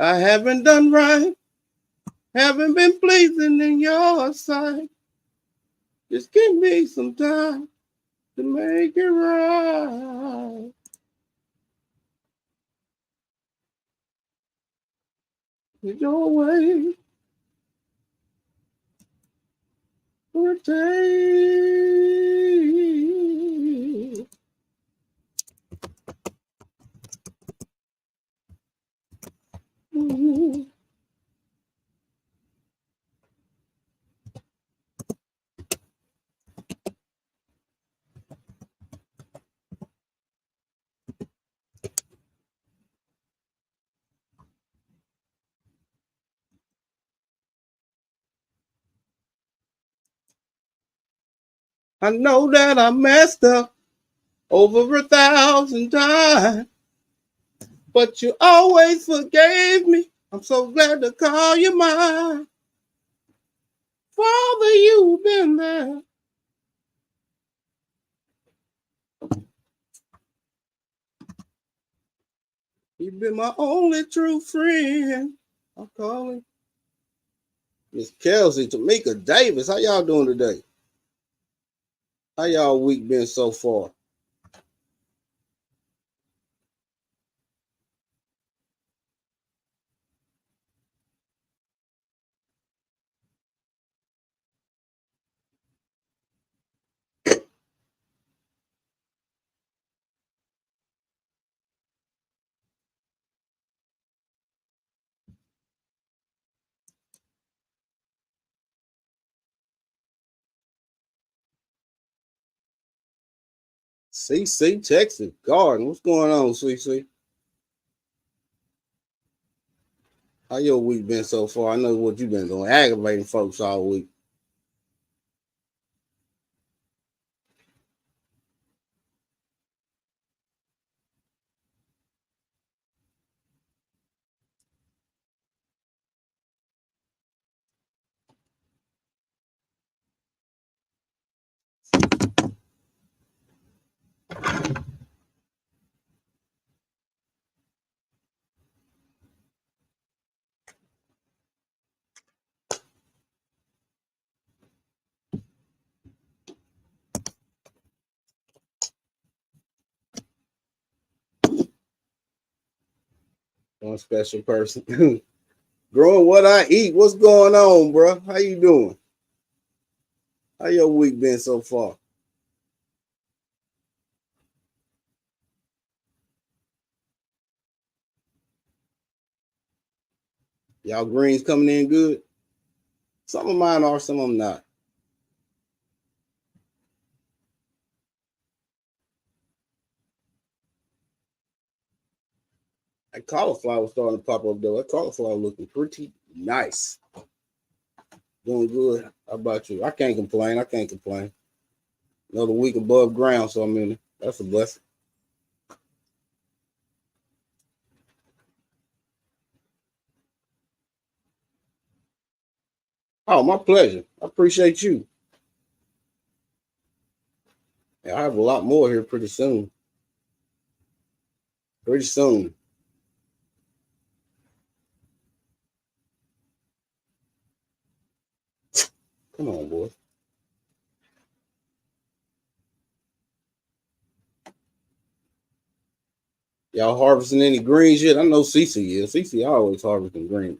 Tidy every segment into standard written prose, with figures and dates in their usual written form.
I haven't done right, haven't been pleasing in your sight. Just give me some time to make it right. It's your way for a day. Mhm. I know that I messed up over 1,000 times, but you always forgave me. I'm so glad to call you mine. Father, you've been there. You've been my only true friend. I'm calling Miss Kelsey, Tamika Davis. How y'all doing today? How y'all week been so far? CC Texas Garden. What's going on, CC? How your week been so far? I know what you've been doing, aggravating folks all week. One special person. Growing what I eat. What's going on, bro? How you doing? How your week been so far? Y'all greens coming in good? Some of mine are, some of them not. That cauliflower starting to pop up though. That cauliflower looking pretty nice. Doing good. How about you? I can't complain. I can't complain. Another week above ground, so I mean that's a blessing. Oh, my pleasure. I appreciate you. Yeah, I have a lot more here pretty soon. Pretty soon. Come on, boy. Y'all harvesting any greens yet? I know Cece is. Cece always harvesting greens.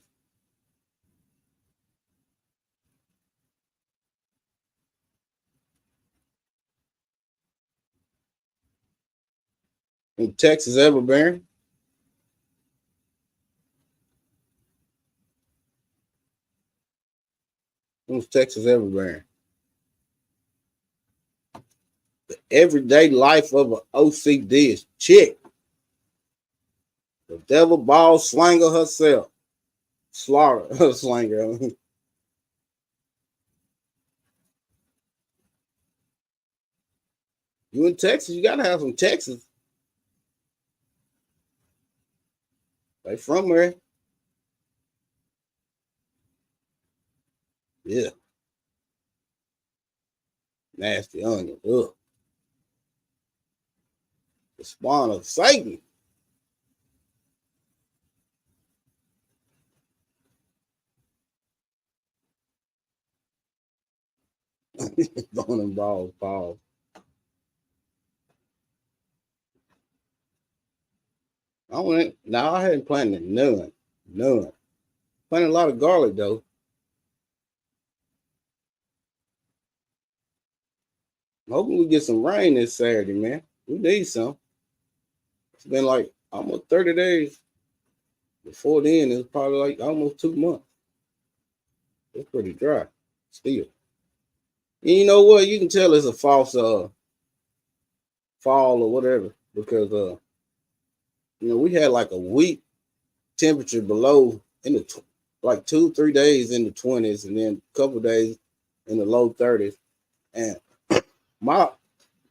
In Texas ever bearing? Who's Texas ever bearing? The everyday life of an OCD is chick. The devil ball slanger herself. Slaughter slanger. You in Texas, you gotta have some Texas. They from there. Yeah. Nasty onion. Ugh. The spawn of Satan. Throwing balls, balls. I hadn't planted none. None. Planted a lot of garlic though. I'm hoping we get some rain this Saturday, man. We need some. It's been like almost 30 days. Before then, it's probably like almost 2 months. It's pretty dry still. And you know what? You can tell it's a false fall or whatever because we had like a week temperature below in the like 2-3 days in the 20s and then a couple days in the low 30s. And my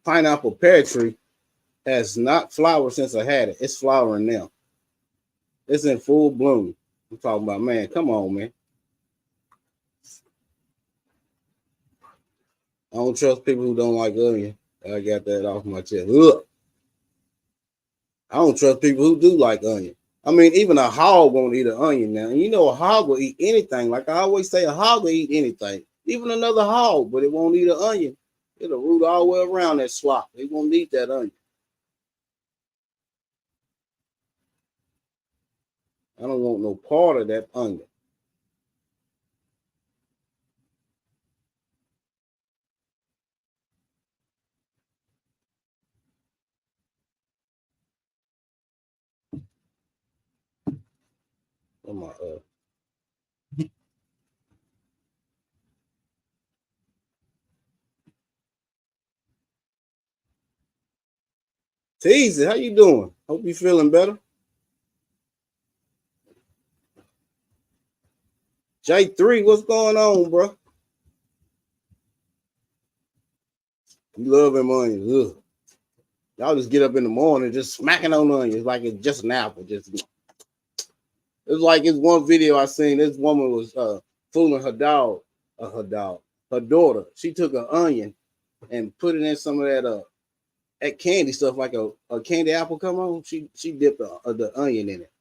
pineapple pear tree has not flowered since I had it. It's flowering now. It's in full bloom. I'm talking about, man, come on, man. I don't trust people who don't like onion. I got that off my chest. Ugh. I don't trust people who do like onion. I mean, even a hog won't eat an onion now. And you know, a hog will eat anything. Like I always say, a hog will eat anything. Even another hog, but it won't eat an onion. It'll root all the way around that slop. It won't eat that onion. I don't want no part of that onion. Oh my Teasy, how you doing? Hope you feeling better. J3, what's going on, bro? You love them onions. Ugh. Y'all just get up in the morning just smacking on onions like it's just an apple. It's like it's one video I seen. This woman was fooling her daughter. She took an onion and put it in some of that candy stuff, like a candy apple. Come on, she dipped the onion in it,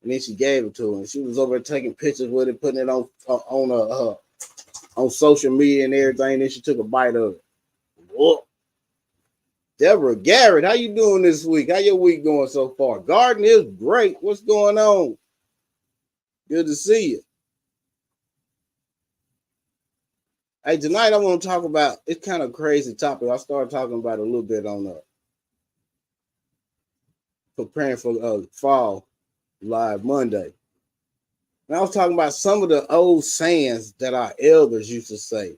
and then she gave it to her. And she was over taking pictures with it, putting it on social media and everything. And then she took a bite of it. Whoa. Deborah Garrett, how you doing this week? How your week going so far? Garden is great. What's going on? Good to see you. Hey, tonight I want to talk about, it's kind of a crazy topic. I started talking about it a little bit on preparing for fall live Monday. And I was talking about some of the old sayings that our elders used to say.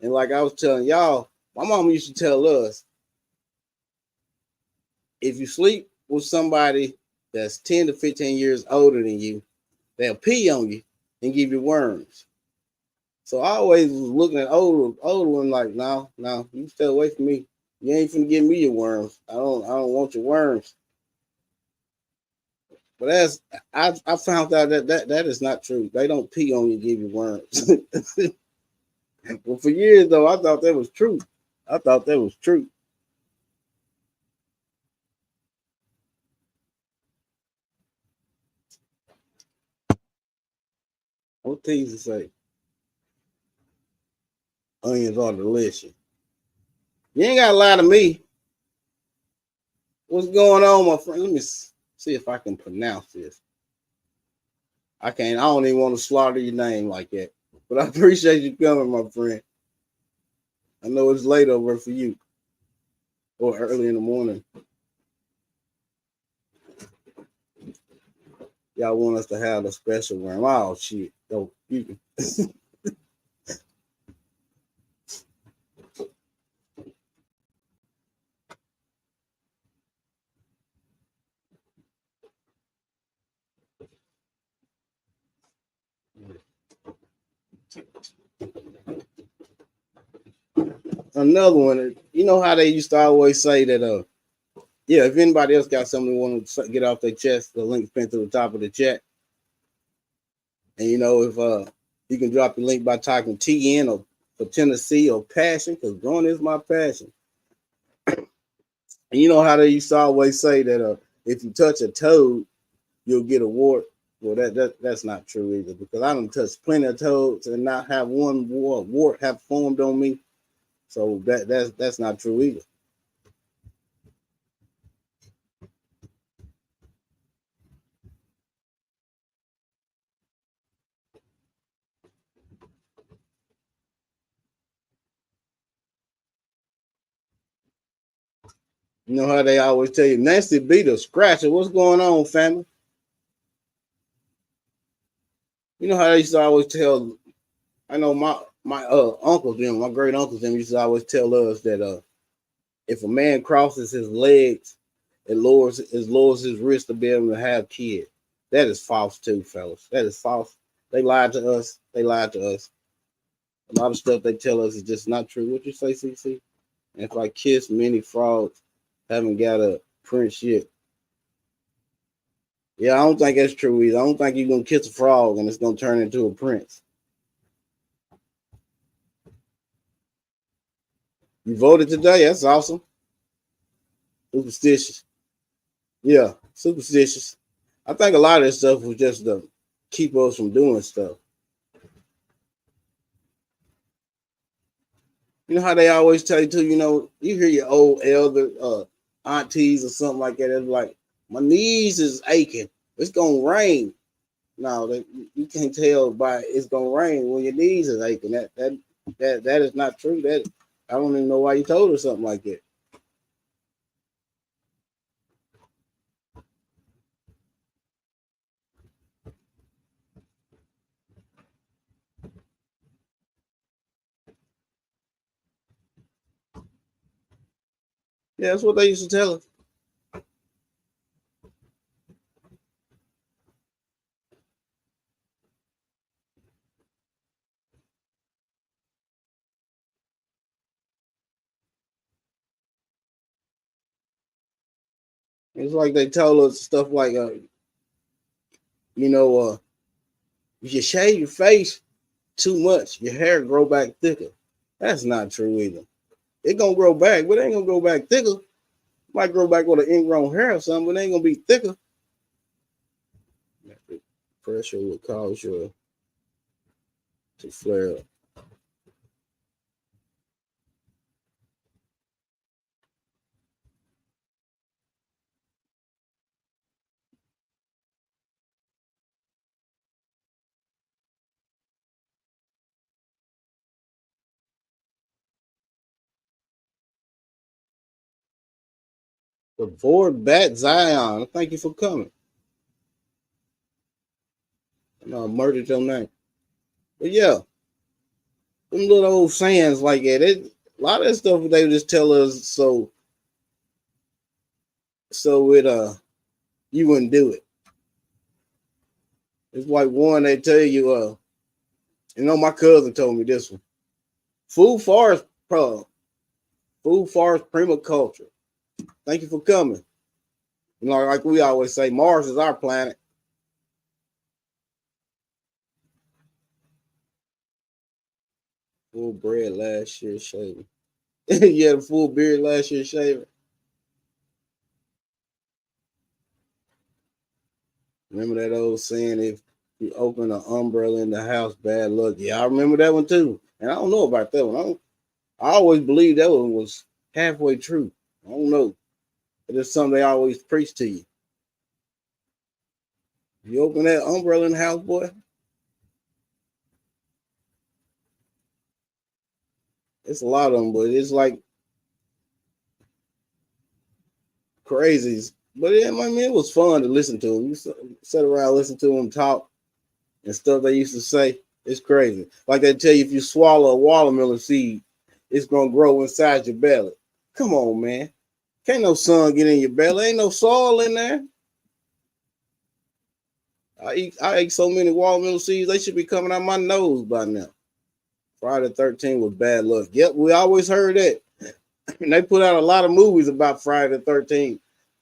And like I was telling y'all, my mom used to tell us, if you sleep with somebody that's 10 to 15 years older than you, they'll pee on you and give you worms. So I always was looking at older one like, no, you stay away from me. You ain't finna give me your worms. I don't want your worms. But I found out that is not true. They don't pee on you, give you worms. Well, for years though, I thought that was true. What things to say? Onions are delicious. You ain't gotta lie to me. What's going on, my friend? Let me see if I can pronounce this. I can't. I don't even want to slaughter your name like that. But I appreciate you coming, my friend. I know it's late over for you, or early in the morning. Y'all want us to have a special worm. Oh shit. Oh, you can. Another one, you know how they used to always say that yeah, if anybody else got something they want to get off their chest, the link's pinned to the top of the chat. And you know, if you can drop your link by typing TN or for Tennessee or passion, because growing is my passion. And you know how they used to always say that if you touch a toad, you'll get a wart. Well, that's not true either, because I done touched plenty of toads and not have one wart have formed on me. So that's not true either. You know how they always tell you, Nancy be the scratcher. What's going on, family? You know how they used to always tell. I know my uncles, them, my great uncles, them used to always tell us that if a man crosses his legs, it lowers his risk to be able to have kids. That is false too, fellas. That is false. They lied to us. They lied to us. A lot of stuff they tell us is just not true. What you say, CC? And if I kiss many frogs, haven't got a prince yet. Yeah, I don't think that's true either. I don't think you're gonna kiss a frog and it's gonna turn into a prince. You voted today. That's awesome. Superstitious. Yeah, superstitious. I think a lot of this stuff was just to keep us from doing stuff. You know how they always tell you to, you hear your old elder aunties or something like that. It's like, my knees is aching. It's gonna rain. No, you can't tell by it's gonna rain when your knees is aching. That is not true. That I don't even know why you told her something like that. Yeah, that's what they used to tell us. It's like they told us stuff like, you know, if you shave your face too much, your hair grow back thicker. That's not true either. It gonna grow back, but it ain't gonna grow back thicker. Might grow back with an ingrown hair or something, but it ain't gonna be thicker. Pressure will cause you to flare up. The board bat Zion. Thank you for coming. I murdered your name. But yeah, them little old sayings like that. A lot of that stuff they just tell us so you wouldn't do it. It's like one they tell you my cousin told me this one. Food forest pro. Food forest permaculture. Thank you for coming. Like we always say, Mars is our planet. Full bread last year shaving. Yeah, the full beard last year shaving. Remember that old saying, if you open an umbrella in the house, bad luck. Yeah, I remember that one too. And I don't know about that one. I always believed that one was halfway true. I don't know. It's something they always preach to you. If you open that umbrella in the house, boy, it's a lot of them, but it's like crazies. But I mean, it was fun to listen to them. You sit around, listen to them talk and stuff they used to say. It's crazy. Like they tell you, if you swallow a watermelon seed, it's gonna grow inside your belly. Come on, man. Can't no sun get in your belly. Ain't no soil in there. I ate so many watermelon seeds, they should be coming out my nose by now. Friday the 13th was bad luck. Yep, we always heard that. And they put out a lot of movies about Friday the 13th.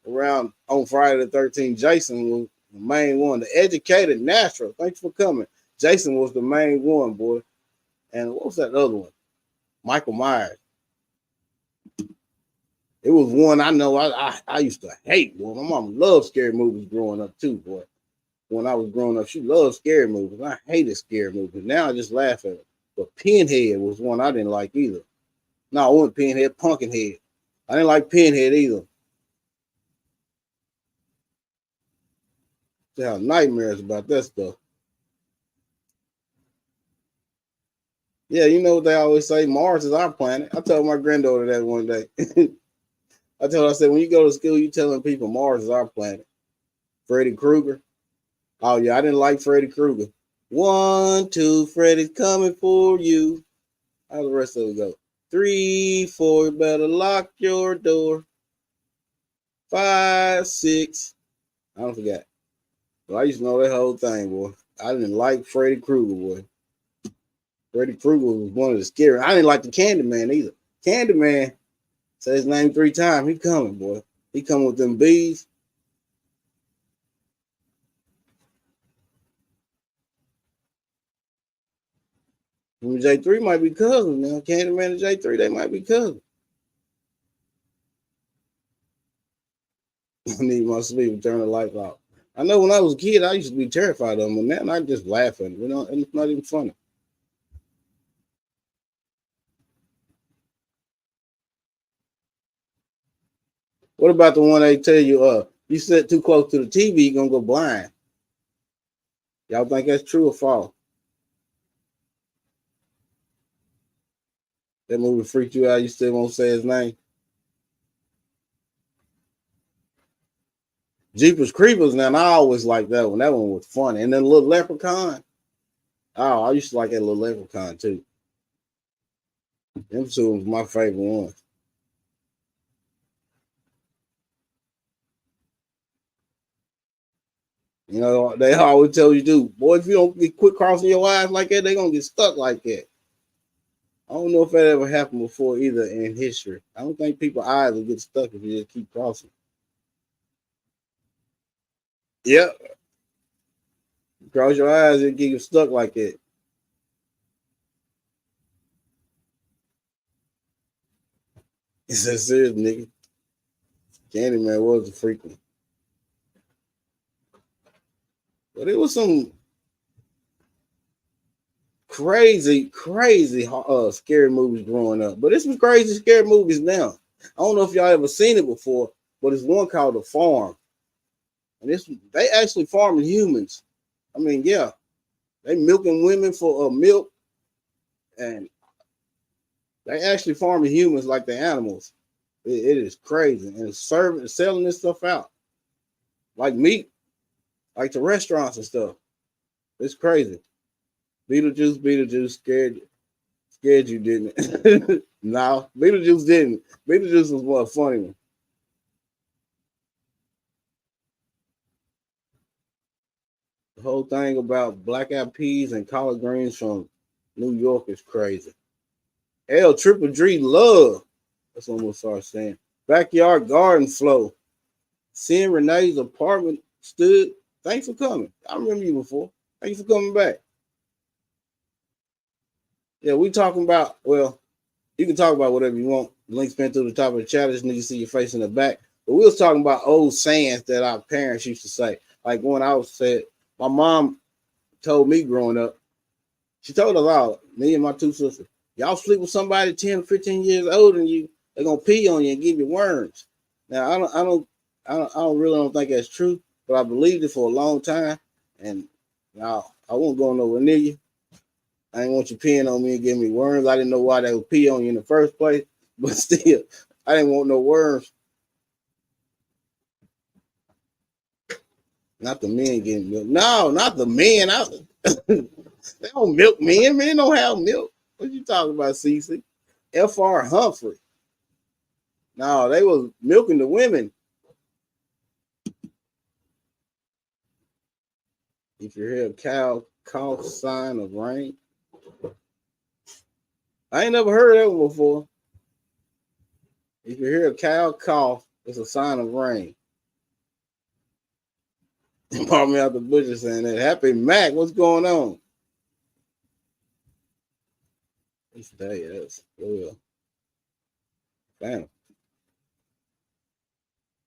Around on Friday the 13th, Jason was the main one. The Educated Natural. Thanks for coming. Jason was the main one, boy. And what was that other one? Michael Myers. It was one I know I used to hate, boy. My mom loved scary movies growing up too, boy. When I was growing up, she loved scary movies. I hated scary movies. Now I just laugh at it. But Pinhead was one I didn't like either. No, I wasn't Pinhead, Pumpkinhead. I didn't like Pinhead either. I have nightmares about that stuff. Yeah, you know what they always say, Mars is our planet. I told my granddaughter that one day. I told her, I said, when you go to school, you telling people Mars is our planet. Freddy Krueger. Oh, yeah, I didn't like Freddy Krueger. 1, 2, Freddy's coming for you. How the rest of it go? 3, 4, you better lock your door. 5, 6. I don't forget. But I used to know that whole thing, boy. I didn't like Freddy Krueger, boy. Freddy Krueger was one of the scary. I didn't like the Candyman either. Candyman, say his name 3 times. He coming, boy. He coming with them bees. J3 might be cousins now. Candyman and J3, they might be cousins. I need my sleep and turn the lights off. I know when I was a kid, I used to be terrified of them, and now I just laugh at them. You know, and it's not even funny. What about the one they tell you, you sit too close to the TV, you're gonna go blind? Y'all think that's true or false? That movie freaked you out, you still won't say his name? Jeepers Creepers, now, and I always liked that one. That one was funny. And then Little Leprechaun. Oh, I used to like that Little Leprechaun too. Them two was my favorite ones. You know, they always tell you, do, boy, if you don't get quit crossing your eyes like that, they're gonna get stuck like that. I don't know if that ever happened before either in history. I don't think people's eyes will get stuck if you just keep crossing. Yep. Cross your eyes, it'll get you stuck like that. It's that serious, nigga. Candyman was a frequent. But it was some crazy, crazy scary movies growing up. But it's some crazy scary movies now. I don't know if y'all ever seen it before, but it's one called The Farm. And this they actually farming humans. I mean, yeah, they milking women for milk, and they actually farming humans like the animals. It is crazy, and selling this stuff out like meat, like the restaurants and stuff. It's crazy. Beetlejuice scared you, didn't it? No, Beetlejuice didn't. Beetlejuice was more funny one. The whole thing about black eyed peas and collard greens from New York is crazy. L Triple G love. That's what I'm gonna start saying. Backyard garden flow. Seeing Renee's apartment stood. Thanks for coming. I remember you before. Thanks for coming back. Yeah, we talking about, well, you can talk about whatever you want. Links been through the top of the chat. I just need to see your face in the back. But we was talking about old sayings that our parents used to say. Like when I was said, my mom told me growing up, she told us all, me and my 2 sisters, y'all sleep with somebody 10 or 15 years older than you, they're gonna pee on you and give you worms. Now I don't really think that's true, but I believed it for a long time. And now I won't go nowhere near you. I didn't want you peeing on me and giving me worms. I didn't know why they would pee on you in the first place, but still, I didn't want no worms. Not the men getting milk. No, not the men. They don't milk men. Men don't have milk. What you talking about, CC? F.R. Humphrey. No, they was milking the women. If you hear a cow cough, sign of rain. I ain't never heard that one before. If you hear a cow cough, it's a sign of rain. Pardon me out the butcher saying that. Happy Mac, what's going on? It's day, that's real. Damn.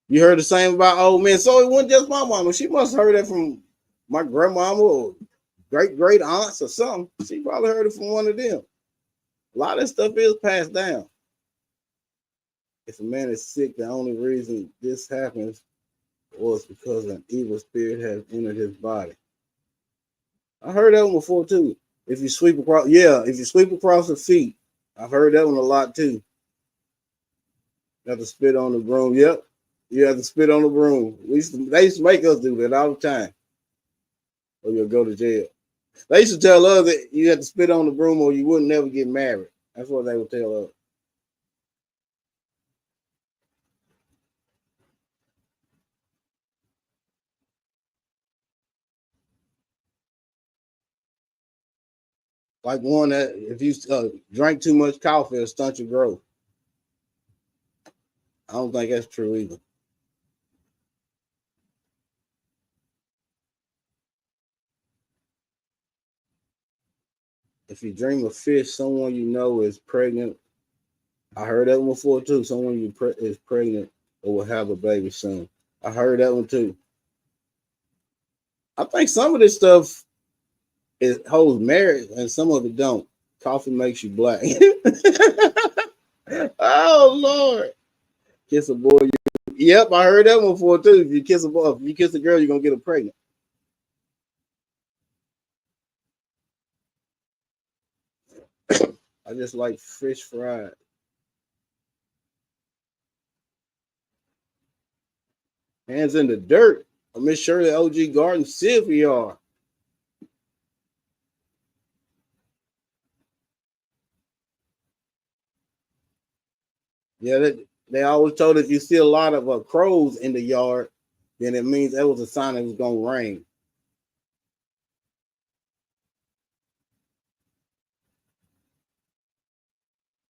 You heard the same about old men. So it wasn't just my mama. She must have heard that from my grandmama or great aunts or something. She probably heard it from one of them. A lot of that stuff is passed down. If a man is sick, the only reason this happens was because an evil spirit has entered his body. I heard that one before too. If you sweep across, yeah, if you sweep across the feet, I've heard that one a lot too. You have to spit on the broom. Yep, you have to spit on the broom. They used to make us do that all the time, or you'll go to jail. They used to tell us that you had to spit on the broom or you wouldn't never get married. That's what they would tell us. Like one that if you drink too much coffee, it'll stunt your growth. I don't think that's true either. If you dream of fish, someone you know is pregnant. I heard that one before too. Someone is pregnant or will have a baby soon. I heard that one too. I think some of this stuff it holds merit and some of it don't. Coffee makes you black. Oh Lord. Kiss a boy. Yep, I heard that one before too. If you kiss a boy, if you kiss a girl, you're gonna get her pregnant. I just like fish fried. Hands in the dirt. Miss Shirley OG Garden Sylvia. Yeah, they always told if you see a lot of crows in the yard, then it means that was a sign it was gonna rain.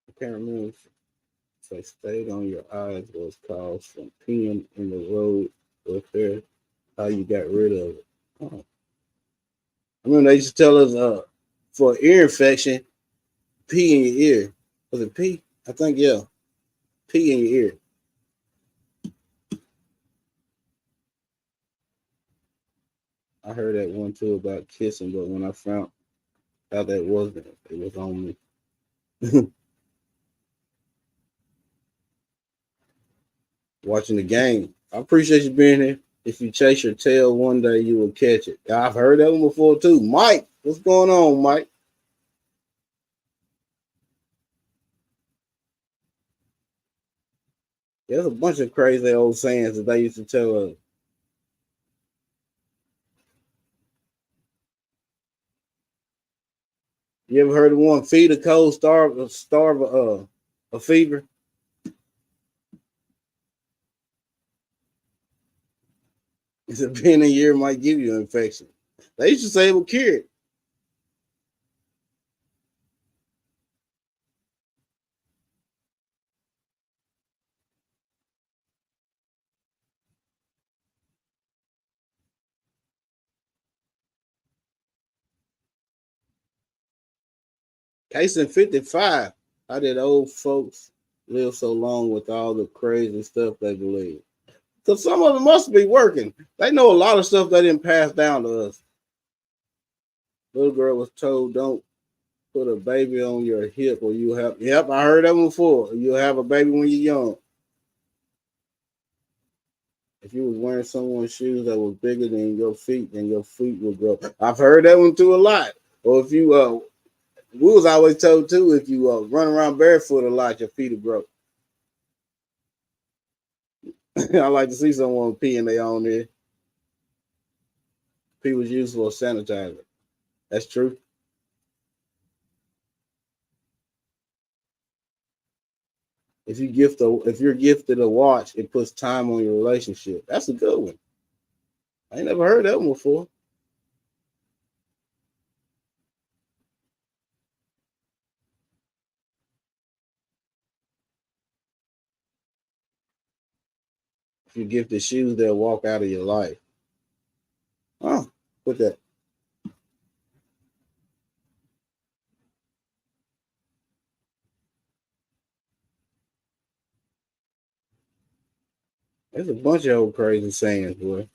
I can't remember if they stayed on your eyes was caused from peeing in the road or if there how you got rid of it. Oh. I remember they used to tell us for ear infection, pee in your ear. Was it pee? I think yeah. Pee in your ear. I heard that one too about kissing, but when I found out that wasn't, it was on me. Watching the game. I appreciate you being here. If you chase your tail one day, you will catch it. I've heard that one before too. Mike, what's going on, Mike? There's a bunch of crazy old sayings that they used to tell us. You ever heard of one? Feed a cold, starve a fever. It's a pen a year might give you an infection. They used to say it would cure it. Case in 55. How did old folks live so long with all the crazy stuff they believe? So some of them must be working. They know a lot of stuff they didn't pass down to us. Little girl was told, "Don't put a baby on your hip, or you have." Yep, I heard that one before. You'll have a baby when you're young. If you was wearing someone's shoes that was bigger than your feet, then your feet would grow. I've heard that one too a lot. Or if you, we was always told too, if you run around barefoot a lot, your feet will grow. I like to see someone peeing their own there. Pee was used for a sanitizer. That's true. If you're gifted a watch, it puts time on your relationship. That's a good one. I ain't never heard that one before. If you're gifted shoes, they'll walk out of your life. Oh, put that. There's a bunch of old crazy sayings, boy.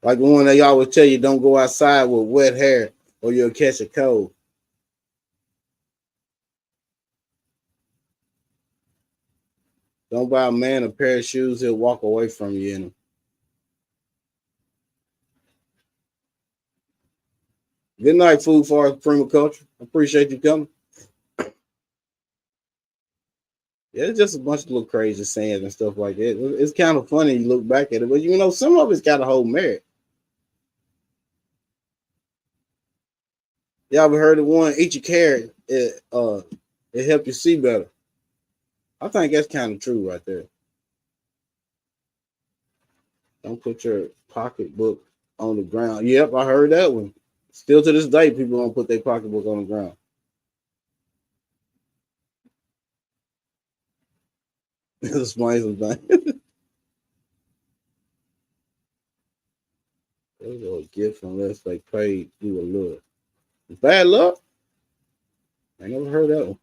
Like the one they always tell you, don't go outside with wet hair or you'll catch a cold. Don't buy a man a pair of shoes, he'll walk away from you in them. Good night, Food for Prima Culture. Appreciate you coming. Yeah, it's just a bunch of little crazy sayings and stuff like that. It's kind of funny you look back at it, but you know, some of it's got a whole merit. Y'all ever heard of one? Eat your carrot. It help you see better. I think that's kind of true right there. Don't put your pocketbook on the ground. Yep, I heard that one. Still to this day, people don't put their pocketbook on the ground. Explain something. There's a gift unless they paid you a look. Bad luck? I never heard that one.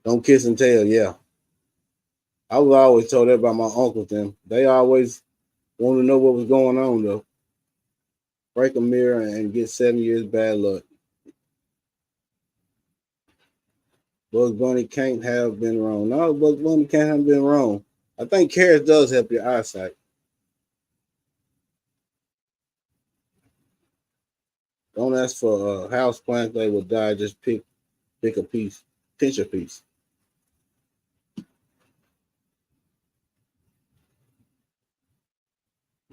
Don't kiss and tell, yeah. I was always told that by my uncles. Them they always want to know what was going on though. Break a mirror and get 7 years bad luck. Bugs Bunny can't have been wrong. No, Bugs Bunny can't have been wrong. I think carrots does help your eyesight. Don't ask for a house plant; they will die. Just pick a piece, pinch a piece.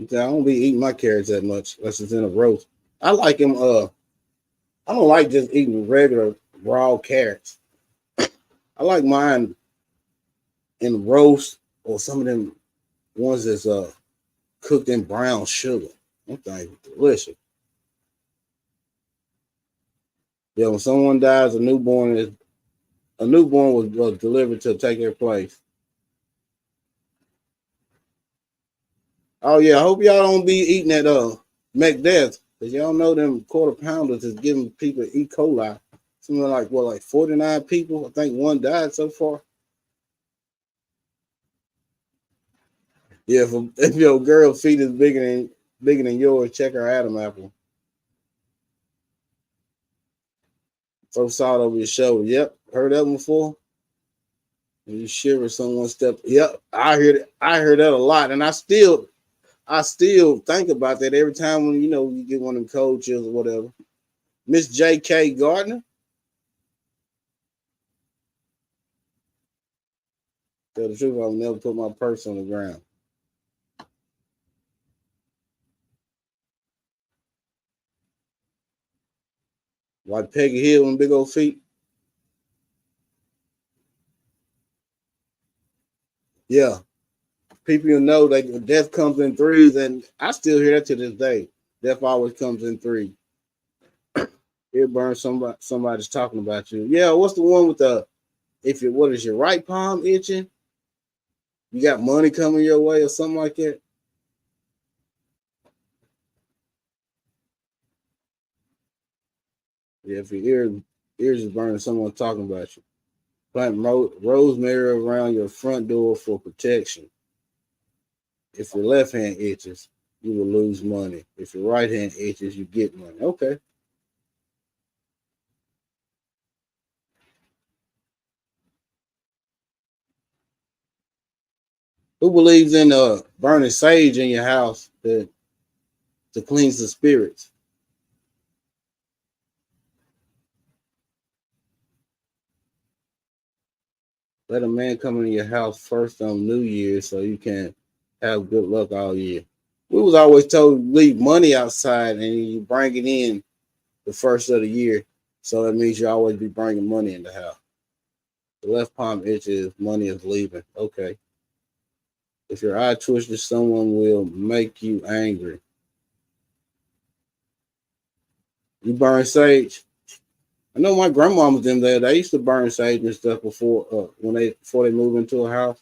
I don't be eating my carrots that much unless it's in a roast. I like them. I don't like just eating regular raw carrots. I like mine in roast or some of them ones that's cooked in brown sugar. That thing delicious. Yeah, when someone dies, a newborn was delivered to take their place. Oh yeah, I hope y'all don't be eating at McDeath, because y'all know them quarter pounders is giving people E. coli. Something like 49 people. I think one died so far. Yeah, if your girl feet is bigger than yours, check her Adam apple. Throw salt over your shoulder. Yep, heard that one before. And you shiver, someone step. Yep, I hear that. I heard that a lot, and I still think about that every time when you get one of them cold chills or whatever. Miss J.K. Gardner. Tell the truth, I will never put my purse on the ground. Like Peggy Hill and big old feet. Yeah. People know that death comes in threes, and I still hear that to this day. Death always comes in three. It burns somebody's talking about you. Yeah, what's the one with what is your right palm itching? You got money coming your way or something like that? Yeah, if your ears is burning, someone talking about you. Plant rosemary around your front door for protection. If your left hand itches, you will lose money. If your right hand itches, you get money. Okay. Who believes in burning sage in your house to cleanse the spirits? Let a man come into your house first on New Year so you can have good luck all year. We was always told leave money outside and you bring it in the first of the year. So that means you always be bringing money in the house. The left palm itches, money is leaving. Okay. If your eye twitches, someone will make you angry. You burn sage. I know my grandmamas them there. They used to burn sage and stuff before they move into a house,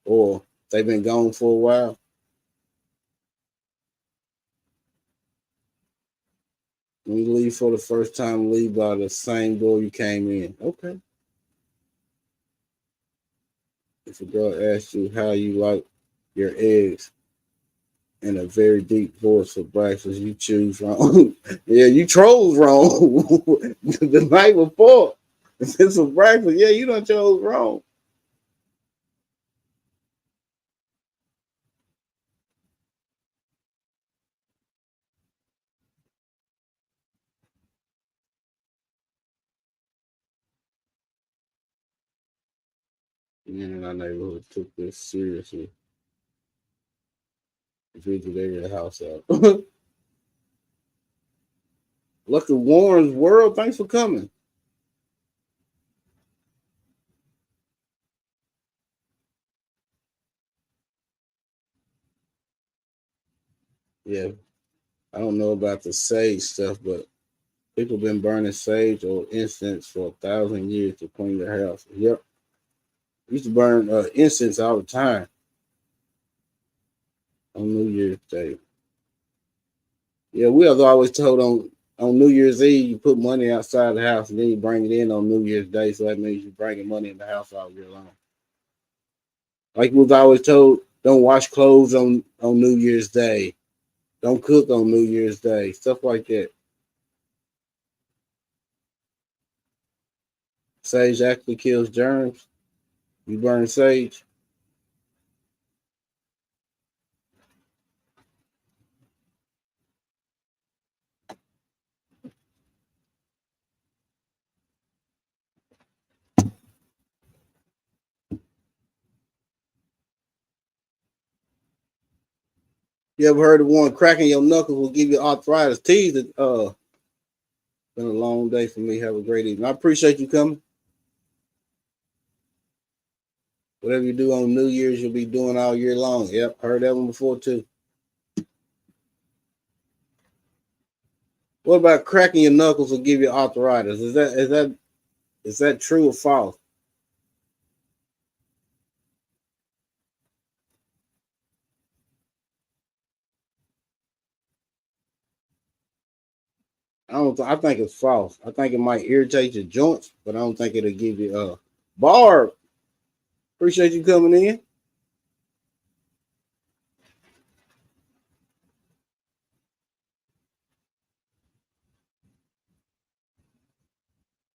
or they've been gone for a while. When you leave for the first time, leave by the same door you came in. Okay. If a girl asks you how you like your eggs in a very deep voice for breakfast, you choose wrong. Yeah, you chose wrong the night before. It's a breakfast. Yeah, you done chose wrong. Men in our neighborhood took this seriously. Visit every house out. Look at Warren's World. Thanks for coming. Yeah, I don't know about the sage stuff, but people been burning sage or incense for 1,000 years to clean their house. Yep, used to burn incense all the time on New Year's Day. Yeah, we was always told on New Year's Eve you put money outside the house and then you bring it in on New Year's Day, so that means you're bringing money in the house all year long. Like we was always told, don't wash clothes on New Year's Day, don't cook on New Year's Day, stuff like that. Sage actually kills germs. You burn sage. You ever heard of one cracking your knuckles will give you arthritis? Tease it. Been a long day for me. Have a great evening. I appreciate you coming. Whatever you do on New Year's, you'll be doing all year long. Yep, heard that one before too. What about cracking your knuckles will give you arthritis? Is that true or false? I don't. I think it's false. I think it might irritate your joints, but I don't think it'll give you Barb. Appreciate you coming in.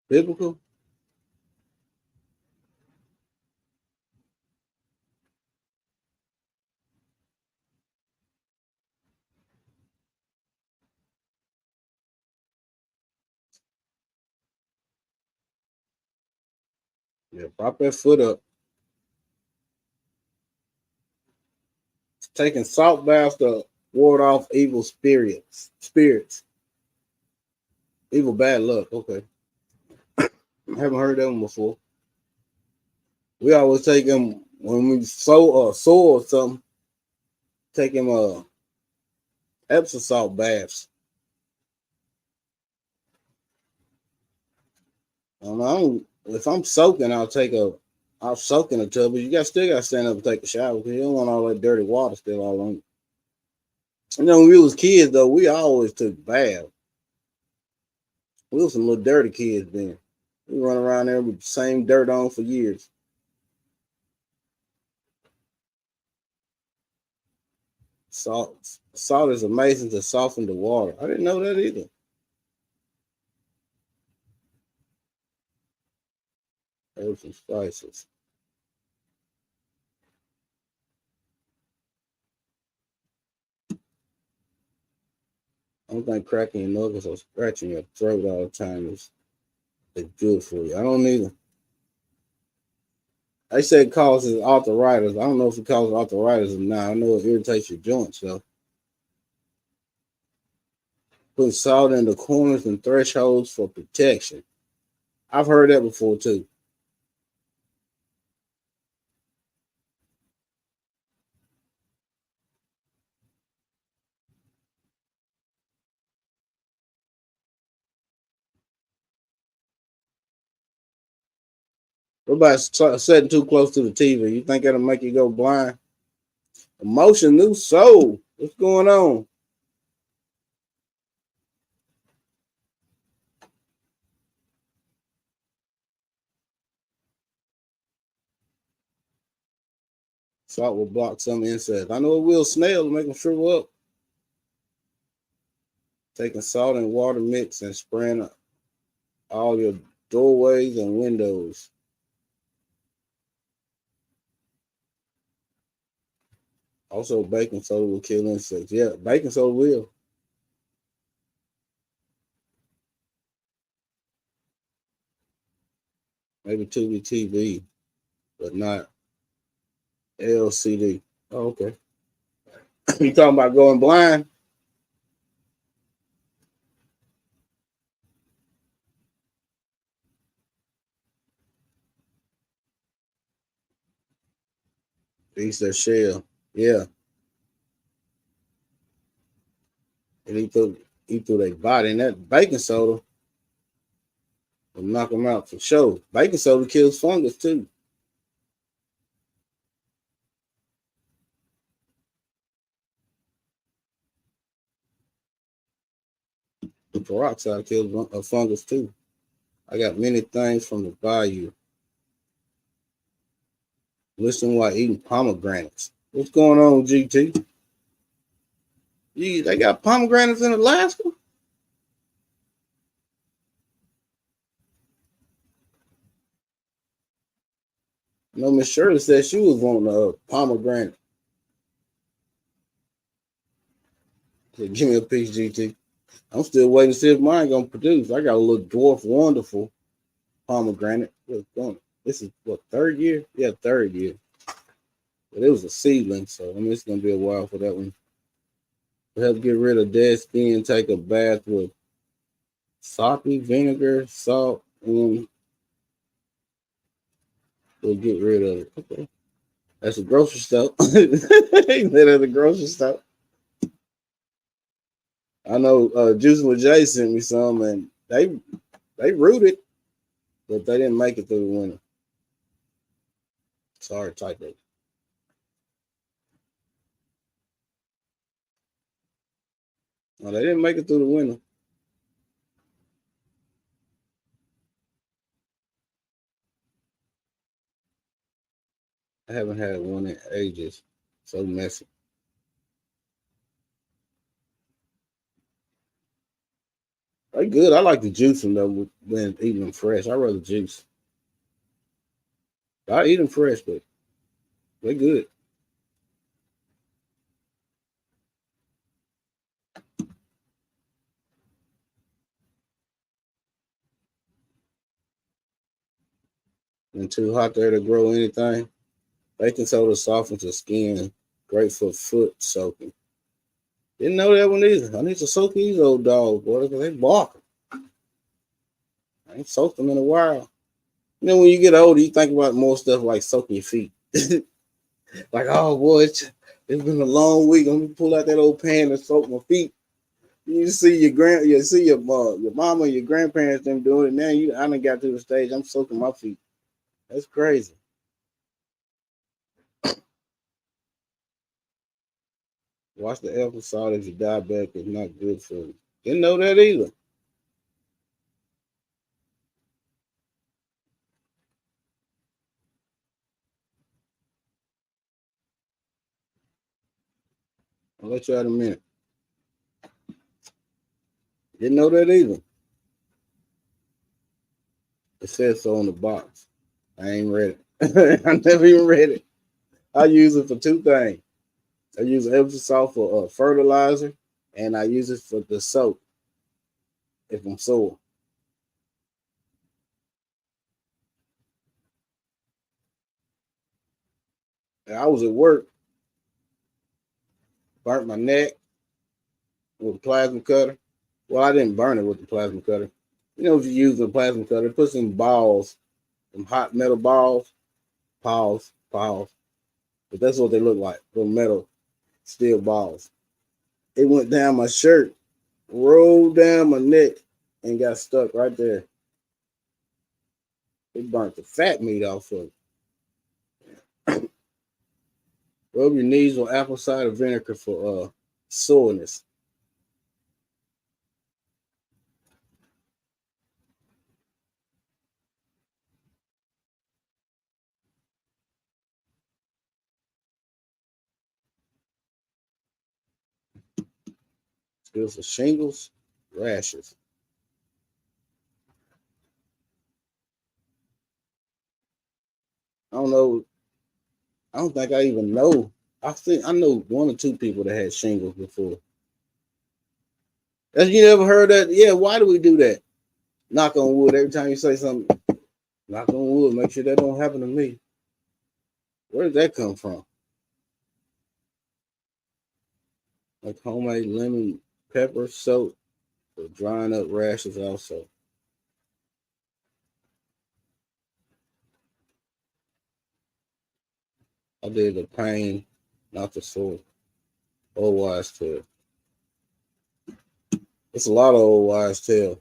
Biblical. Yeah, prop that foot up. Taking salt baths to ward off evil spirits. Spirits. Evil bad luck. Okay. I haven't heard that one before. We always take them when we sow or something. Take them Epsom salt baths. If I'm soaking, I'll soak in a tub, but still got to stand up and take a shower because you don't want all that dirty water still all on you. When we was kids though, we always took baths. We was some little dirty kids then. We run around there with the same dirt on for years. Salt is amazing to soften the water. I didn't know that either. Herbs and spices. I don't think cracking your knuckles or scratching your throat all the time is good for you. I don't either. They say it causes arthritis. I don't know if it causes arthritis or not. I know it irritates your joints though. Putting salt in the corners and thresholds for protection. I've heard that before too. What about sitting too close to the TV? You think that'll make you go blind? Emotion, new soul. What's going on? Salt will block some insects. I know it will snail to make them shrivel up. Taking salt and water mix and spraying all your doorways, and windows. Also, baking soda will kill insects. Yeah, baking soda will. Maybe Tubi TV, but not LCD. Oh, okay. You talking about going blind? Piece of shell. Yeah, and he threw their body, and that baking soda will knock them out for sure. Baking soda kills fungus too. The peroxide kills a fungus too. I got many things from the bayou. Listen while eating pomegranates. What's going on, GT? They got pomegranates in Alaska? No, Miss Shirley said she was wanting a pomegranate. Said, give me a piece, GT. I'm still waiting to see if mine gonna produce. I got a little dwarf wonderful pomegranate. This is what, third year? Yeah, third year. But it was a seedling, so I mean it's gonna be a while for that one. To help get rid of dead skin, take a bath with soppy vinegar, salt, and we'll get rid of it. Okay. That's a grocery store. That at the grocery store. I know Juice with Jay sent me some, and they rooted, but they didn't make it through the winter. Sorry, type it. No, they didn't make it through the winter. I haven't had one in ages. So messy. They good. I like the juice them though when eating them fresh. I rather juice. I eat them fresh, but they good. And too hot there to grow anything. Baking soda softens the skin. Great for foot soaking. Didn't know that one either. I need to soak these old dogs, boy, because they bark. I ain't soaked them in a while. You know, when you get older, you think about more stuff like soaking your feet. Like, oh boy, it's been a long week. I'm gonna pull out that old pan and soak my feet. You see you see your mama, your grandparents them doing it. Now I done got to the stage. I'm soaking my feet. That's crazy. Watch the apple salt if you're diabetic. It's not good for you. Didn't know that either. I'll let you out in a minute. Didn't know that either. It says so on the box. I ain't read it. I never even read it. I use it for two things. I use Epsom salt for fertilizer, and I use it for the soap if I'm sore. And I was at work, burnt my neck with a plasma cutter. Well, I didn't burn it with the plasma cutter. You know, if you use the plasma cutter, put some balls, some hot metal balls, pause. But that's what they look like, little metal steel balls. It went down my shirt, rolled down my neck, and got stuck right there. It burnt the fat meat off of it. Rub your knees with apple cider vinegar for soreness. It's good for shingles, rashes. I don't know. I don't think I even know. I know one or two people that had shingles before. Have you never heard that? Yeah, why do we do that? Knock on wood. Every time you say something, knock on wood. Make sure that don't happen to me. Where did that come from? Like homemade lemon pepper soap for drying up rashes also. I did the pain, not the sore. Old wise tale. It's a lot of old wise tale.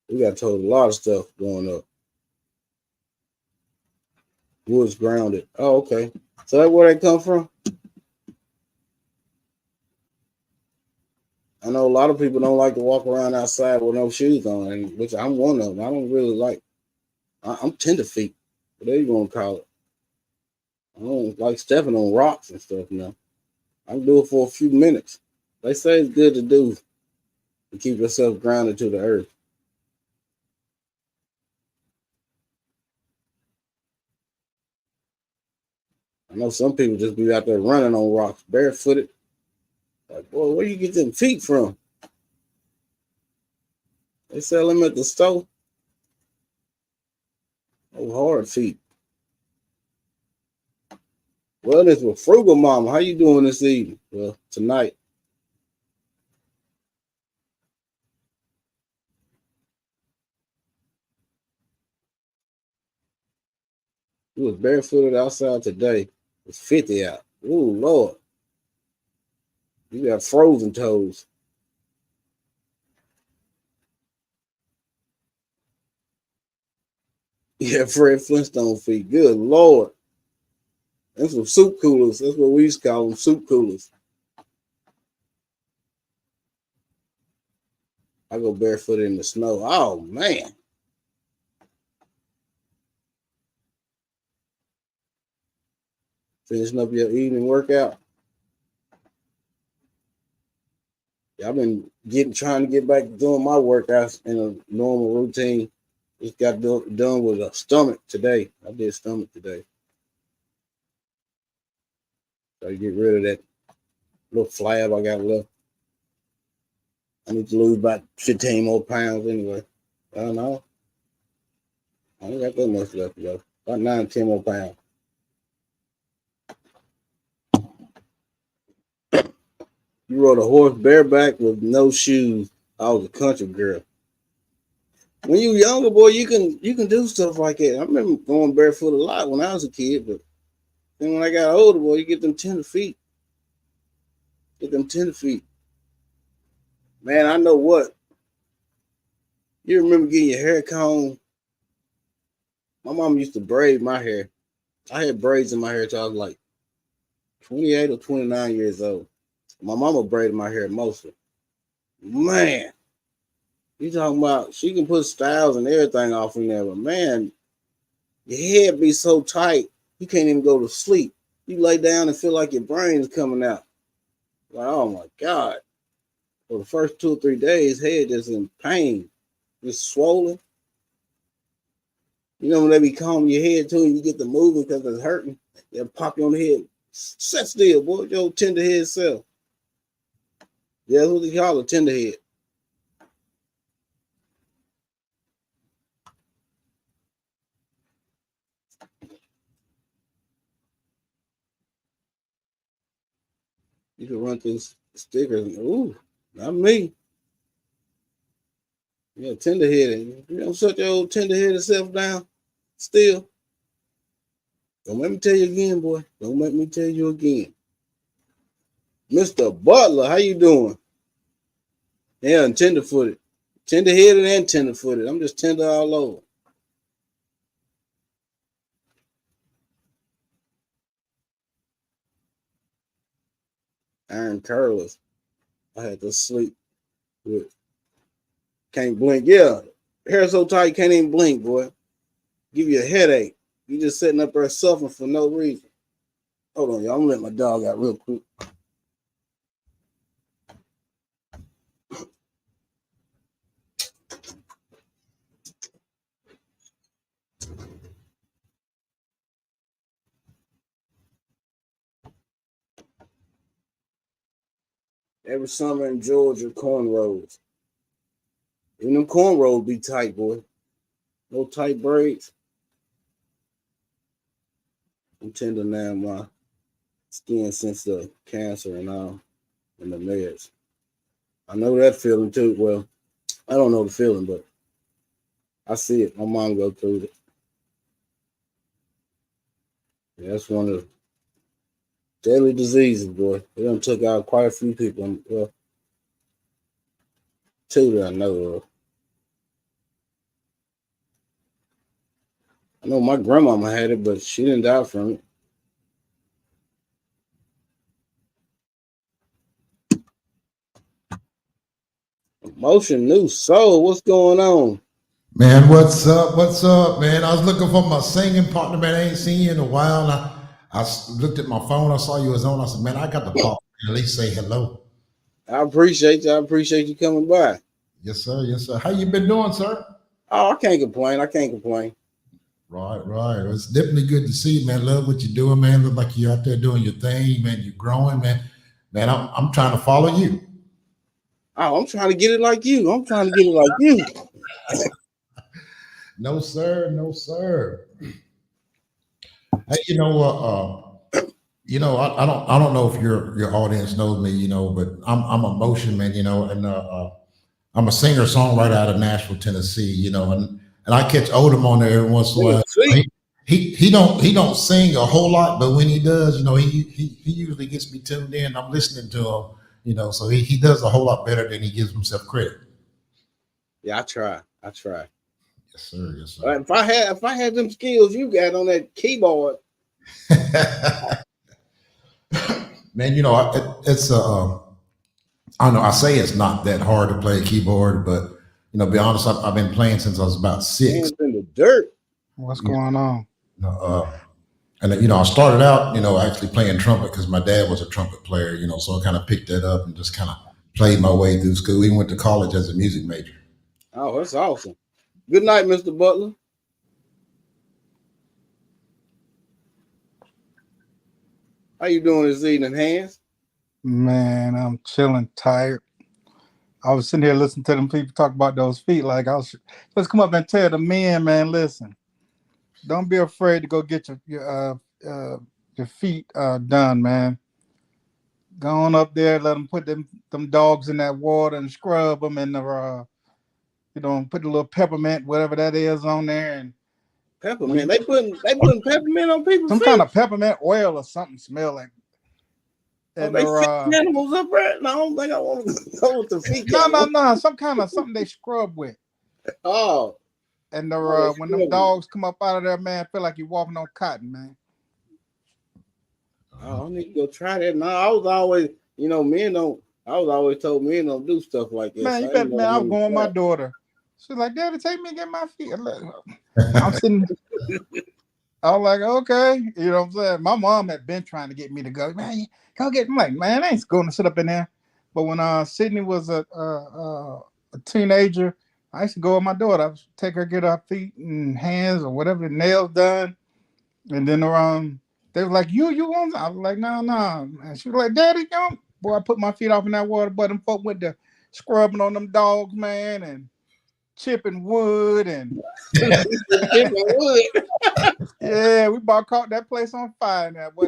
We got told a lot of stuff growing up. Woods grounded. Oh, okay. So that where they come from? I know a lot of people don't like to walk around outside with no shoes on, and which I'm one of them. I don't really like. I'm tenderfeet, whatever you want to call it. I don't like stepping on rocks and stuff. Now I can do it for a few minutes. They say it's good to do to keep yourself grounded to the earth. I know some people just be out there running on rocks barefooted. Like, boy, where you get them feet from? They sell them at the store. Oh, hard feet. Well, this was Frugal Mama. How you doing this evening? Well, tonight. We was barefooted outside today. It's 50 out. Ooh, Lord. You got frozen toes. Yeah, Fred Flintstone feet. Good Lord. That's some soup coolers. That's what we used to call them, soup coolers. I go barefooted in the snow. Oh, man. Finishing up your evening workout. Yeah, I've been trying to get back to doing my workouts in a normal routine. Just got done with a stomach today. I did stomach today. So I get rid of that little flab I got left. I need to lose about 15 more pounds anyway. I don't know. I ain't got that much left to go. About 9, 10 more pounds. You rode a horse bareback with no shoes. I was a country girl. When you younger, boy, you can do stuff like that. I remember going barefoot a lot when I was a kid, but then when I got older, boy, you get them tender feet. Get them tender feet. Man, I know what. You remember getting your hair combed? My mom used to braid my hair. I had braids in my hair till I was like 28 or 29 years old. My mama braided my hair mostly. Man, you talking about she can put styles and everything off in there, but man, your head be so tight you can't even go to sleep. You lay down and feel like your brain is coming out. Like, oh my God. For the first 2 or 3 days, head just in pain, just swollen. You know when they be combing your head too, and you get the moving because it's hurting. They'll pop you on the head. Set still, boy. Your tender head self. Yeah, that's what they call a tender head. You can run through stickers. Ooh, not me. Yeah, tender headed. You don't shut your old tender headed self down. Still. Don't make me tell you again, boy. Don't make me tell you again. Mr. Butler, how you doing? Yeah, and tender footed. Tender headed and tender footed. I'm just tender all over. Iron curlers. I had to sleep with. Can't blink. Yeah. Hair so tight, can't even blink, boy. Give you a headache. You just sitting up there suffering for no reason. Hold on, y'all. I'm gonna let my dog out real quick. every summer in Georgia, cornrows. And them cornrows be tight, boy. No tight braids. I'm tender now, my skin since the cancer and all, and the meds. I know that feeling too. Well, I don't know the feeling, but I see it. My mom go through it. Yeah, that's one of the daily diseases, boy. They done took out quite a few people. Well, two that I know of. I know my grandmama had it, but she didn't die from it. Motion New Soul, what's going on? Man, what's up? What's up, man? I was looking for my singing partner, man. I ain't seen you in a while. Looked at my phone. I saw you was on. I said, man, I got to pop and at least say hello. I appreciate you. I appreciate you coming by. Yes, sir. Yes, sir. How you been doing, sir? Oh, I can't complain. I can't complain. Right, right. It's definitely good to see you, man. Love what you're doing, man. Look like you're out there doing your thing, man. You're growing, man. Man, I'm trying to follow you. Oh, I'm trying to get it like you. I'm trying to get it like you. No, sir. No, sir. Hey, I don't know if your audience knows me, but I'm a motion man, and I'm a singer songwriter out of Nashville, Tennessee, and I catch Odom on there every once in a while. He don't sing a whole lot, but when he does, he usually gets me tuned in. I'm listening to him, so he does a whole lot better than he gives himself credit. Yeah, I try. Yes, sir. Yes, sir. If I had them skills you got on that keyboard, man, it's I know I say it's not that hard to play a keyboard, but be honest, I've been playing since I was about 6. Hands in the dirt. What's going on? And I started out, actually playing trumpet because my dad was a trumpet player, so I kind of picked that up and just kind of played my way through school. Even went to college as a music major. Oh, that's awesome. Good night, Mr. Butler. How you doing this evening, Hans? Man, I'm chilling, tired. I was sitting here listening to them people talk about those feet. Like let's come up and tell the men, man, listen, don't be afraid to go get your feet done, man. Go on up there, let them put them dogs in that water and scrub them, and put a little peppermint, whatever that is, on there, and peppermint. They putting peppermint on people's some feet. kind of peppermint oil or something smell like. And they fit animals up there. No, I don't think I want to go with the feet. No. Something they scrub with. Oh. And when them dogs come up out of there, man, I feel like you're walking on cotton, man. Oh, I need to go try that. No, I was always, men don't. I was always told men don't do stuff like that. Man, I was going with my daughter. She's like, Daddy, take me and get my feet. I'm sitting. I was like, okay, you know what I'm saying. My mom had been trying to get me to go. Man, go get. I'm like, man, I ain't going to sit up in there. But when Sydney was a teenager, I used to go with my daughter. I would take her, get her feet and hands or whatever, nails done, and then they were like, you want? I was like, no. And she was like, Daddy, come. Boy, I put my feet off in that water, but them folk went to scrubbing on them dogs, man, and chipping wood and chipping wood. Yeah, we about caught that place on fire now. Boy,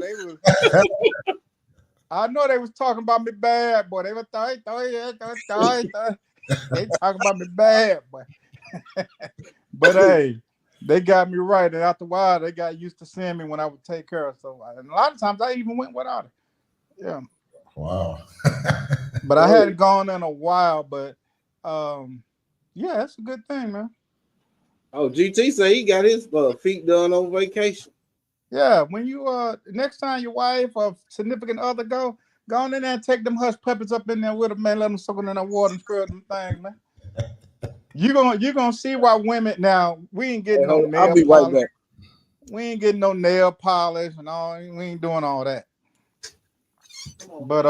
I know they was talking about me bad, boy. They were they talking about me bad, boy. But hey, they got me right, and after a while, they got used to seeing me when I would take her. So, and a lot of times, I even went without her. Yeah. Wow. But I hadn't gone in a while, but yeah, that's a good thing, man. Oh, GT say he got his feet done on vacation. Yeah, when you next time your wife or significant other go on in there and take them hush puppies up in there with them, man. Let them soak in that water and scrub them things, man. You gonna see why women now. We ain't getting no nail. I'll be right back. We ain't getting no nail polish and all. We ain't doing all that. But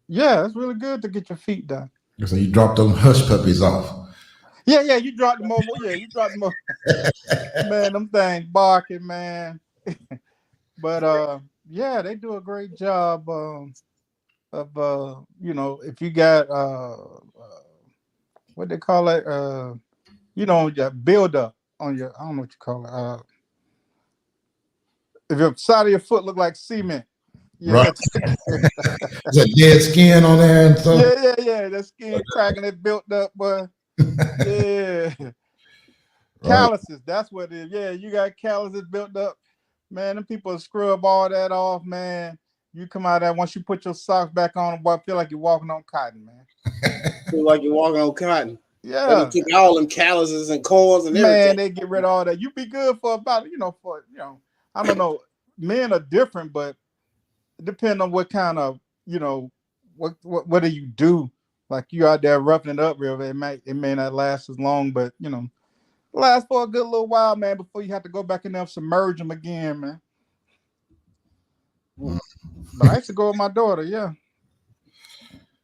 yeah, it's really good to get your feet done. So you dropped them hush puppies off. Yeah, you dropped them over. Yeah, you dropped them over. Man, them things barking, man. But yeah, they do a great job. you know, if you got what they call it, you know, your build up on your, I don't know what you call it. If your side of your foot look like cement, yeah, Right. Is that dead skin on there and stuff? yeah. That skin cracking, it built up, but yeah. Right. Calluses, that's what it is. Yeah, you got calluses built up. Man, them people scrub all that off, man. You come out of that once you put your socks back on, boy, I feel like you're walking on cotton, man. Feel like you're walking on cotton. Yeah. They took all them calluses and corns and Man, everything. they get rid of all that. You be good for about, you know, I don't know. Men are different, but depending on what kind of, you know, what do you do? Like you out there roughing it up real bad. It may not last as long, but you know, last for a good little while, man, before you have to go back in there and submerge them again, man. But I used to go with my daughter, yeah.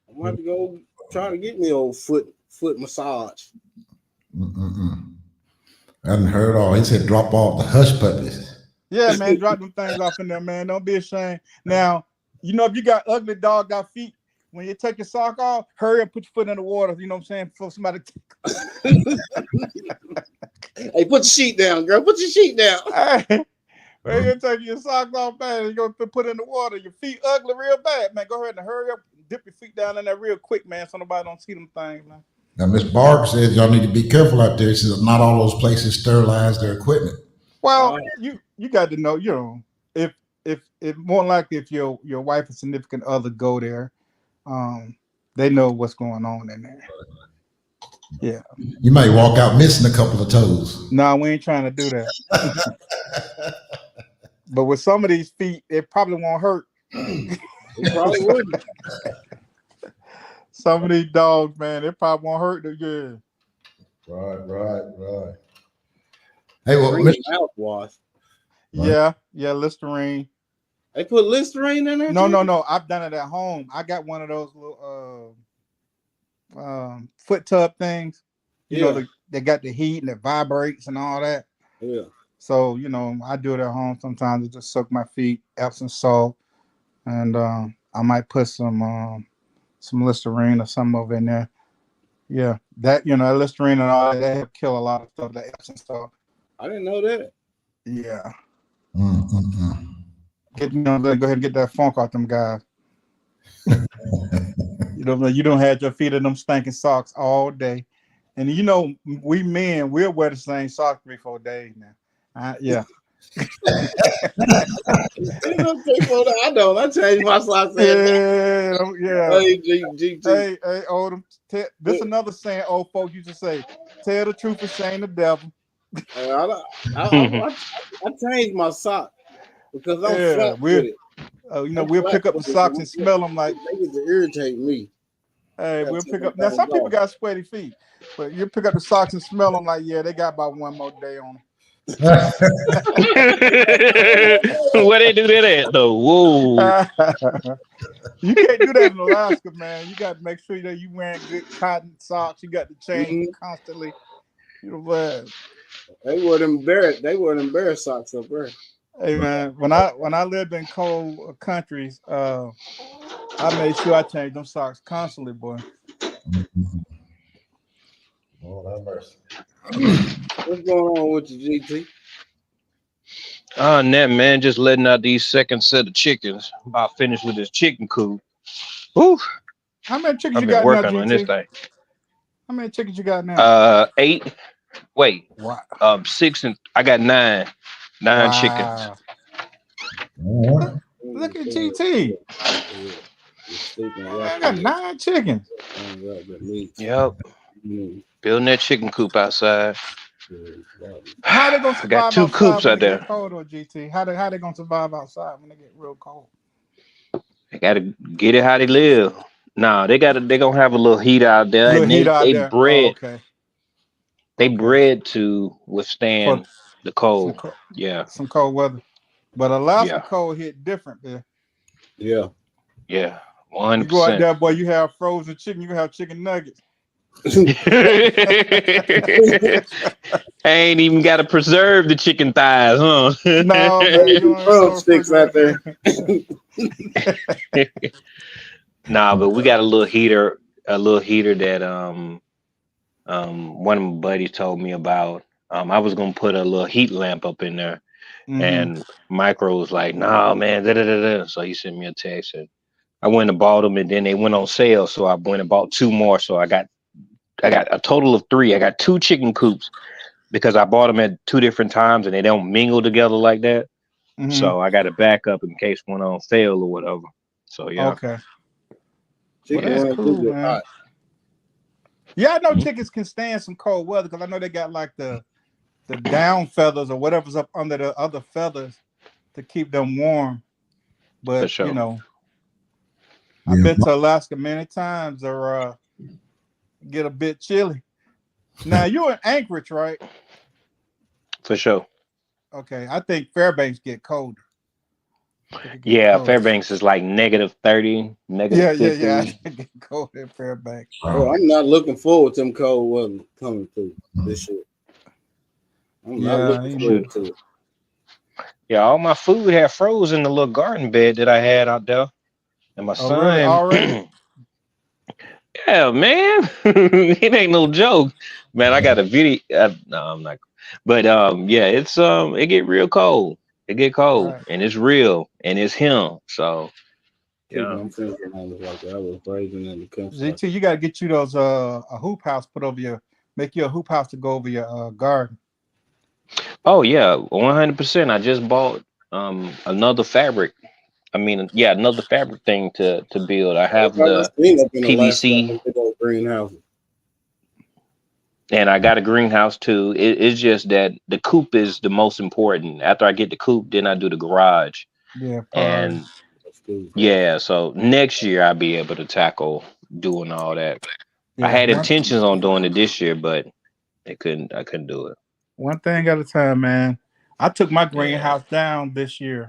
I'm gonna have to go try to get me old foot massage. I hadn't heard all. He said drop off the hush puppies. Yeah, man, drop them things off in there, man. Don't be ashamed. Now, you know, if you got ugly dog got feet, when you take your sock off, hurry up, put your foot in the water. You know what I'm saying? Before somebody. Hey, put your sheet down, girl. Put your sheet down. Hey, when you take your socks off, man, you go put in the water. Your feet ugly real bad, man. Go ahead and hurry up, dip your feet down in there real quick, man, so nobody don't see them things, man. Now, Miss Barb says y'all need to be careful out there. She says not all those places sterilize their equipment. Well, you got to know, you know, if more likely if your wife or significant other go there, they know what's going on in there. Yeah. You might walk out missing a couple of toes. No, we ain't trying to do that. But with some of these feet, it probably won't hurt. It probably wouldn't. Some of these dogs, man, it probably won't hurt them good. Right. Hey, well, mouthwash. Yeah, Listerine. They put Listerine in there? No. I've done it at home. I got one of those little foot tub things. You know, they got the heat and it vibrates and all that. Yeah. So, you know, I do it at home sometimes. I just soak my feet, Epsom salt, and I might put some Listerine or something over in there. Yeah, that, you know, Listerine and all that help kill a lot of stuff, the Epsom salt. I didn't know that. Yeah. Go ahead and get that funk off them guys. You don't have your feet in them stinking socks all day. And you know, we men, we'll wear the same socks 3-4 days now. Yeah. I don't. I changed my socks. Yeah. Hey, GT. Hey, Odom. This another saying old folks used to say: "Tell the truth and shame the devil." I changed my sock because I'm flat with it. You know, we'll pick up the socks and smell them like they get to irritate me. Hey, we'll pick up. Now, some people got sweaty feet, but you pick up the socks and smell them like, yeah, they got about one more day on them. Where they do that at though? Whoa! You can't do that in Alaska, man. You got to make sure that you wearing good cotton socks. You got to change constantly. You know what? They were embarrassed socks up there. Hey man, when I lived in cold countries, I made sure I changed them socks constantly, boy. Lord have mercy. What's going on with you, GT? That man, just letting out these second set of chickens. About finished with this chicken coop. Whew. How many chickens I've you been got working now, on this GT? thing. How many chickens you got now? 8. Wait. Wow. 6 and I got 9. 9 chickens. Look at GT. I got 9 chickens. Yep. Building that chicken coop outside. How they gonna survive? I got 2 coops out there. Cold or GT? How they gonna survive outside when they get real cold? They gotta get it how they live. No, they gonna have a little heat out there, and they bred. Oh, okay. They bred to withstand the cold. Some cold weather. But Alaska cold hit different there. Yeah. 100%. You go out there, boy, you have frozen chicken, you have chicken nuggets. I ain't even got to preserve the chicken thighs, huh? No, man, drumsticks out there. Nah, but we got a little heater that one of my buddies told me about. I was gonna put a little heat lamp up in there, and Micro was like, "Nah, man, da da da da." So he sent me a text, and I went and bought them, and then they went on sale, so I went and bought 2 more. So I got a total of 3. I got 2 chicken coops because I bought them at 2 different times, and they don't mingle together like that. So I got a backup in case one on sale or whatever. So yeah. Okay. Chicken Well, that's wings cool, do get man. hot. Yeah, I know chickens can stand some cold weather because I know they got like the down feathers or whatever's up under the other feathers to keep them warm. For But sure. you know, I've been to Alaska many times or get a bit chilly. Now you're in Anchorage, right? For sure. Okay, I think Fairbanks get colder. Yeah, Fairbanks is like -30, -50. Yeah. I get cold in Fairbanks. Oh, I'm not looking forward to them cold weather coming through this year. I'm not looking forward to it. Yeah, all my food had froze in the little garden bed that I had out there. And my son, really? Already? yeah, man, it ain't no joke, man. I got a video. No, I'm not. But yeah, it's it get real cold. It get cold, and it's real, and it's him. So yeah, I'm thinking like I was raised in the country. ZT, you gotta get you those a hoop house put over make you a hoop house to go over your garden. Oh yeah, 100%. I just bought another fabric. I mean, yeah, another fabric thing to build. I have the PVC greenhouse, and I got a greenhouse too. It's just that the coop is the most important. After I get the coop, then I do the garage. Yeah, and yeah, so next year I'll be able to tackle doing all that. Yeah, I had intentions on doing it this year, but I couldn't do it. One thing at a time, man. I took my greenhouse down this year.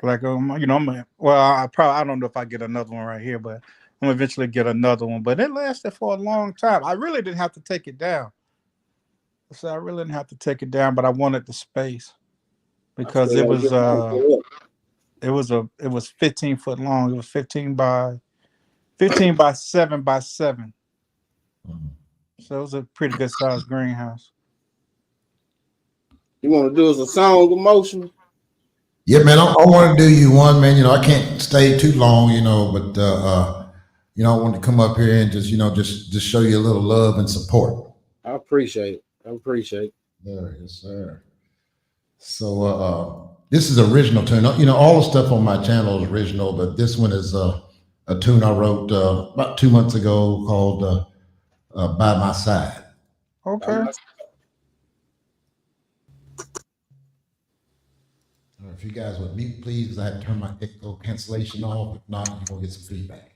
Like you know, I don't know if I get another one right here, but I'm gonna eventually get another one. But it lasted for a long time. I really didn't have to take it down. So I really didn't have to take it down, but I wanted the space because it was 15 foot long. It was 15 by 7 by 7. So it was a pretty good sized greenhouse. You want to do us a song of motion? Yeah, man. I want to do you one, man. You know, I can't stay too long, you know, but you know, I want to come up here and just, you know, just show you a little love and support. I appreciate it. There, yes, sir. So this is original tune. You know, all the stuff on my channel is original, but this one is a tune I wrote about 2 months ago called By My Side. Okay. If you guys would mute, please, because I had to turn my echo cancellation off. If not, you're going to get some feedback.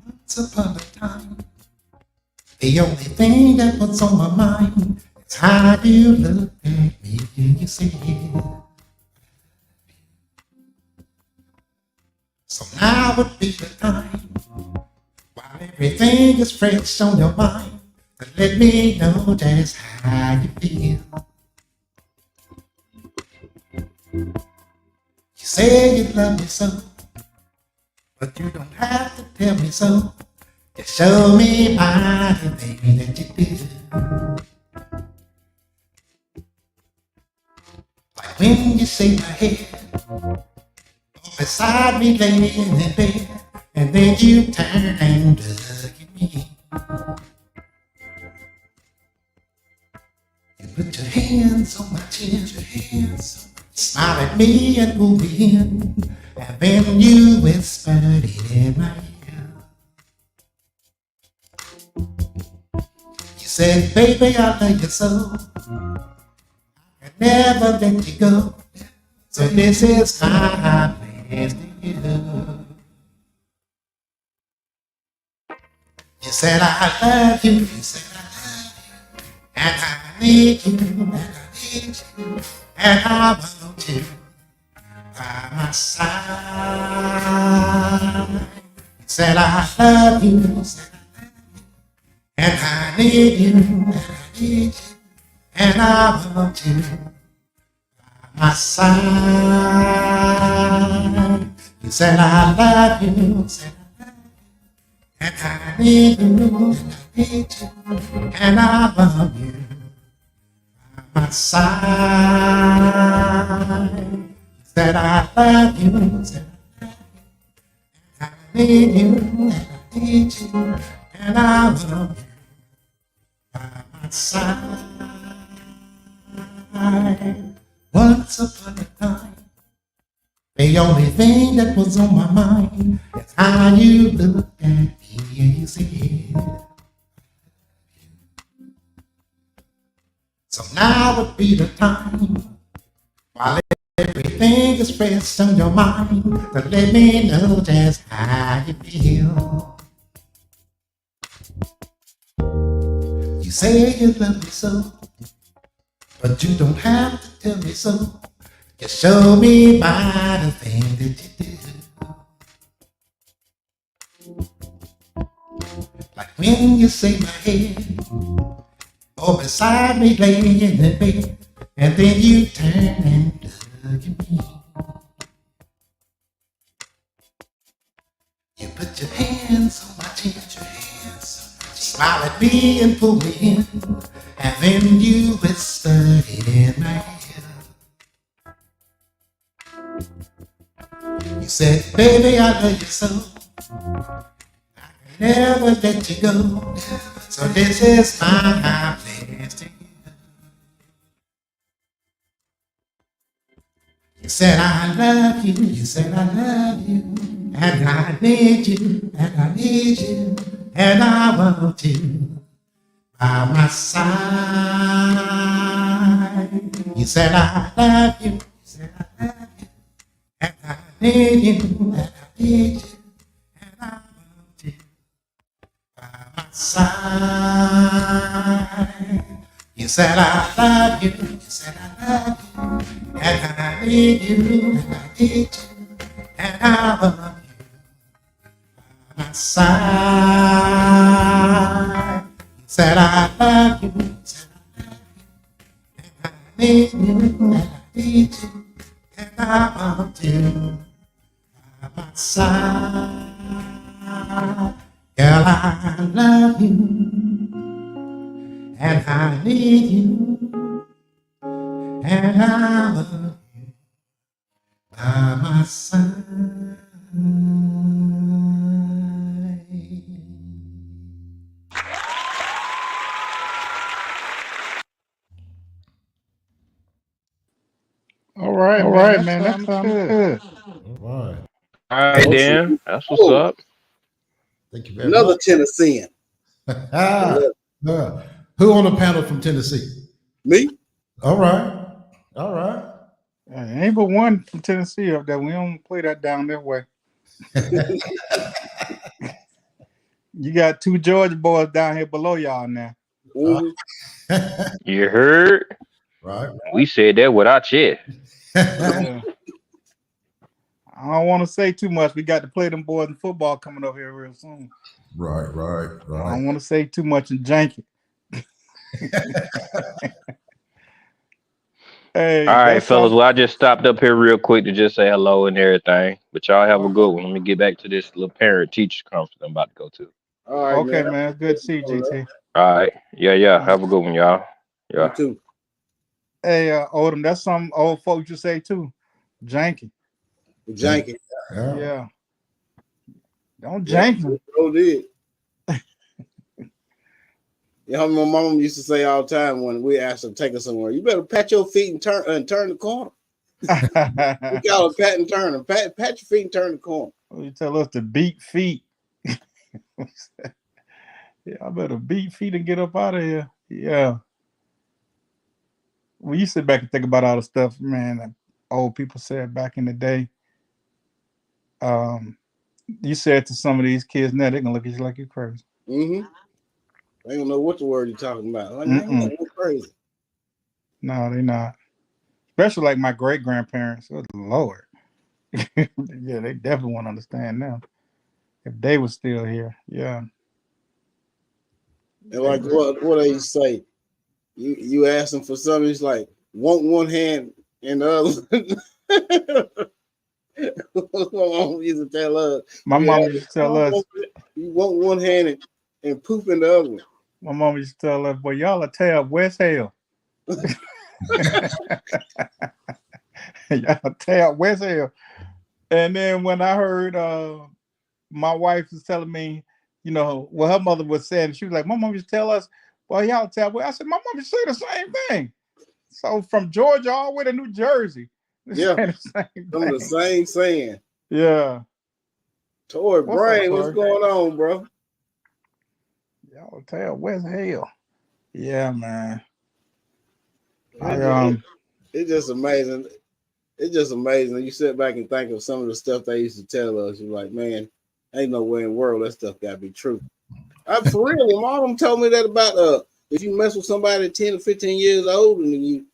Once upon a time, the only thing that was on my mind is how you look at me and you say, so now would be the time, while everything is fresh on your mind, to let me know just how you feel. You say you love me so, but you don't have to tell me so. Just show me by the way that you do. Like when you shake my head, beside me laying in bed, and then you turn and look at me. You put your hands on my chin, smile at me and pull me in, and then you whispered it in my ear. You said, baby, I love you so, I can never let you go. So this is my place to you. You said I love you, you said I love you, and I need you, and I need you, and I want you by my side. You said I love you, you said and I need you, and I need you, and I want you by my side. You said I love you, you said and I need you, and I need you, and I want you by my side. You said I love you, said I need you, and I need you, and I want you by my side. Once upon a time, the only thing that was on my mind is how you look at me and you said. So now would be the time, while everything is fresh on your mind, to let me know just how you feel. You say you love me so, but you don't have to tell me so. Just show me by the thing that you do. Like when you say my head, or beside me laying in bed, and then you turn and look at me. You put your hands on my chin, smile at me and pull me in, and then you whisper in my ear. You said, baby, I love you so, I can never let you go. So this is my place to you. You said I love you, you said I love you, and I need you, and I need you, and I want you by my side. You said I love you, you said I love you, and I need you, and I need you, and I want you by my side. You said I love you, you said I love you, and I need you, and I need you, and I want you by my side. You said I love you, you said I need you, and I need you, and I want you by my side. Girl, I love you, and I need you, and I want you by my side. All right, man. That sounds good. All right. All right, Dan. That's what's Oh, up. Thank you very another much. Tennessean. Who on the panel from Tennessee? Me? All right. All right. Ain't but one from Tennessee up there. We don't play that down that way. You got two Georgia boys down here below y'all now. Mhm. You heard? Right. We said that with our chest. Yeah. I don't want to say too much. We got to play them boys in football coming up here real soon. Right. I don't want to say too much and jank it. Hey, All right, that's fellas. something. Well, I just stopped up here real quick to just say hello and everything. But y'all have a good one. Let me get back to this little parent teacher conference I'm about to go to. All right, Okay, man. man. It's good to see you, GT. All right. Yeah. Have a good one, y'all. You Yeah. too. Hey, Odom, that's some old folks you say too. Janky. Janky. Yeah. Don't jank them. So did. Yeah, my mom used to say all the time when we asked her to take us somewhere, you better pat your feet and turn the corner. We call it pat and turn. Pat your feet and turn the corner. You tell us to beat feet. Yeah, I better beat feet and get up out of here. Yeah. When you sit back and think about all the stuff, man, old people said back in the day. You said to some of these kids now, they're gonna look at you like you're crazy. Mm-hmm. They don't know what the word you're talking about. Like, man, Mm-mm. you're crazy. No, they're not. Especially like my great grandparents. Oh, Lord. Yeah, they definitely won't understand now. If they were still here. Yeah. And like what they say, you ask them for something, it's like want one hand and the other. My mom used to tell us, My mom used to tell us, you want one hand and poop in the other one. my mom used to tell us, boy, y'all are tear up West Hell. Y'all tear up West Hell. And then when I heard my wife was telling me, you know, what her mother was saying, she was like, my mom used to tell us, well, y'all tell. I said, my mom used to say the same thing. So from Georgia all the way to New Jersey, Yeah, the same some of the same saying. Yeah. Toy Brain, what's going on, bro? Y'all tell West Hell. Yeah, man. It's just amazing. It's just amazing. You sit back and think of some of the stuff they used to tell us. You're like, man, ain't no way in the world that stuff gotta be true. For real, my mom told me that about if you mess with somebody 10 or 15 years older than you,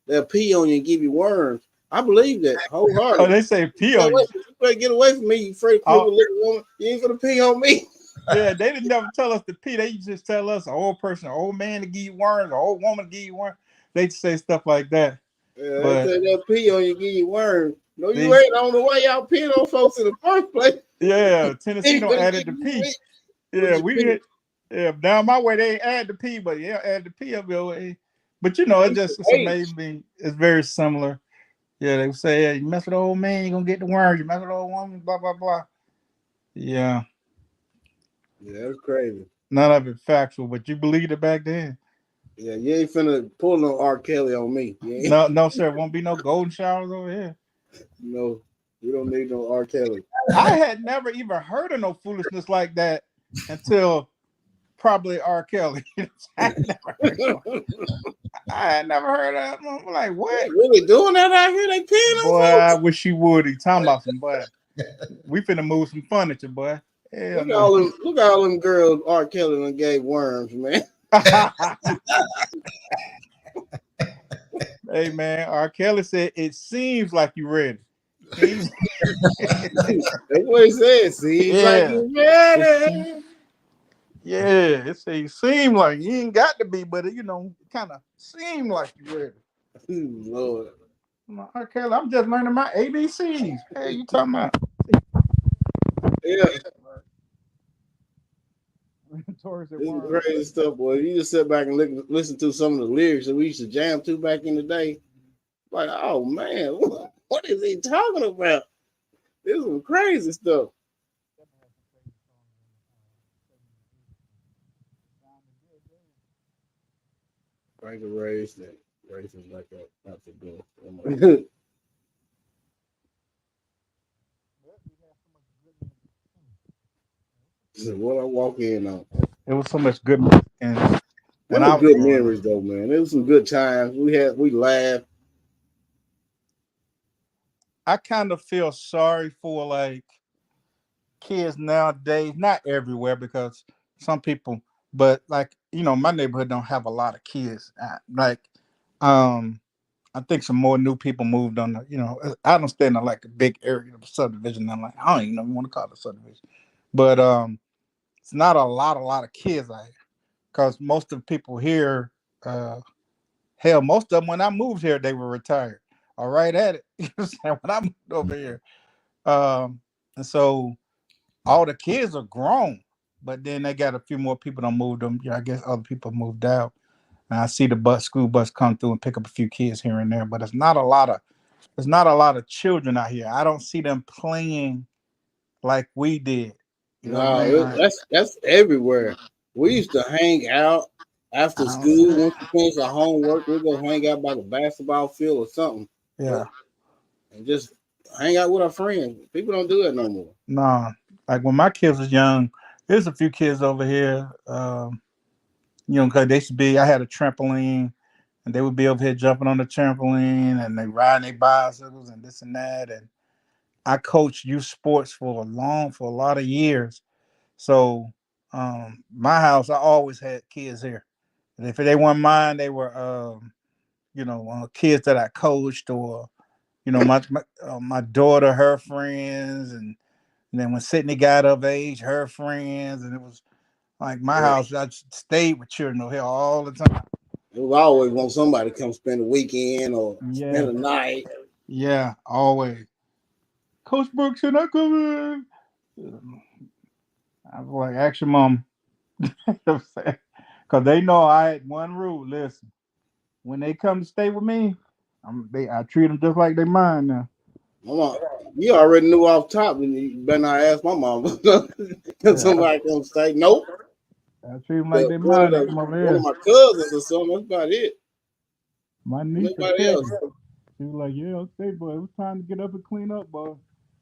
they'll pee on you and give you worms. I believe that wholeheartedly. Oh, they say pee on you. You better get away from me, you afraid to little woman. You ain't gonna pee on me. Yeah, they didn't never tell us to pee. They just tell us an old person, an old man to give you worms, an old woman to give you worms. They say stuff like that. Yeah, but they say they'll pee on you, give you worms. No, you ain't on the way y'all peeing on folks in the first place. Yeah, Tennessee don't add it to pee. Yeah, yeah, down my way they ain't add the pee, but yeah, add the pee up your way. But you know, it's amazing me. It's very similar. Yeah, they say, yeah, you mess with the old man, you're gonna get the worms. You mess with the old woman, blah blah blah. Yeah. Yeah, that's crazy. None of it factual, but you believed it back then. Yeah, you ain't finna pull no R. Kelly on me. No, sir. Won't be no golden showers over here. No, we don't need no R. Kelly. I had never even heard of no foolishness like that until probably R. Kelly. I had never heard of it. I'm like, what? They really doing that out here? They peeing on Boy, folks? I wish you would. He talking about some boy. We finna move some furniture, boy. Look at all them girls R. Kelly done gave worms, man. Hey man, R. Kelly said it seems like you ready. That's what he said. Seems like you ready. Yeah, it seems like you ain't got to be, but it kind of seem like you ready. Lord. R. Kelly, I'm just learning my ABCs. Hey, you talking about? Yeah. Crazy stuff, boy. You just sit back and listen to some of the lyrics that we used to jam to back in the day. Like, oh man, what is he talking about? This is some crazy stuff. Frank raised that racing like that, not to go. What I walk in on. It was so much good and It was good memories though, man. It was some good times. We laughed. I kind of feel sorry for like kids nowadays, not everywhere because some people, but like, my neighborhood don't have a lot of kids. I think some more new people moved on I don't stay in like a big area of subdivision. I'm like, I don't even know if you want to call it a subdivision. But it's not a lot of kids out here. Because most of the people here, hell, most of them when I moved here, they were retired. All right at it. You know what I'm saying? When I moved over here. And so all the kids are grown, but then they got a few more people that moved them. I guess other people moved out. And I see the school bus come through and pick up a few kids here and there, but it's not a lot of children out here. I don't see them playing like we did. That's everywhere. We used to hang out after school. Once we finish our homework, we'd go hang out by the basketball field or something. Yeah. And just hang out with our friends. People don't do that no more. No. Like when my kids was young, there's a few kids over here, because they used to be, I had a trampoline, and they would be over here jumping on the trampoline and they riding their bicycles and this and that. And I coached youth sports for a lot of years. So my house, I always had kids here. And if they weren't mine, they were kids that I coached, or my daughter, her friends, and then when Sydney got of age, her friends, and it was like my house. I stayed with children over here all the time. It was always want somebody to come spend a weekend or spend a night. Yeah, always. Coach Brooks, should I come in? I was like, ask your mom. Because they know I had one rule. Listen, when they come to stay with me, I treat them just like they mine now. Mama, you already knew off top, and you better not ask my mom. Somebody come stay. Nope. I treat them like they mine. One of my cousins or something. That's about it. My niece, nobody else. She was like, "Yeah, okay, boy, it was time to get up and clean up, boy."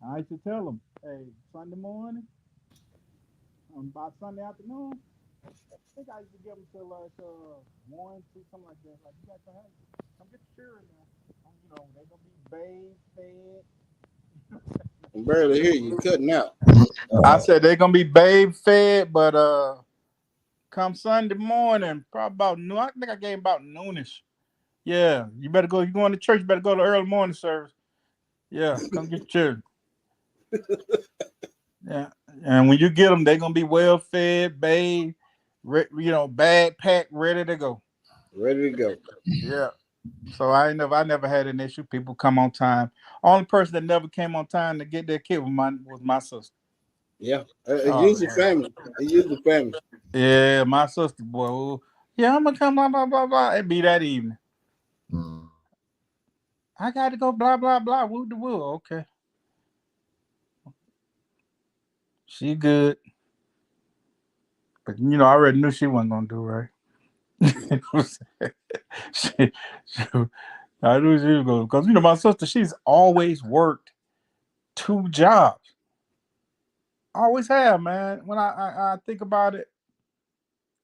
I used to tell them, "Hey, Sunday morning, by Sunday afternoon, I think I used to give them till like 1, 2, something like that. Like, you guys come get your children now. They're gonna be bathed, fed." I can barely hear you cutting out. I said they're gonna be bathed, fed, but come Sunday morning, probably about noon. I think I gave about noonish. Yeah, you better go. You going to church? You better go to early morning service. Yeah, come get your children. Yeah, and when you get them, they're gonna be well fed, bathed, bag packed, ready to go. Ready to go. Yeah. So I never had an issue. People come on time. Only person that never came on time to get their kid was my sister. Yeah, it's usually family. It's usually family. Yeah, my sister, boy. Yeah, I'm gonna come. Blah blah blah blah. It be that evening. I got to go. Blah blah blah. Woo the woo. Okay. She good, but I already knew she wasn't gonna do right. she, I knew she was going because my sister. She's always worked 2 jobs. Always have, man. When I think about it,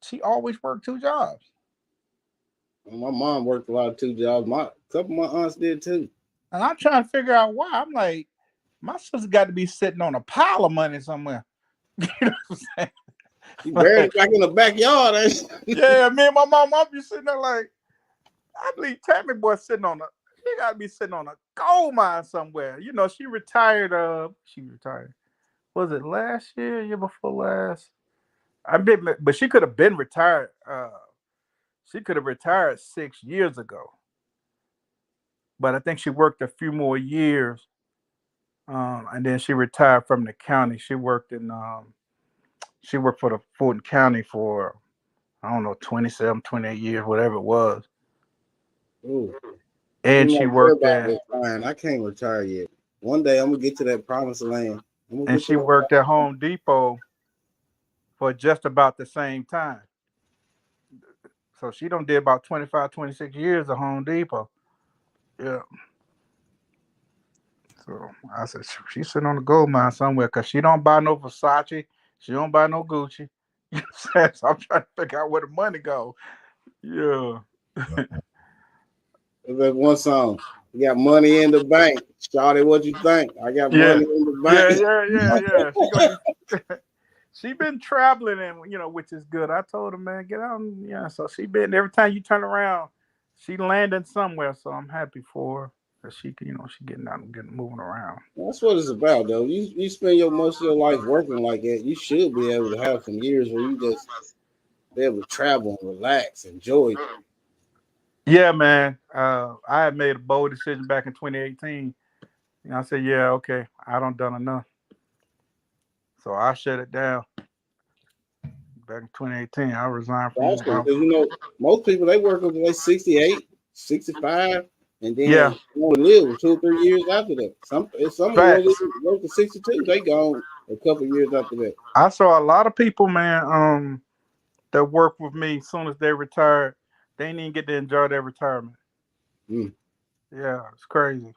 she always worked 2 jobs. My mom worked a lot of 2 jobs. A couple of my aunts did too. And I'm trying to figure out why. I'm like, my sister got to be sitting on a pile of money somewhere. You know what I'm saying? She barely back in the backyard. Yeah, me and my mom, I'll be sitting there like, I believe Tammy boy she got to be sitting on a gold mine somewhere. She retired. Was it last year before last? But she could have been retired. She could have retired 6 years ago. But I think she worked a few more years. And then she retired from the county. She worked for the Fulton County for, I don't know, 27, 28 years, whatever it was. Ooh. And she worked at... I can't retire yet. One day I'm going to get to that promised land. And she worked at Home Depot for just about the same time. So she done did about 25, 26 years at Home Depot. Yeah. So I said, she's sitting on the gold mine somewhere because she don't buy no Versace. She don't buy no Gucci. You know what I'm saying? So I'm trying to figure out where the money goes. Yeah. There's one song. You got money in the bank. Shawty, what you think? I got money in the bank. Yeah. She been traveling and which is good. I told her, man, get out. So she been every time you turn around, she landing somewhere. So I'm happy for her. She getting out and moving around. That's what it's about, though. You spend most of your life working like that. You should be able to have some years where you just be able to travel and relax, enjoy. Yeah, man. I had made a bold decision back in 2018. I said, yeah, okay, I done enough. So I shut it down. Back in 2018, I resigned from because most people they work until they 68, 65. And then only live 2 or 3 years after that. Some work to 62. They gone a couple of years after that. I saw a lot of people, man, that work with me. As soon as they retired, they didn't even get to enjoy their retirement. Yeah, it's crazy.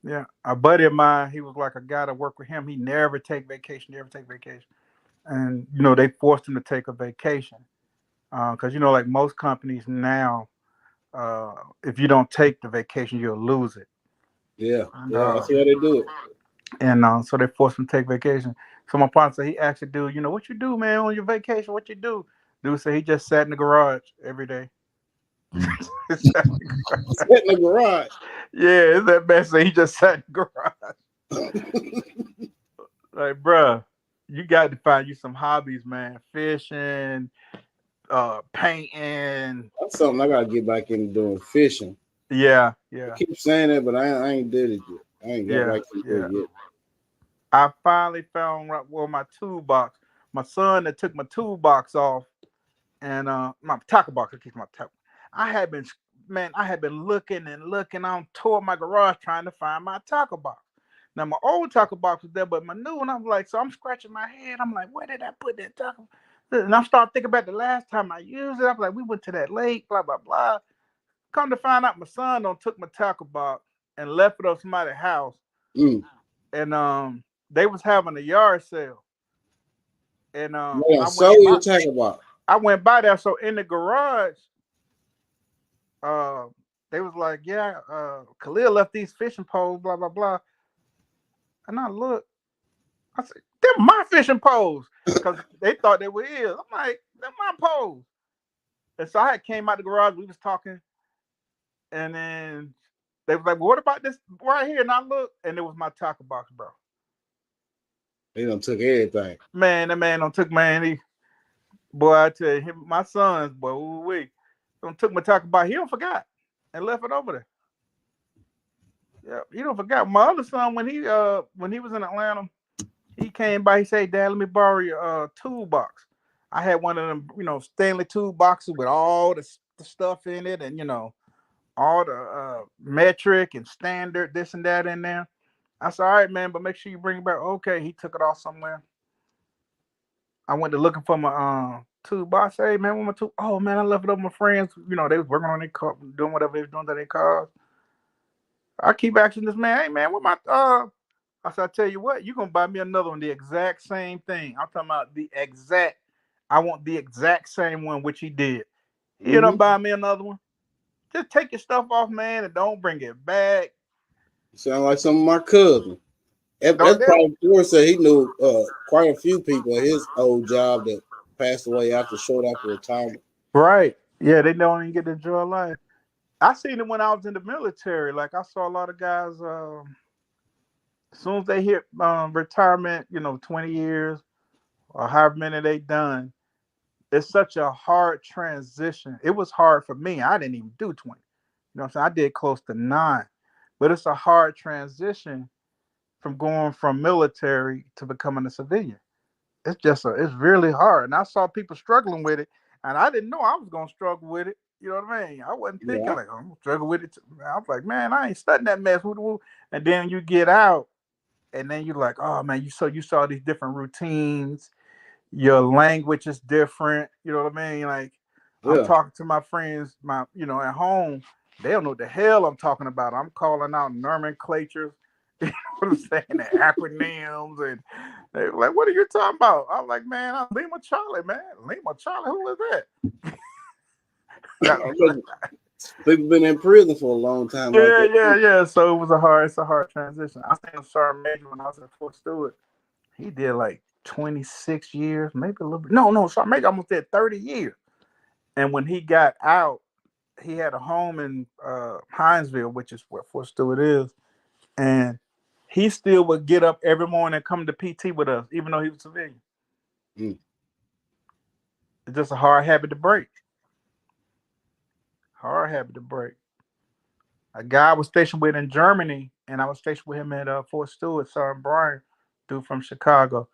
Yeah, a buddy of mine, he was like a guy that worked with him. He never take vacation, and they forced him to take a vacation because like most companies now, if you don't take the vacation, you'll lose it. Yeah, And, yeah, I see how they do it. so they force him to take vacation. So my partner said he asked the dude, what you do, man, on your vacation? What you do? Dude said he just sat in the garage every day. He sat in the garage. Sit in the garage. Yeah, that man said he just sat in the garage. Like, bruh, you got to find you some hobbies, man. Fishing, painting. That's something I gotta get back into doing, fishing. Yeah, I yeah, keep saying that, but I ain't did it yet. I ain't got yeah, back into yeah. it yet. I finally found my toolbox. My son that took my toolbox off and my tackle box. I keep my tackle. I had been, man, I had been looking and looking on toward my garage trying to find my tackle box. Now my old tackle box was there, but my new one, I'm like, so I'm scratching my head. I'm like, where did I put that tackle? And I'm starting thinking about the last time I used it. I'm like, we went to that lake, blah blah blah. Come to find out, my son don't took my tackle box and left it at somebody's house, Mm. and they was having a yard sale, and Man, so you talk about. I went by there. So in the garage, uh, they was like, yeah, Khalil left these fishing poles, blah blah blah. And I looked, I said, they're my fishing poles, because they thought they were his. I'm like, they're my poles. And so I had came out the garage. We was talking, and then they was like, well, what about this right here? And I looked, and it was my tackle box, bro. They done took everything. Man, that man don't took he, boy, I tell you, him, my sons, boy, we don't took my tackle box. He don't forgot and left it over there. Yeah, he don't forgot. My other son, when he was in Atlanta, he came by. He said, "Dad, let me borrow your toolbox." I had one of them, Stanley toolboxes with all the stuff in it, and all the metric and standard, this and that in there. I said, "All right, man, but make sure you bring it back." Okay, he took it off somewhere. I went to looking for my toolbox. Hey, man, where my tool? Oh man, I left it over my friends. They was working on their car, doing whatever they was doing to their cars. I keep asking this man, "Hey man, what my I said, I tell you what, you're gonna buy me another one, the exact same thing." I'm talking about the exact. I want the exact same one, which he did. He ended up buying me another one. Just take your stuff off, man, and don't bring it back. Sound like some of my cousins. That's Don't they? probably George said he knew quite a few people at his old job that passed away short after retirement. Right. Yeah, they don't even get to enjoy life. I seen it when I was in the military. Like I saw a lot of guys. As soon as they hit retirement, 20 years or however many they done, it's such a hard transition. It was hard for me. I didn't even do 20. You know what I'm saying? I did close to 9. But it's a hard transition from going from military to becoming a civilian. It's really hard. And I saw people struggling with it, and I didn't know I was gonna struggle with it. You know what I mean? I wasn't thinking Yeah. like I'm gonna struggle with it. I was like, man, I ain't studying that mess. And then you get out, and then you're like, oh man, you saw these different routines. Your language is different. You know what I mean? Like I'm Yeah. talking to my friends, at home, they don't know what the hell I'm talking about. I'm calling out nomenclatures, you know what I'm saying, the acronyms, and they were like, what are you talking about? I'm like, man, I'm Lima Charlie, man. Lima Charlie, who is that? People been in prison for a long time like that. Yeah. So it's a hard transition. I seen a sergeant major when I was at Fort Stewart. He did like 26 years, maybe a little bit. No, sergeant major almost did 30 years. And when he got out, he had a home in Hinesville, which is where Fort Stewart is, and he still would get up every morning and come to PT with us, even though he was civilian. Mm. It's just a hard habit to break. Hard habit to break. A guy I was stationed with in Germany, and I was stationed with him at Fort Stewart, Sergeant Brian, dude from Chicago.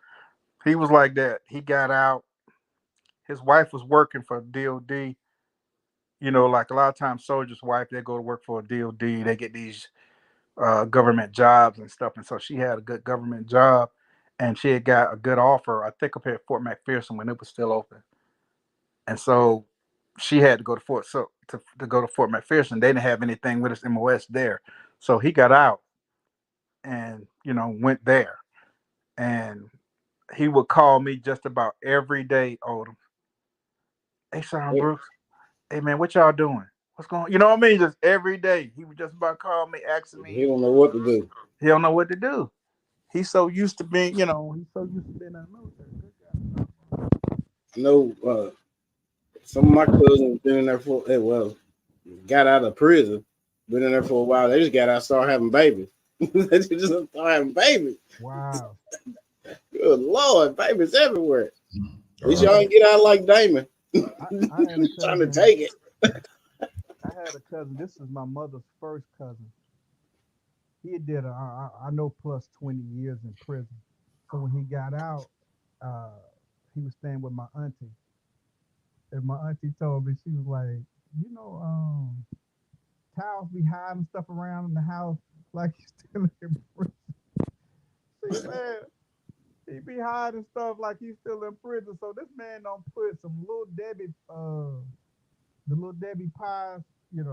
He was like that. He got out. His wife was working for DOD. Like a lot of times soldiers' wife, they go to work for a DOD. They get these government jobs and stuff. And so she had a good government job, and she had got a good offer, I think, up here at Fort McPherson when it was still open. And so she had to go to to go to Fort McPherson. They didn't have anything with us MOS there. So he got out and, went there. And he would call me just about every day, Odom. Hey, Sean Yeah. Brooks. Hey, man, what y'all doing? What's going on? You know what I mean? Just every day. He would just about call me, asking He me. don't know what to do. He don't know what to do. He's so used to being, he's so used to being in the military. I know some of my cousins been in there for got out of prison, been in there for a while. They just got out, started having babies. They just started having babies. Wow. Good Lord, babies everywhere. At least Uh, y'all ain't get out like Damon. I had a Trying to cousin. take it. I had a cousin. This is my mother's first cousin. He did I know plus 20 years in prison. So when he got out, uh, he was staying with my auntie. And my auntie told me, she was like, towels be hiding stuff around in the house like he's still in prison. She said he be hiding stuff like he's still in prison. So this man don't put some the little Debbie pies, in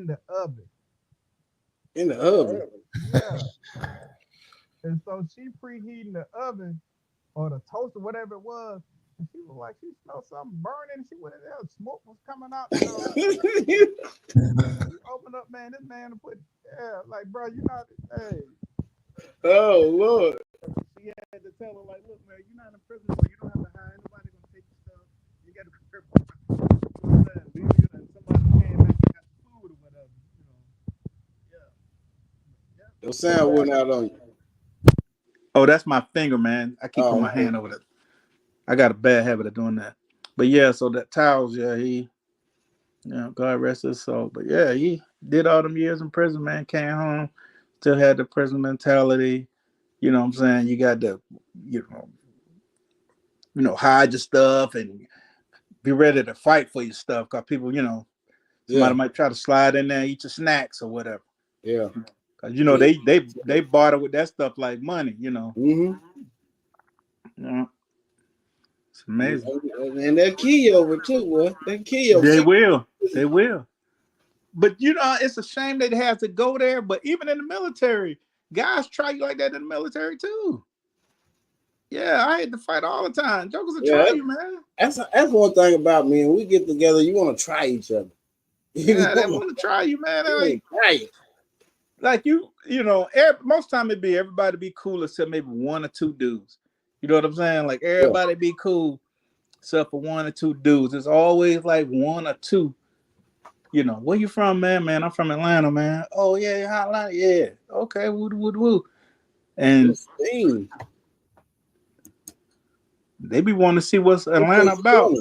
the oven. In the oven. Yeah. And so she preheating the oven or the toaster, whatever it was. And she was like, she smelled something burning. She went in there, smoke was coming out. She opened up, man. This man put, like, bro, you not, hey. Oh Lord. She had to tell her, like, look, man, you're not in prison, so you don't have to hide. Nobody gonna take your stuff. You got to be careful. And somebody came back and got food or whatever. Yeah. Your sound went out on you. Oh, that's my finger, man. I keep putting my hand over that. I got a bad habit of doing that. But yeah, so that towels, God rest his soul. But yeah, he did all them years in prison, man. Came home, still had the prison mentality. You know what I'm saying? You got to, hide your stuff and be ready to fight for your stuff. Cause people, somebody might try to slide in there, eat your snacks or whatever. Yeah. Cause they barter with that stuff like money. Mm-hmm. Yeah. It's amazing. And they'll kill you over too, boy. They kill you. They will. But it's a shame that they have to go there. But even in the military, guys try you like that in the military too. Yeah, I had to fight all the time. Jokers will try you, man. That's one thing about me. When we get together, you want to try each other. Yeah, they want to try you, man. Like most time it'd be everybody be cool except maybe one or two dudes. You know what I'm saying? Like everybody be cool except for one or two dudes. It's always like one or two. Where you from, man? Man, I'm from Atlanta, man. Oh yeah, Atlanta, yeah. Okay, woo. And they be wanting to see what's Atlanta about.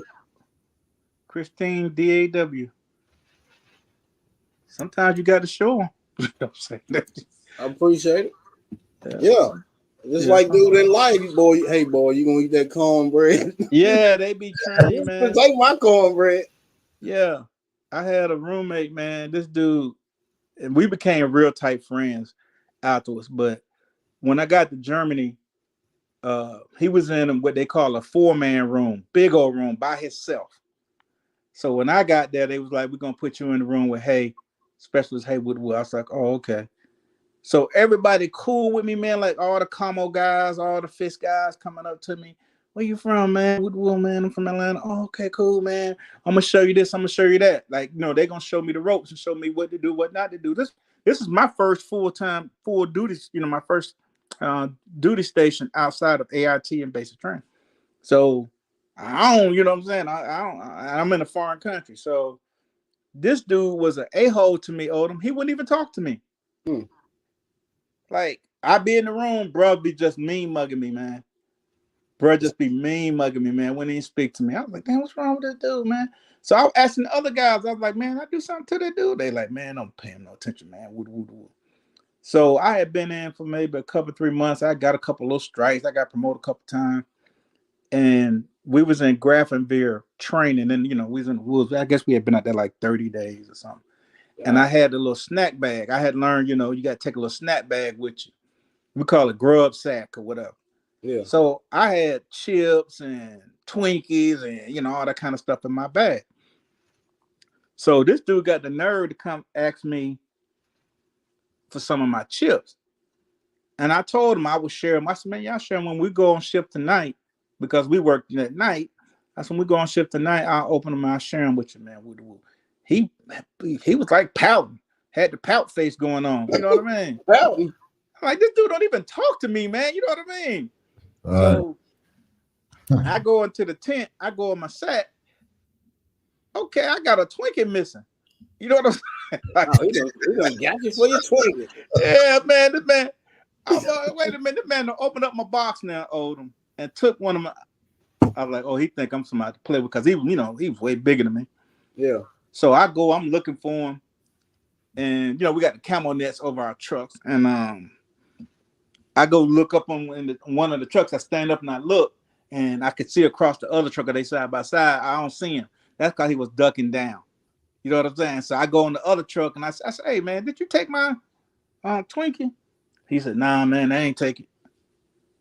Christine DAW. Sometimes you got to show them. You know what I'm saying? I appreciate it. Yeah. Just like dude in life, boy. Hey, boy, you gonna eat that cornbread? Yeah, they be trying you, man. Take my cornbread. Yeah. I had a roommate, man. This dude, and we became real tight friends afterwards. But when I got to Germany, he was in what they call a 4-man room, big old room by himself. So when I got there, they was like, we're going to put you in the room with Specialist Haywood. I was like, oh, okay. So everybody cool with me, man. Like all the Como guys, all the Fish guys coming up to me. Where you from, man? Woodville, man. I'm from Atlanta. Oh, okay, cool, man. I'm gonna show you this. I'm gonna show you that. Like, they're gonna show me the ropes and show me what to do, what not to do. This is my first full duty. My first duty station outside of AIT and basic training. So I don't, you know what I'm saying? I'm in a foreign country. So this dude was an a-hole to me, Odom. He wouldn't even talk to me. Like, I'd be in the room, bro, be just mean mugging me, man. Bro, just be mean mugging me, man. Wouldn't even speak to me. I was like, damn, what's wrong with this dude, man? So I was asking the other guys, I was like, man, I do something to that dude. They like, man, don't pay him no attention, man. So I had been in for maybe a couple, 3 months. I got a couple little strikes. I got promoted a couple times. And we was in Grafenwehr training. And, we was in the woods. I guess we had been out there like 30 days or something. And I had a little snack bag. I had learned, you got to take a little snack bag with you. We call it grub sack or whatever. Yeah. So I had chips and Twinkies and, all that kind of stuff in my bag. So this dude got the nerve to come ask me for some of my chips. And I told him I would share them. I said, man, y'all share them when we go on shift tonight because we worked at night. I said, when we go on shift tonight, I'll open them and I'll share them with you, man. he was like pouting, had the pout face going on. You know what I mean? Pouting. I'm like, this dude don't even talk to me, man. You know what I mean? So I go into the tent, I go in my sack. Okay, I got a Twinkie missing. You know what I'm saying? Like, Oh, he done got you for your Twinkie. Yeah, man, this man. Wait a minute, this man opened up my box now, Odom, and took one of my. I was like, oh, he think I'm somebody to play with because he was way bigger than me. Yeah. So I go, I'm looking for him, and we got the camo nets over our trucks, and I go look up on one of the trucks. I stand up and I look, and I could see across the other truck. They side by side. I don't see him. That's because he was ducking down. You know what I'm saying? So I go on the other truck and I said, hey man, did you take my Twinkie? He said, nah, man, I ain't take it.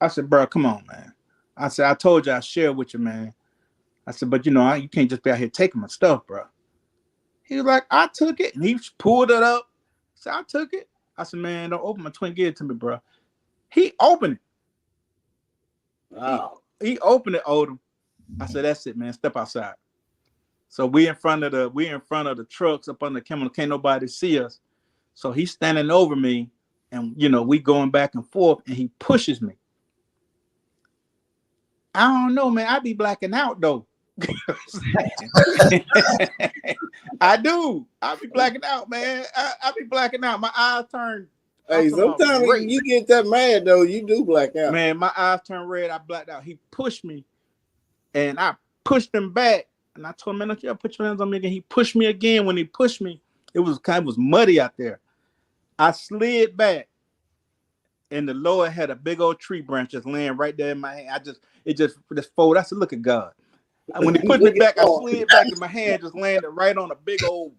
I said, bro, come on, man. I said, I told you I share with you, man. I said, but you can't just be out here taking my stuff, bro. He was like, I took it. And he pulled it up. I said, I took it. I said, man, don't open my Twinkie, give it to me, bro. He opened it. Wow. He opened it, Odom. I said, that's it, man. Step outside. So we in front of the trucks up on the camera. Can't nobody see us. So he's standing over me, and we going back and forth, and he pushes me. I don't know, man. I be blacking out though. I do. I be blacking out, man. I be blacking out. My eyes turn. Hey, sometimes you get that mad though, you do black out. Man, my eyes turn red. I blacked out. He pushed me, and I pushed him back. And I told him, man, okay, put your hands on me again. He pushed me again. When he pushed me, it was muddy out there. I slid back, and the Lord had a big old tree branch just laying right there in my hand. It just folded. I said, look at God. When he put me back, I slid back, and my hand just landed right on a big old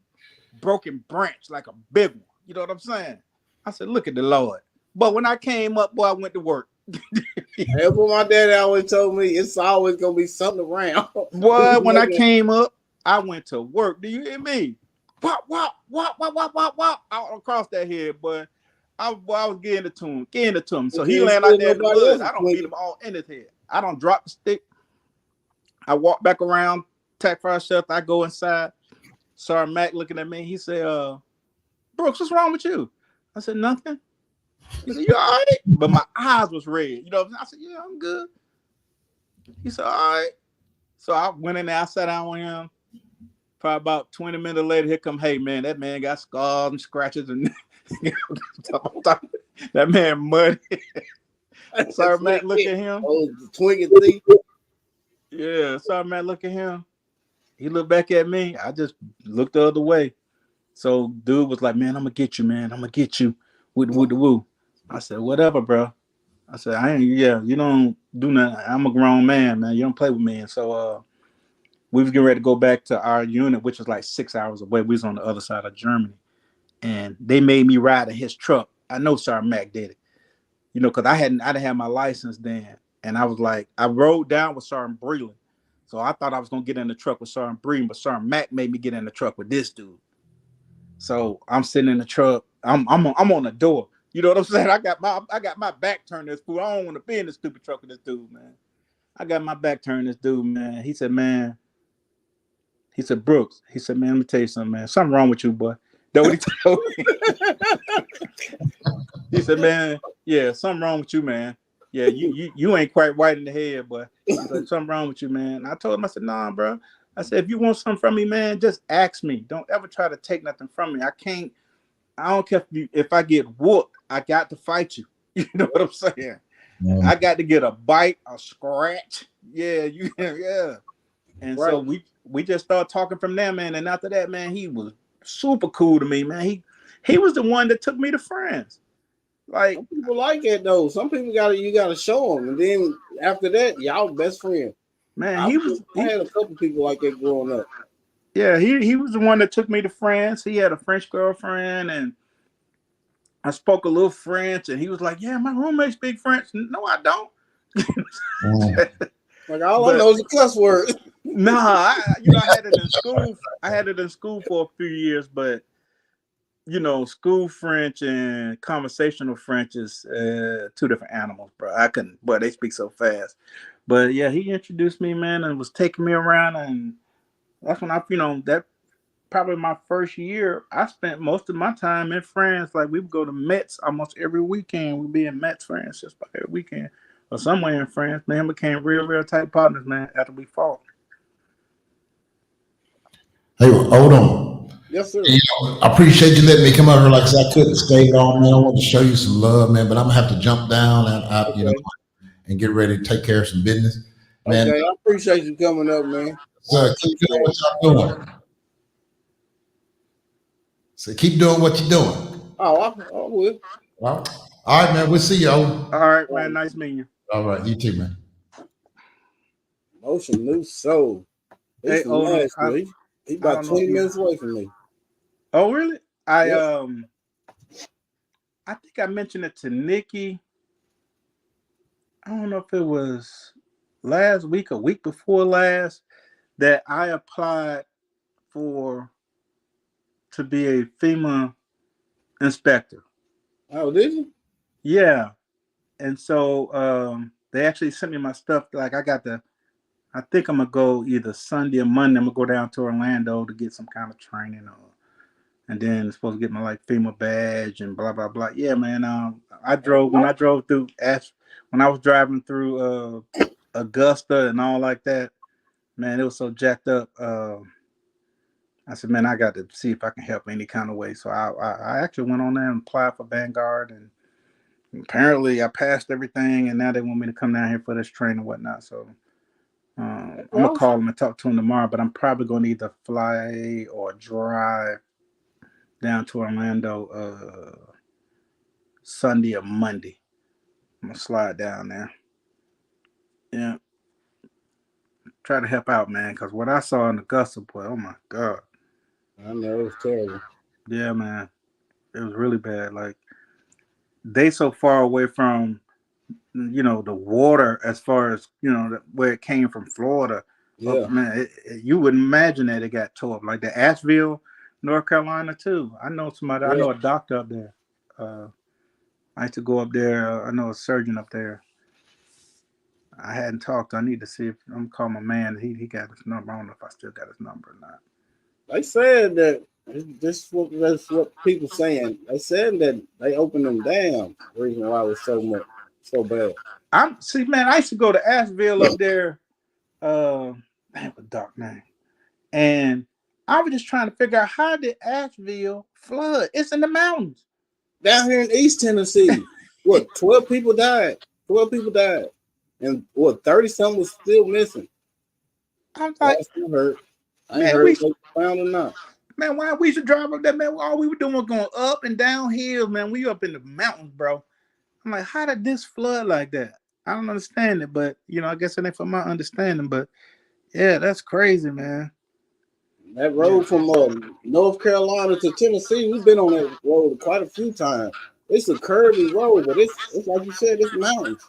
broken branch, like a big one. You know what I'm saying? I said, look at the Lord. But when I came up, boy, I went to work. That's what my daddy always told me. It's always gonna be something around. Boy, when I came up, I went to work. Do you hear me? Wop, wop, wop, wop, wop, wop, wop. Out across that head, boy. I was getting it to him. So he landed out there in the mud. I don't beat him all in his head. I don't drop the stick. I walk back around, tack fire shelter. I go inside. Sergeant Mac looking at me. He said, Brooks, what's wrong with you? I said, nothing. He said, you all right? But my eyes was red. I said, yeah, I'm good. He said, all right. So I went in there, I sat down with him. Probably about 20 minutes later, here come, hey man, that man got scars and scratches and that man muddy. Sergeant Mac look at him. Oh, Twinkie thief. Yeah, Sergeant Mac look at him. He looked back at me. I just looked the other way. So dude was like, man, I'm gonna get you, man. I'm gonna get you with the woo. I said, whatever, bro. I said, you don't do nothing. I'm a grown man, man. You don't play with me. And so we was getting ready to go back to our unit, which was like 6 hours away. We was on the other side of Germany. And they made me ride in his truck. I know Sergeant Mac did it. Because I didn't have my license then. And I was like, I rode down with Sergeant Breland. So I thought I was gonna get in the truck with Sergeant Breland, but Sergeant Mac made me get in the truck with this dude. So I'm sitting in the truck. I'm on the door. You know what I'm saying? I got my back turned to this fool. I don't want to be in this stupid truck with this dude, man. I got my back turned to this dude, man. He said, man. He said, Brooks. He said, man, let me tell you something, man. Something wrong with you, boy. That's what he told me. He said, man, yeah, something wrong with you, man. Yeah, you ain't quite white in the head, boy. He said, something wrong with you, man. And I told him, I said, nah, bro. I said, if you want something from me, man, just ask me. Don't ever try to take nothing from me. I don't care if I get whooped. I got to fight you. You know what I'm saying? Yeah. I got to get a bite, a scratch. Yeah, yeah. And right. So we just started talking from there, man. And after that, man, he was super cool to me, man. He was the one that took me to France. Like, some people like it though. Some people you gotta show them, and then after that, y'all best friends. Man, I had a couple people like that growing up. Yeah, he was the one that took me to France. He had a French girlfriend, and I spoke a little French, and he was like, "Yeah, my roommate speak French." No, I don't. Like all I know is a cuss word. Nah, I had it in school. I had it in school for a few years, but school French and conversational French is two different animals, bro. They speak so fast. But yeah, he introduced me, man, and was taking me around, and that's when probably my first year, I spent most of my time in France. Like we would go to Metz almost every weekend. We'd be in Metz, France, just about every weekend or somewhere in France. Man, became real tight partners, man. After we fought. Hey, Odom. Yes, sir. You know, I appreciate you letting me come over here. Like I said, I couldn't stay long, man. I wanted to show you some love, man. But I'm gonna have to jump down Okay. and get ready to take care of some business, man. Okay. I appreciate you coming up, man. I So keep doing appreciate what it. y'all doing. So keep doing what you're doing. Oh, I will. All right, man. We'll see you, Odom. All right, man. Um, Nice meeting you. All right, you too, man. Motion New Soul. He's Hey, from Odom. Nashville. He I about don't know if 20 you. minutes away from me. Oh, really? Yep. I think I mentioned it to Nikki. I don't know if it was last week or week before last that I applied for to be a FEMA inspector. Oh, did you? Yeah. And so they actually sent me my stuff. Like I think I'm gonna go either Sunday or Monday. I'm gonna go down to Orlando to get some kind of training, and then I'm supposed to get my like FEMA badge and blah blah blah. Yeah, man. When I drove through when I was driving through Augusta and all like that. Man, it was so jacked up. I said, man, I got to see if I can help any kind of way. So I actually went on there and applied for Vanguard, and apparently I passed everything, and now they want me to come down here for this training and whatnot. So I'm gonna call them and talk to them tomorrow, but I'm probably gonna either fly or drive down to Orlando Sunday or Monday. I'm gonna slide down there. Yeah, try to help out, man, because what I saw in Augusta, boy, oh my god. I know it was terrible. Yeah, man, it was really bad. Like they so far away from the water as far as where it came from Florida. Yeah. Man, you wouldn't imagine that it got tore up like the Asheville, North Carolina too. I know somebody. I Yeah. know a doctor up there. I used to go up there. I know a surgeon up there. I hadn't talked. I need to see if I'm gonna call my man. He got his number. I don't know if I still got his number or not. They said that that's what people saying. They said that they opened them down. The reason why it was so bad. Man. I used to go to Asheville up there. Man, a dark name. And I was just trying to figure out how did Asheville flood? It's in the mountains. Down here in East Tennessee, what 12 people died. 12 people died, and what 30 something was still missing. I'm like, Last I heard, I ain't man, heard if they found or not. Man, why we should drive up there, man? All we were doing was going up and down hills, man. We up in the mountains, bro. I'm like, how did this flood like that? I don't understand it, but I guess it ain't for my understanding. But yeah, that's crazy, man. That road from North Carolina to Tennessee, we've been on that road quite a few times. It's a curvy road, but it's like you said, it's mountains.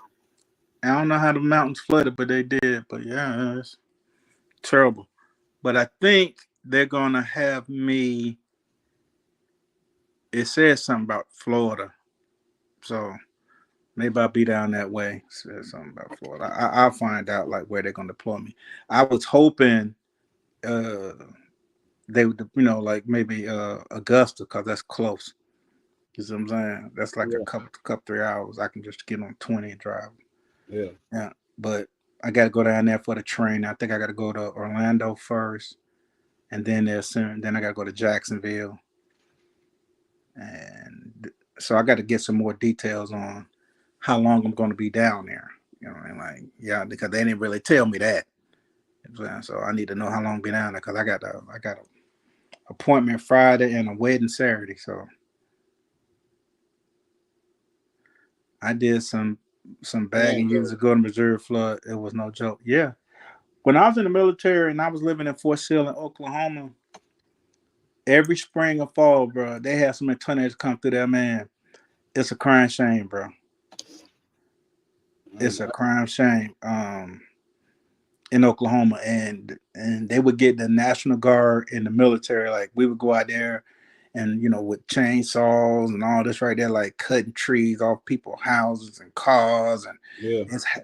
I don't know how the mountains flooded, but they did. But yeah, it's terrible. But I think they're gonna have me. It says something about Florida, so maybe I'll be down that way. It says something about Florida. I'll find out like where they're gonna deploy me. I was hoping they would, like maybe Augusta, because that's close. You see what I'm saying? That's like a couple 3 hours. I can just get on 20 and drive. Yeah. But I got to go down there for the train. I think I got to go to Orlando first, and then then I got to go to Jacksonville, and so I got to get some more details on how long I'm going to be down there. You know, and like because they didn't really tell me that. So I need to know how long I'll be down there because I got a appointment Friday and a wedding Saturday. So I did some bagging years ago in Missouri flood. It was no joke. Yeah. When I was in the military and I was living in Fort Sill in Oklahoma, every spring or fall, bro, they had some tornadoes come through there, man. It's a crying shame, bro. It's a crying shame. In Oklahoma, and they would get the National Guard in the military. Like we would go out there and with chainsaws and all this right there, like cutting trees off people's houses and cars, and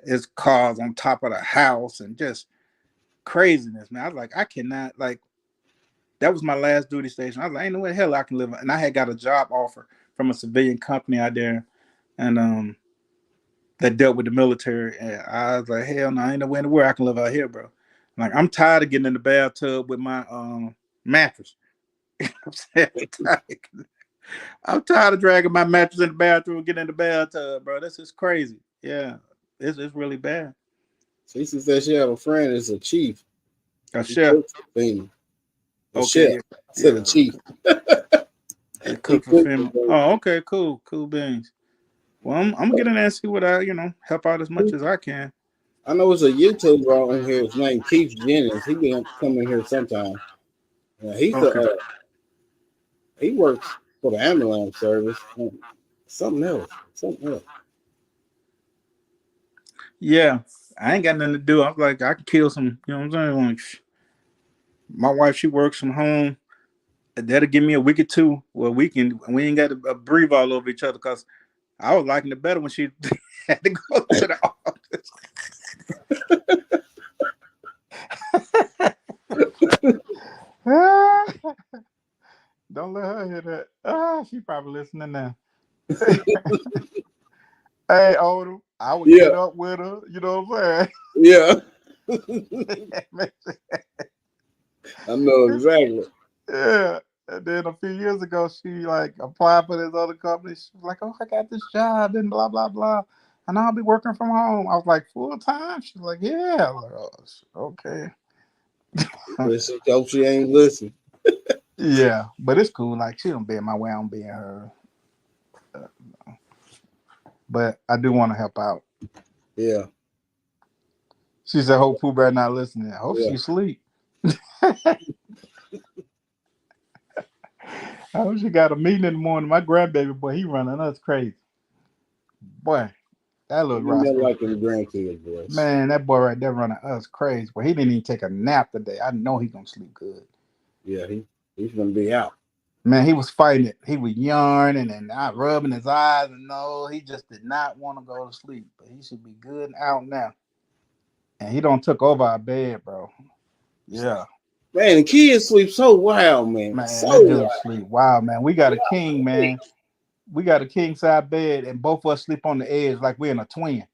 it's cars on top of the house and just craziness, man. I was like, I cannot, like, That was my last duty station. I was like, ain't no way the hell I can live. And I had got a job offer from a civilian company out there, and that dealt with the military. And I was like, hell no, ain't no way in the world I can live out here, bro. Like, I'm tired of getting in the bathtub with my mattress. I'm saying, I'm tired of dragging my mattress in the bathroom and getting in the bathtub, bro. This is crazy. Yeah, it's really bad. Cece said she have a friend that's a chief. A He chef. cooks for FEMA. A Okay, chef. yeah. I said Yeah. a chief. They He cook for cooks FEMA. for Oh, okay, cool. Cool beans. Well, I'm gonna get in there and see what I, help out as much FEMA. as I can. I know it's a YouTuber on here. His name Keith Jennings. He been coming here sometime. He's Okay. he works for the ambulance service. Something else. Something else. Yeah. I ain't got nothing to do. I'm like, I can kill some, you know what I'm saying? Like, my wife, she works from home. That'll give me a week or two where we ain't got to breathe all over each other, because I was liking it better when she had to go to the office. Don't let her hear that. She probably listening now. Hey, Odom, I would Yeah, get up with her. You know what I'm yeah. saying? I know exactly. Yeah. And then a few years ago, she like applied for this other company. She was like, "Oh, I got this job and blah blah blah, and I'll be working from home." I was like, "Full time?" She's like, "Yeah." I was like, "Oh, okay." But she hope she ain't listen. Yeah, but it's cool. Like, she don't be in my way, I don't be in her. But I do want to help out. Yeah, She said, "Hope Pooh Bear not listening. I hope yeah. she asleep." I hope she got a meeting in the morning. My grandbaby boy, he running us crazy. Boy, that little You never rascal. like them grandkids, boys. Man, that boy right there running us crazy. But he didn't even take a nap today. I know he gonna sleep good. Yeah, he's gonna be out. Man, he was fighting it. He was yarning and I rubbing his eyes, and no, he just did not want to go to sleep. But he should be good and out now. And he don't took over our bed, bro. Yeah. Man, the kids sleep so wild, man. Man, So that wild. dude sleep. Wow, man. We got a king, man. We got a king side bed, and both of us sleep on the edge like we're in a twin.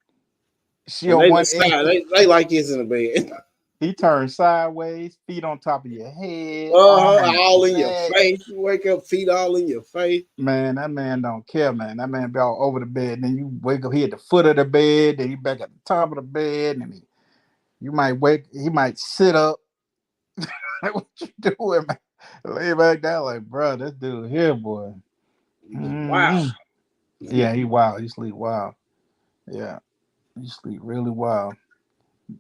She And on they one edge. decide they like kids in the bed. He turns sideways, feet on top of your head, arm on All in your your neck. face. You wake up, feet all in your face. Man, that man don't care, man. That man be all over the bed. Then you wake up, he at the foot of the bed, then he back at the top of the bed, and you might he might sit up. Like, what you doing, man? Lay back down like, bro, this dude here, boy. You just wow. Mhm. Yeah, he wild. He sleep wild. Yeah, he sleep really wild.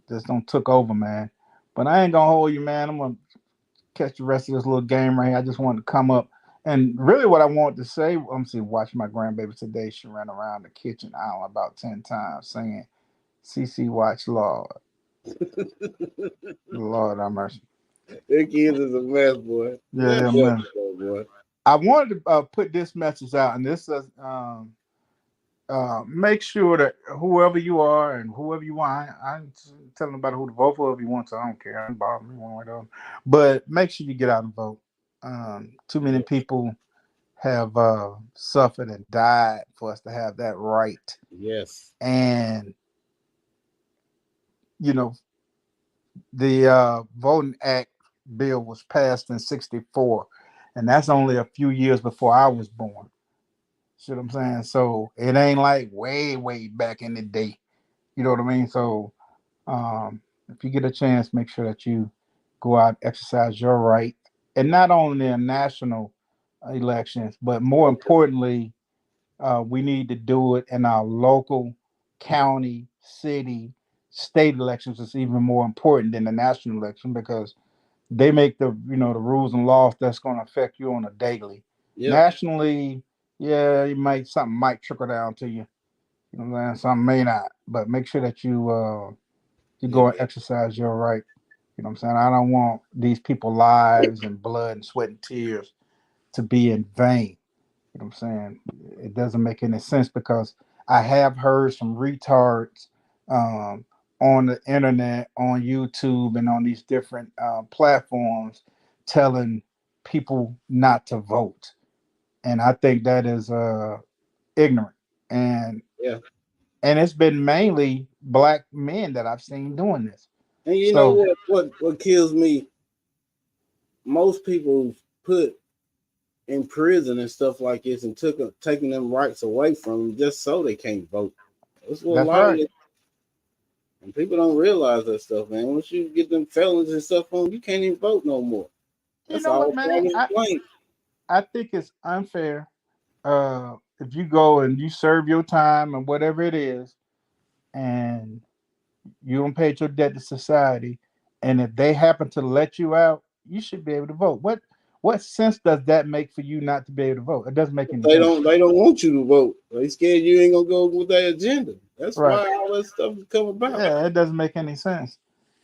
Just don't took over, man. But I ain't gonna hold you, man. I'm gonna catch the rest of this little game right here. I just wanted to come up. And really what I wanted to say, I'm see, watch my grandbaby today. She ran around the kitchen aisle about 10 times saying, CC watch Lord. Lord have mercy. Their kids is a mess, boy. Yeah, Let yeah, them man. go, boy. I wanted to put this message out, and this is make sure that whoever you are and whoever you want, I ain't telling nobody who to vote for if you want to. I don't care. I don't bother me one way or the other. But make sure you get out and vote. Too many people have suffered and died for us to have that right. Yes. And you know, the Voting Act bill was passed in '64, and that's only a few years before I was born. See what I'm saying? So it ain't like way, way back in the day. You know what I mean? So if you get a chance, make sure that you go out, exercise your right, and not only in national elections, but more importantly, we need to do it in our local, county, city, state elections. It's even more important than the national election because they make the rules and laws that's going to affect you on a daily. Yep. Nationally, yeah, something might trickle down to you. You know what I'm saying? Some may not, but make sure that you go and exercise your right. You know what I'm saying? I don't want these people's lives and blood and sweat and tears to be in vain. You know what I'm saying? It doesn't make any sense because I have heard some retards um, on the internet, on YouTube, and on these different platforms telling people not to vote, and I think that is ignorant. Yeah. And it's been mainly black men that I've seen doing this. And you know So what kills me? Most people put in prison and stuff like this and taking them rights away from them just so they can't vote. That's what a that's lot of right. it. And people don't realize that stuff, man. Once you get them felons and stuff on, you can't even vote no more. You That's know what, all man? problem and blame. I think it's unfair if you go and you serve your time and whatever it is, and you don't pay your debt to society, and if they happen to let you out, you should be able to vote. What sense does that make for you not to be able to vote? It doesn't make any They sense. don't want you to vote. They scared you ain't gonna go with their agenda. That's Right. why all that stuff has come about. Yeah, it doesn't make any sense.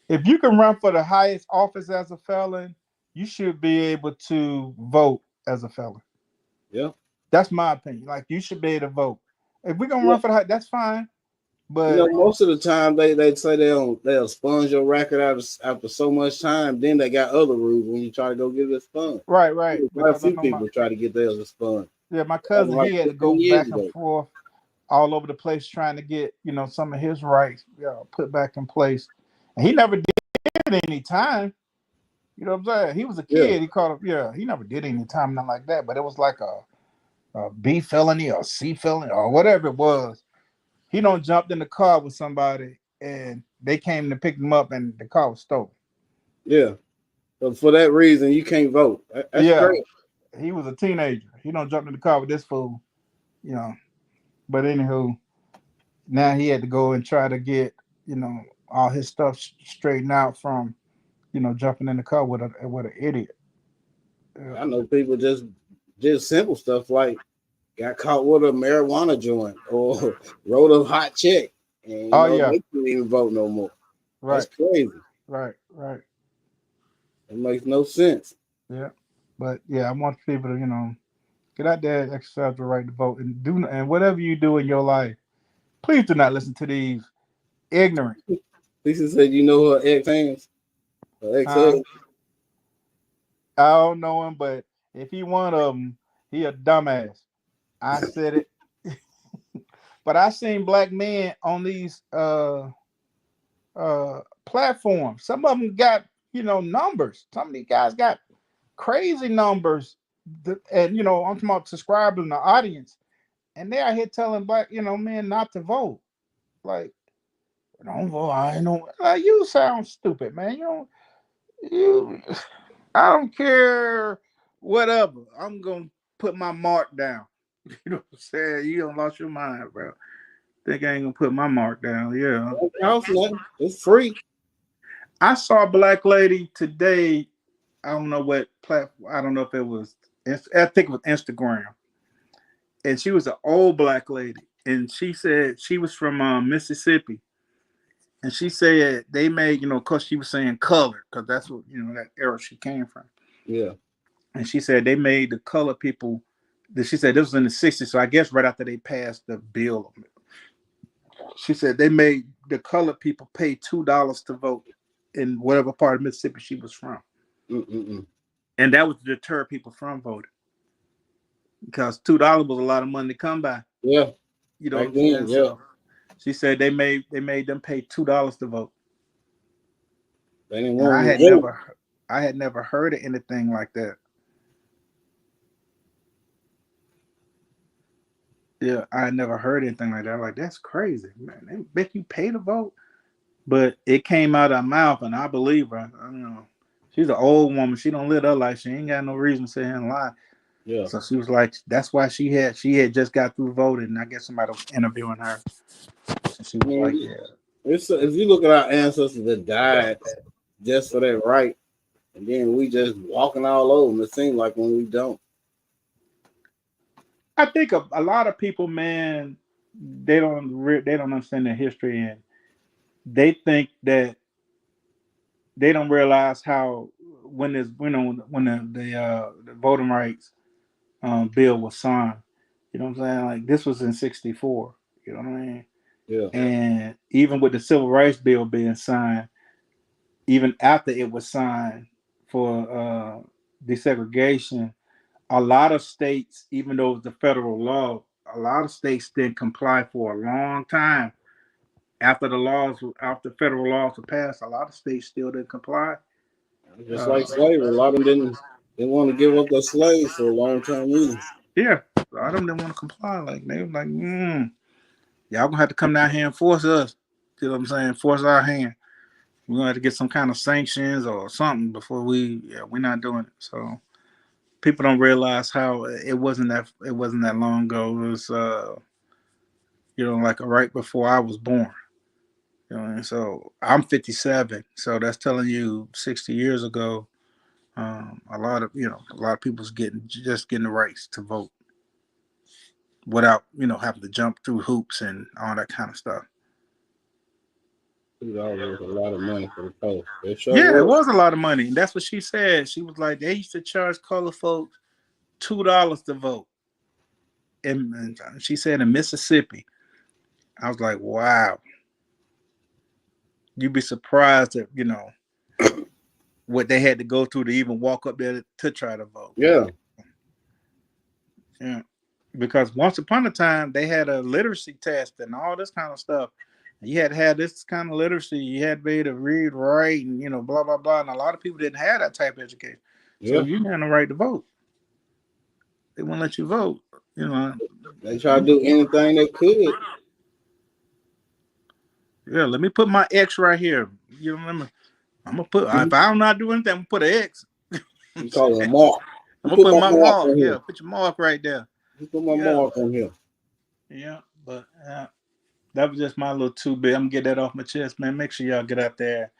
If you can run for the highest office as a felon, you should be able to vote as a felon. Yeah. That's my opinion. Like you should be able to vote. If we're gonna Yeah. run for the high, that's fine. You But know, most of the time they say they'll sponge your record out after so much time. Then they got other rules when you try to go get it expunged. right, Quite a because I few know people try to get theirs expunged. my That was cousin, like he had to go 15 years back and ago. forth all over the place trying to get some of his rights put back in place, and he never did any time. You know what I'm saying? He was a Yeah, kid. He caught up. Yeah, he never did any time, nothing like that. But it was like a B felony or C felony or whatever it was. He don't jumped in the car with somebody and they came to pick him up and the car was stolen. yeah. So for that reason, you can't vote. That's Yeah, great. he was a teenager. He don't jump in the car with this fool, you know. But anywho, now he had to go and try to get all his stuff straightened out from jumping in the car with an idiot. I know people just simple stuff like got caught with a marijuana joint or wrote a hot check, and Oh yeah, they couldn't even vote no more. That's right, crazy. right. It makes no sense. Yeah, but yeah, I want people to get out there, and exercise the right to vote, and whatever you do in your life, please do not listen to these ignorant. Lisa said, "You know her ex Huh? husband." I don't know him, but if he one of them, he a dumbass. I said it. But I seen black men on these platforms. Some of them got numbers. Some of these guys got crazy numbers, and I'm talking about subscribers in the audience, and they out here telling black men not to vote. Like, don't vote. I know. Like, you sound stupid, man. You. I don't care. Whatever. I'm gonna put my mark down. You know what I'm saying? You don't lost your mind, bro. Think I ain't gonna put my mark down? Yeah. Don't cost nothing. It's free. I saw a black lady today. I don't know what platform. I don't know if it was. I think it was Instagram, and she was an old black lady, and she said she was from Mississippi, and she said they made cause she was saying color, cause that's what that era she came from. Yeah. And she said they made the color people. She said this was in the '60s, so I guess right after they passed the bill. She said they made the colored people pay $2 to vote in whatever part of Mississippi she was from, Mm-mm-mm. and that was to deter people from voting because $2 was a lot of money to come by. Yeah. You know what Back I'm then, saying? yeah. So she said they made them pay $2 to vote, They didn't and want to vote. I had never heard of anything like that. Yeah, I had never heard anything like that. I'm like, that's crazy, man. They make you pay to vote. But it came out of her mouth, and I believe her. I don't know. She's an old woman. She don't live her life. She ain't got no reason to sit here and lie. Yeah. So she was like, that's why she had just got through voting. And I guess somebody was interviewing her. And she I was like, mean, yeah. if you look at our ancestors that died just for that right, and then we just walking all over them, it seems like when we don't. I think a lot of people, man, they don't understand their history, and they think that they don't realize how when the voting rights bill was signed. You know what I'm saying? Like this was in '64. You know what I mean? Yeah. And even with the civil rights bill being signed, even after it was signed for desegregation, a lot of states, even though it's the federal law, a lot of states didn't comply for a long time. After federal laws were passed, a lot of states still didn't comply. Just like slavery, a lot of them didn't want to give up their slaves for a long time either. Yeah, a lot of them didn't want to comply. Like they were like, y'all gonna have to come down here and force us. You know what I'm saying? Force our hand. We're gonna have to get some kind of sanctions or something before we're not doing it. So people don't realize how it wasn't that long ago. It was like right before I was born. And so I'm 57, so that's telling you 60 years ago. A lot of people's getting the rights to vote without having to jump through hoops and all that kind of stuff. $2 was a lot of money for the post. Yeah, it was a lot of money, and that's what she said. She was like, they used to charge color folks $2 to vote, and she said in Mississippi. I was like, wow. You'd be surprised at what they had to go through to even walk up there to try to vote. Yeah. Because once upon a time they had a literacy test and all this kind of stuff. You had to have this kind of literacy. You had to be able to read, write, and blah blah blah. And a lot of people didn't have that type of education. So you didn't have the right to vote. They wouldn't let you vote. They tried to do anything they could. Yeah, let me put my X right here. You remember? I'm gonna put. If I'm not doing anything, I'm gonna put an X. You call it a mark. I'm gonna put my mark. Yeah, put your mark right there. You put my mark on here. Yeah, but that was just my little 2 bit. I'm gonna get that off my chest, man. Make sure y'all get out there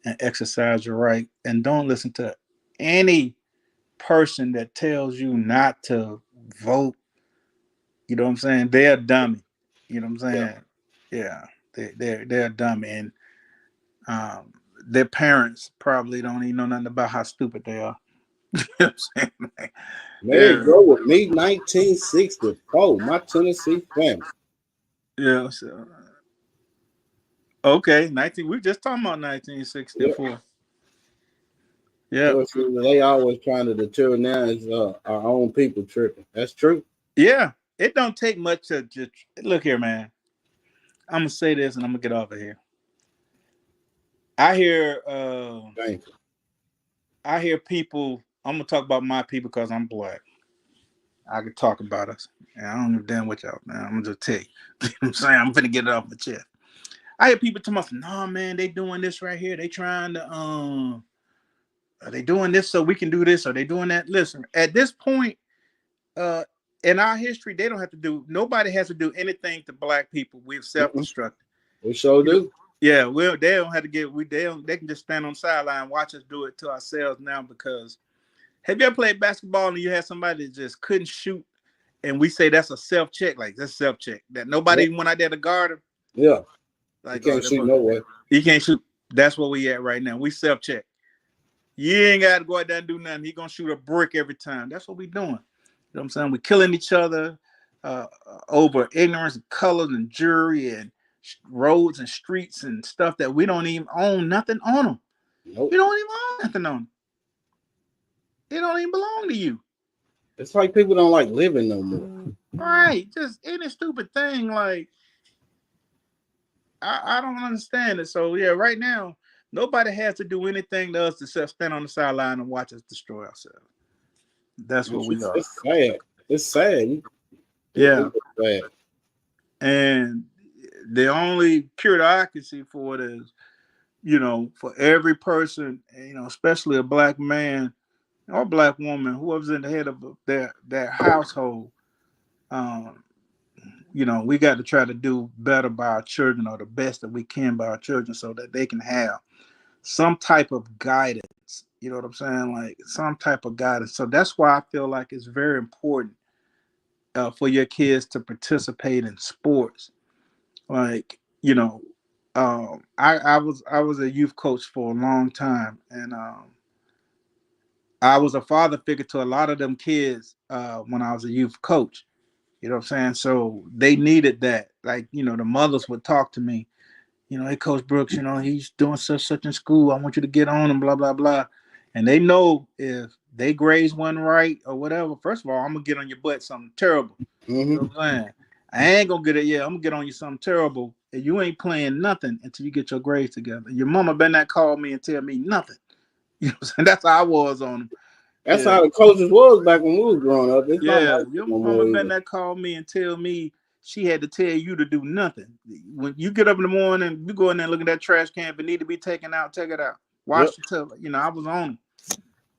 and exercise your right, and don't listen to any person that tells you not to vote. You know what I'm saying? They're a dummy. You know what I'm saying? Yeah, they're a dummy, and their parents probably don't even know nothing about how stupid they are. You know what I'm saying? There you go with me, 1964, my Tennessee family. Yeah. So, okay, we're just talking about 1964. Yeah. They always trying to deter now is our own people tripping. That's true. Yeah. It don't take much to just look here, man. I'm gonna say this and I'm gonna get off of here. I hear people. I'm gonna talk about my people because I'm black. I could talk about us. And I don't give a damn what y'all, man. I'm gonna just tell you. You know what I'm saying? I'm finna get it off my chest. I hear people tell me, no, man, they doing this right here. They trying to are they doing this so we can do this? Are they doing that? Listen, at this point, in our history, they don't have to do. Nobody has to do anything to black people. We've self-destructed. We sure do. Yeah, well, they don't have to get. They can just stand on the sideline and watch us do it to ourselves now. Because have you ever played basketball and you had somebody that just couldn't shoot, and we say that's a self-check, like that's self-check that nobody even went out there to guard him. Yeah, like you can't shoot no way. You can't shoot. That's where we at right now. We self-check. You ain't got to go out there and do nothing. He gonna shoot a brick every time. That's what we doing. You know what I'm saying? We killing each other over ignorance and colors and jury and roads and streets and stuff that we don't even own nothing on them. Nope. We don't even own nothing on them. It don't even belong to you. It's like people don't like living no more. Right. Just any stupid thing. Like, I don't understand it. So, yeah, right now, nobody has to do anything to us except stand on the sideline and watch us destroy ourselves. That's what we are. It's sad. It's sad. Yeah. It's sad. And the only cure that I can see for it is, for every person, especially a black man or black woman, whoever's in the head of their household, we got to try to do better by our children, or the best that we can by our children, so that they can have some type of guidance. You know what I'm saying? Like some type of guidance. So that's why I feel like it's very important for your kids to participate in sports. Like, I was a youth coach for a long time, and I was a father figure to a lot of them kids when I was a youth coach. You know what I'm saying? So they needed that. Like, the mothers would talk to me, hey, Coach Brooks, he's doing such in school. I want you to get on him, blah, blah, blah. And they know if they grades one right or whatever, first of all, I'm gonna get on your butt something terrible. You know what I'm saying? I ain't gonna get it. Yeah, I'm gonna get on you something terrible, and you ain't playing nothing until you get your grades together. Your mama better not call me and tell me nothing. You know what I'm saying? That's how I was on them. That's how the coaches was back when we was growing up. It's not like Your no mama more better either. not call me and tell me she had to tell you to do nothing. When you get up in the morning, you go in there and look at that trash can. If it need to be taken out, take it out. Wash the tub. You know, I was on them.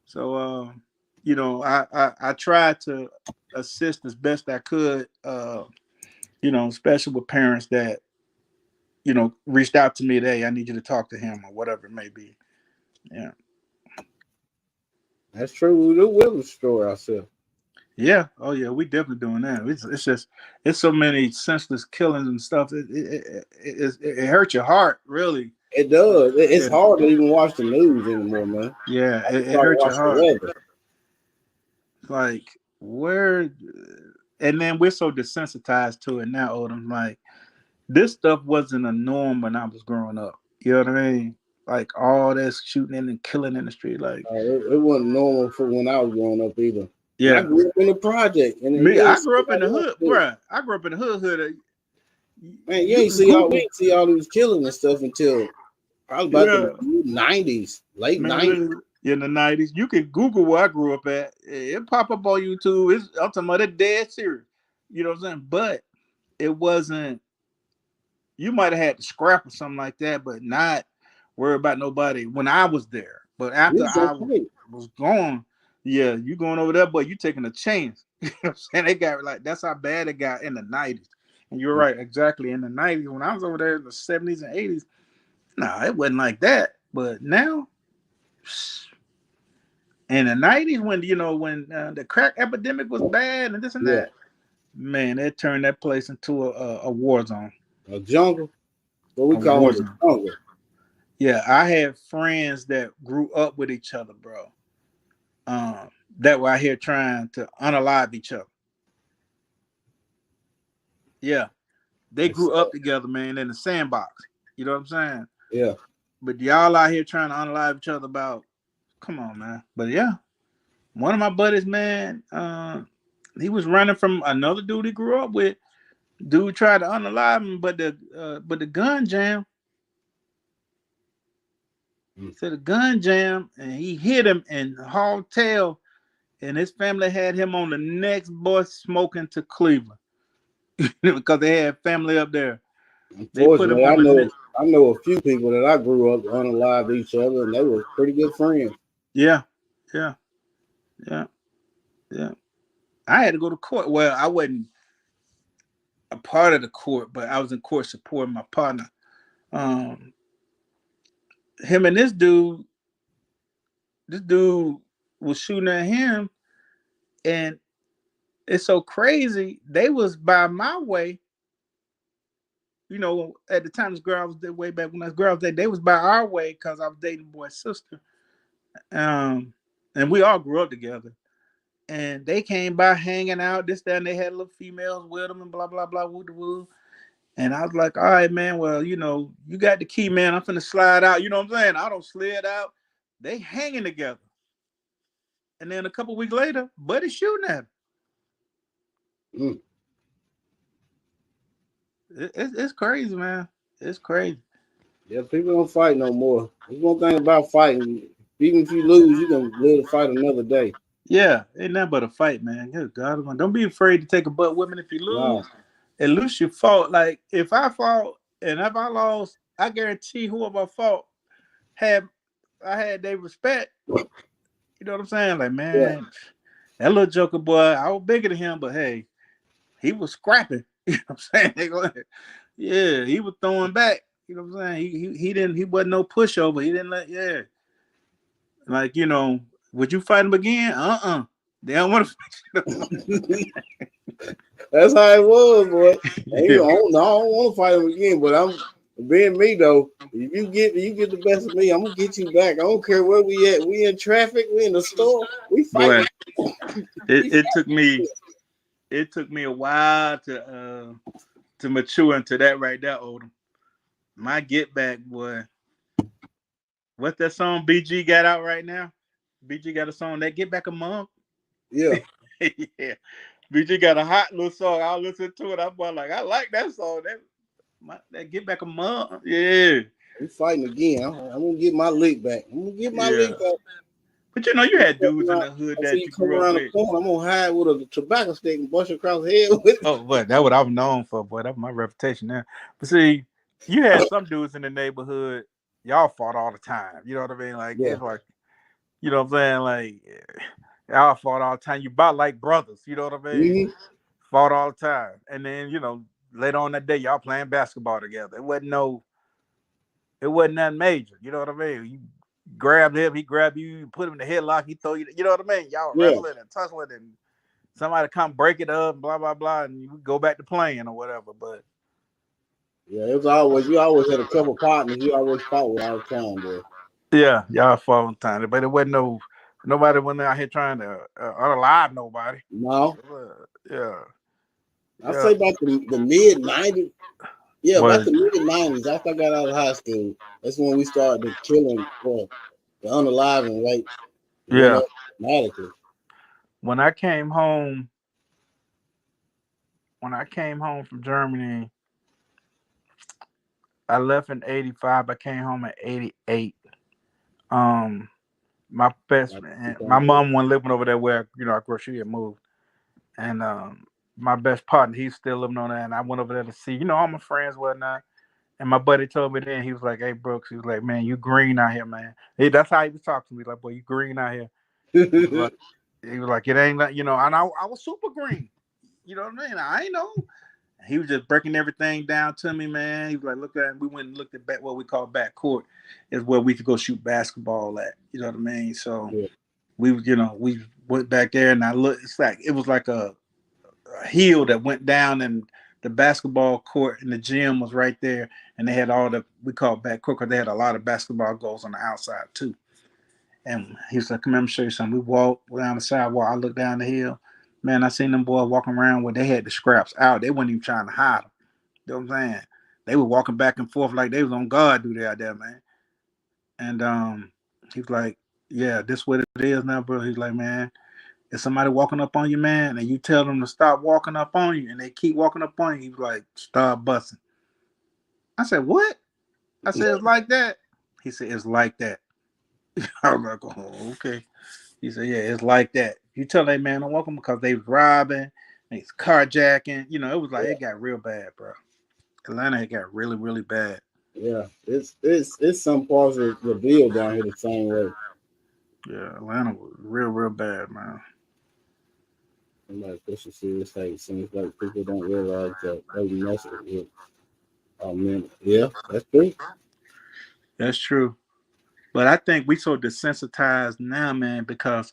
So, you know, I tried to assist as best I could. You know, especially with parents that, you know, reached out to me today. I need you to talk to him or whatever it may be. Yeah. That's true. We will destroy ourselves. Yeah. Oh yeah. We definitely doing that. It's just it's so many senseless killings and stuff. It hurts your heart, really. It does. It's Yeah. hard to even watch the news anymore, man. Yeah. I just It try to hurts your watch the heart. weather. Like where, and then we're so desensitized to it now, Odom. Like this stuff wasn't a norm when I was growing up. You know what I mean? Like all that shooting in and killing in the street. Like It wasn't normal for when I was growing up either. And I yeah. grew up in a project, and Me, you I ain't grew see up in the all hood, that. bruh. I grew up in the hood. Man, you You ain't can see all we Google. ain't see all these killing and stuff until probably about Yeah. the 90s, late Man, 90s. listen, in the 90s, you can Google where I grew up at. It pop up on YouTube. I'm talking about it dead serious. You know what I'm saying? But it wasn't, you might have had to scrap or something like that, but not worry about nobody when I was there. But We after was I okay. was gone, yeah, you going over there, but you taking a chance. You know what I'm saying? They got like, that's how bad it got in the 90s. And you're right, exactly. In the 90s, when I was over there in the 70s and 80s, no, it wasn't like that. But now, in the 90s, when you know when the crack epidemic was bad and this and Yeah. that, man, it turned that place into a war zone. A jungle. What we A call war it, a zone. jungle. Yeah, I had friends that grew up with each other, bro. That were out here trying to unalive each other. Yeah, they That's grew up together, man, in the sandbox. You know what I'm saying? Yeah. But y'all out here trying to unalive each other about, come on, man. But yeah, one of my buddies, man, he was running from another dude he grew up with. Dude tried to unalive him, but the gun jam. So the gun jam, and he hit him and hauled tail, and his family had him on the next bus smoking to Cleveland because they had family up there. They put him Unfortunately, on the next. I know a few people that I grew up unalive each other, and they were pretty good friends. Yeah, yeah, yeah, yeah. I had to go to court. Well, I wasn't a part of the court, but I was in court supporting my partner. Um, him and this dude was shooting at him, and it's so crazy. They was by my way. You know, at the time this girl was there way back when this girl was there, they was by our way because I was dating boy's sister. And we all grew up together. And they came by hanging out, this, that, and they had little females with them and blah, blah, blah, woo woo. And I was like, all right, man, well, you know, you got the key, man. I'm finna slide out. You know what I'm saying? I don't slid out. They hanging together. And then a couple weeks later, Buddy shooting at him. It's crazy, man. It's crazy. Yeah, people don't fight no more. There's one thing about fighting. Even if you lose, you can live to fight another day. Yeah, ain't nothing but a fight, man. Good God, man. Don't be afraid to take a butt whipping if you lose. Wow. At least you fought. Like if I fought and if I lost, I guarantee whoever fought I had their respect. You know what I'm saying? Like, Yeah. man, that little joker boy, I was bigger than him, but hey, he was scrapping. You know what I'm saying? Yeah, he was throwing back. You know what I'm saying? He wasn't no pushover. He didn't like, you know, would you fight him again? They don't want to. That's how it was, boy. And Yeah. I don't want to fight him again, but I'm being me though. If you get the best of me, I'm gonna get you back. I don't care where we at. We in traffic. We in the store. We fight. Boy, it took me a while to mature into that right there, Odom. My get back, boy. What's that song BG got out right now? BG got a song that Get Back a Month. Yeah. Yeah. BG got a hot little song. I'll listen to it. I'm like, I like that song. That Get Back a Month. Yeah. We fighting again. I'm gonna get my lick back. I'm gonna get my lick back. But you know, you had dudes in the hood Until that you you come grew up around with. the corner, I'm gonna hide with a tobacco stick and bust you across the head with it. Oh, but that's what I'm known for, boy. That's my reputation now. But see, you had some dudes in the neighborhood, y'all fought all the time. You know what I mean? Like, Yeah. it's like, you know what I'm saying? Like, y'all fought all the time. You about like brothers. You know what I mean? Mm-hmm. Fought all the time. And then, you know, later on that day, y'all playing basketball together. It wasn't nothing major. You know what I mean? You grabbed him, he grabbed you, you put him in the headlock, he throw you. You know what I mean? Y'all Yeah. wrestling and tussling, and somebody come break it up, blah blah blah, and you go back to playing or whatever. But Yeah, it was always you always had a couple partners you always fought with all the time, boy. yeah, y'all fought on time. But it wasn't nobody went out here trying to unalive nobody. No. Yeah. I say about the mid '90s. Yeah, Well, about the mid '90s. After I got out of high school, that's when we started killing for the unaliving rate went yeah. up dramatically. When I came home from Germany, I left in '85. I came home in '88. My best friend, my mom wasn't living over there where of course she had moved, and my best partner, he's still living on there, and I went over there to see all my friends, whatnot. And my buddy told me then, he was like, "Hey Brooks," he was like, "Man, you green out here, man." That's how he was talking to me, like, "Boy, you green out here." He was like, "It ain't that, and I was super green. You know what I mean? I ain't know." He was just breaking everything down to me, man. He was like, "Look at," we went and looked at what we call back court, is where we could go shoot basketball at. You know what I mean? So Yeah. we went back there, and I looked. It was like a hill that went down, and the basketball court and the gym was right there, and they had all we call back court because they had a lot of basketball goals on the outside too. And he was like, "Come here, let me show you something." We walked down the sidewalk. I looked down the hill. Man, I seen them boys walking around where they had the scraps out. They weren't even trying to hide them. You know what I'm saying? They were walking back and forth like they was on guard duty out there, man. And he was like, "Yeah, this what it is now, bro." He's like, "Man, if somebody walking up on you, man, and you tell them to stop walking up on you, and they keep walking up on you," he was like, "Start busting." I said, "What?" I said, "It's like that." He said, "It's like that." I was like, "Oh, okay." He said, "Yeah, it's like that. You tell that man don't walk them because they was robbing, they was carjacking. It was like it got real bad, bro. Atlanta had got really, really bad." Yeah, it's some parts of the bill down here the same way. Yeah, Atlanta was real, real bad, man. Somebody push a serious hate. Seems like people don't realize that they mess with. Oh man, yeah, that's true. That's true. But I think we so desensitized now, man, because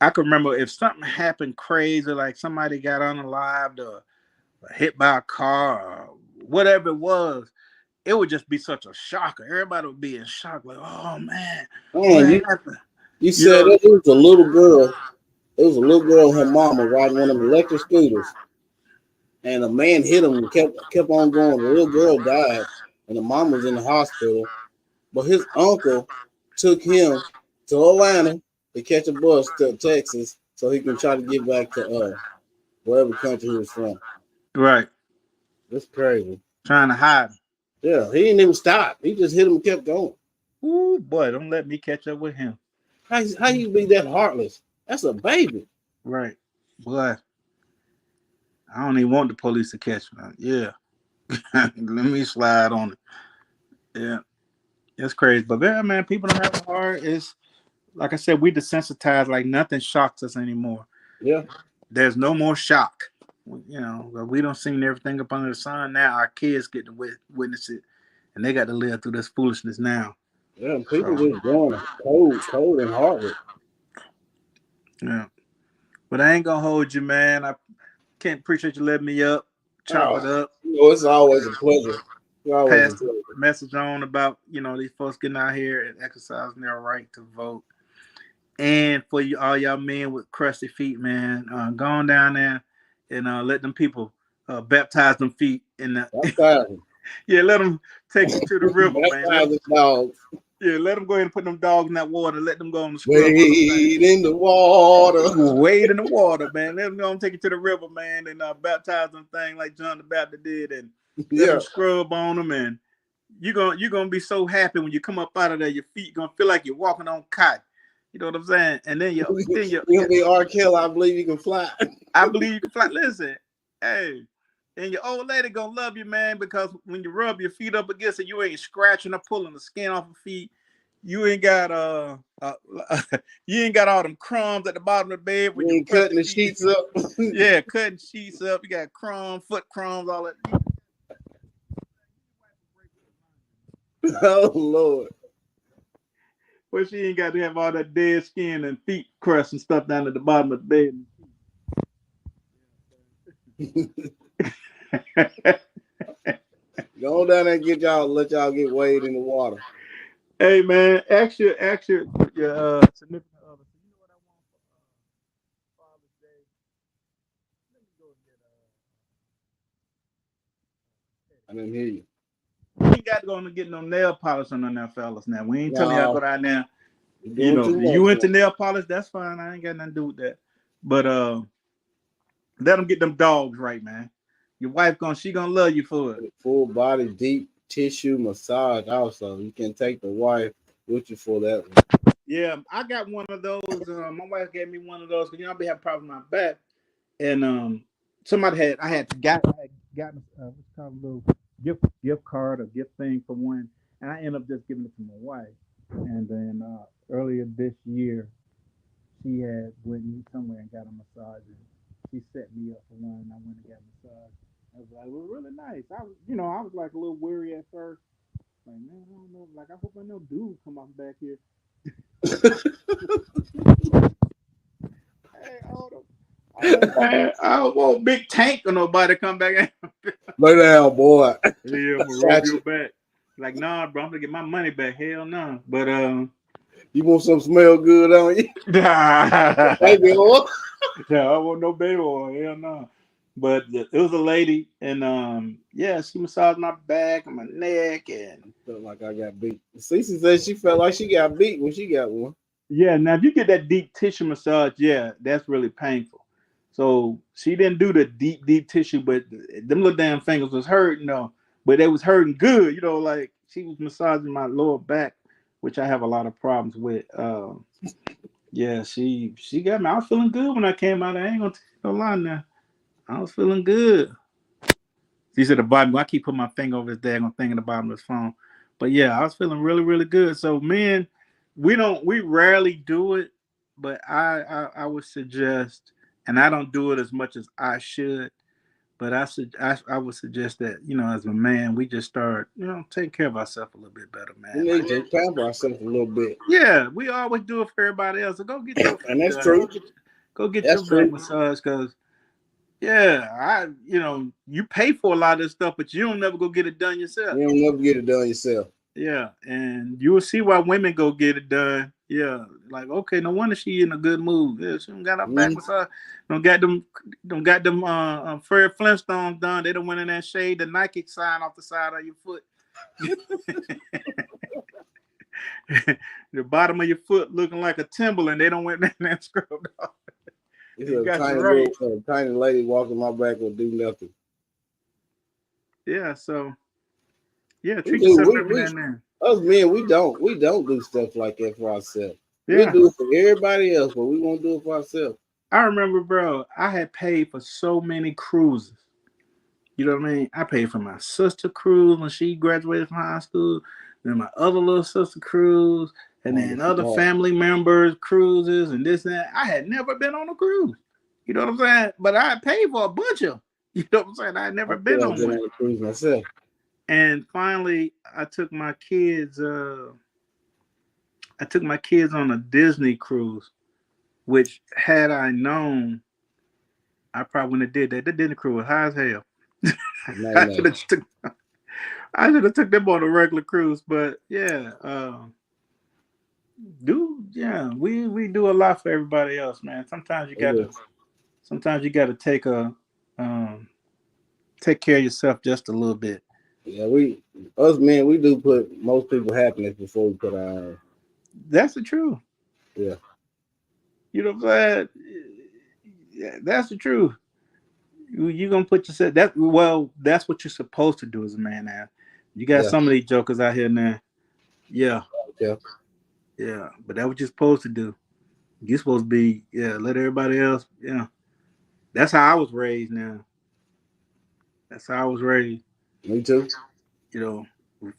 I can remember if something happened crazy, like somebody got unalived or hit by a car or whatever it was, it would just be such a shocker. Everybody would be in shock, like, "Oh man, what Man, happened?" you You said know? it was a little girl. It was a little girl and her mama riding one of them electric scooters, and a man hit him and kept on going. The little girl died, and the mom was in the hospital. But his uncle took him to Atlanta to catch a bus to Texas so he can try to get back to whatever country he was from. Right. That's crazy. Trying to hide. Yeah, he didn't even stop. He just hit him and kept going. Ooh, boy, don't let me catch up with him. How you be that heartless? That's a baby. Right. Boy, I don't even want the police to catch me. Yeah. Let me slide on it. Yeah. It's crazy. But yeah, man, people don't have a heart. It's like I said, we desensitized, like nothing shocks us anymore. Yeah. There's no more shock. We don't seen everything up under the sun. Now our kids get to witness it, and they got to live through this foolishness now. Yeah, people just going cold and heartless. Yeah. But I ain't gonna hold you, man. I can't appreciate you letting me chop it up. It's always a pleasure. It's always a Pass the pleasure. message on about these folks getting out here and exercising their right to vote. And for you, all y'all men with crusty feet, man, go on down there and let them people baptize them feet in the. Baptize them. Yeah, let them take you to the river, man. Baptize the dogs. Yeah, let them go ahead and put them dogs in that water. Let them go on the scrub. Wade in the water. Wade in the water, man. Let them go and take it to the river, man, and baptize them thing like John the Baptist did, and let them scrub on them. And you're gonna be so happy when you come up out of there. Your feet gonna feel like you're walking on cotton. You know what I'm saying? And then you'll be R. Kelly. I believe you can fly. I believe you can fly. Listen, hey. And your old lady gonna love you, man, because when you rub your feet up against it, you ain't scratching or pulling the skin off your feet. You ain't got you ain't got all them crumbs at the bottom of the bed when you ain't cutting the sheets up. Yeah, cutting sheets up. You got crumbs, foot crumbs, all that. Oh Lord. Well, she ain't got to have all that dead skin and feet crust and stuff down at the bottom of the bed. Go down there and let y'all get weighed in the water. Hey man, ask your significant other. You know what I want for Father's Day? Let me go get. I didn't hear you. We ain't got to go and get no nail polish on them fellas now. We ain't telling you how to go down there. You know, you went to nail polish, that's fine. I ain't got nothing to do with that. But let them get them dogs right, man. Your wife she gonna love you for it. Full body deep tissue massage also. You can take the wife with you for that one. Yeah, I got one of those. My wife gave me one of those because I be having problems with my back. And I had gotten what's called a little gift card or gift thing for one, and I ended up just giving it to my wife. And then earlier this year, she had went somewhere and got a massage, and she set me up for one, and I went and got a massage. I was like, it was really nice. I was like a little weary at first. Like, man, I don't know. Like, I hope I no dude come up back here. Hey, Odom. I don't want big tank or nobody to come back. Lay down, boy. Yeah, I'm gonna rub your back. Like, nah, bro, I'm gonna get my money back. Hell no. Nah. But you want some smell good on you? Baby oil? Yeah, I want no baby oil. Hell no. Nah. But it was a lady, and yeah, she massaged my back and my neck, and I felt like I got beat. Cece said she felt like she got beat when she got one. Yeah, now if you get that deep tissue massage, yeah, that's really painful. So she didn't do the deep tissue, but them little damn fingers was hurting, though. But it was hurting good, like she was massaging my lower back, which I have a lot of problems with. Yeah, she got me. I was feeling good when I came out. I ain't gonna tell you no lie now. I was feeling good. These are the bottom. I keep putting my finger over his daggone thing in the bottom of his phone. But yeah, I was feeling really, really good. So men, we rarely do it, but I would suggest, and I don't do it as much as I should, but I would suggest that, as a man, we just start, taking care of ourselves a little bit better, man. We need to pamper ourselves a little bit. Yeah, we always do it for everybody else. So go get your and that's true. Go get your back massage, because yeah, you pay for a lot of this stuff, but you don't never go get it done yourself. You don't never get it done yourself. Yeah, and you will see why women go get it done. Yeah, like, okay, no wonder she in a good mood. Yeah, she don't got her back massage. Don't got them Fred Flintstones done. They don't went in there and shade the Nike sign off the side of your foot. The bottom of your foot looking like a Timberland. They don't went in there and scrubbed off. It's a tiny lady walking my back will do nothing. Yeah, so yeah, treat yourself every now and then. Us men, we don't do stuff like that for ourselves. Yeah. We do it for everybody else, but we won't do it for ourselves. I remember, bro, I had paid for so many cruises. You know what I mean? I paid for my sister cruise when she graduated from high school, then my other little sister cruise, and then other family members cruises and this and that. I had never been on a cruise. You know what I'm saying? But I paid for a bunch of them. You know what I'm saying? I had never been on one. A cruise myself. And finally, I took my kids on a Disney cruise, which had I known, I probably wouldn't have did that. The Disney cruise was high as hell. I should have took them on a regular cruise, but yeah, we do a lot for everybody else, man. Sometimes you gotta take care of yourself just a little bit. Yeah, us men, we do put most people happiness before we put our own. That's the truth. Yeah, You know what I'm saying? Yeah, that's the truth. You gonna put yourself that well, that's what you're supposed to do as a man now. You got yeah, some of these jokers out here now. Yeah, yeah. yeah. But that's what you're supposed to do. You're supposed to be, yeah, let everybody else, yeah. That's how I was raised now. That's how I was raised. Me too. You know,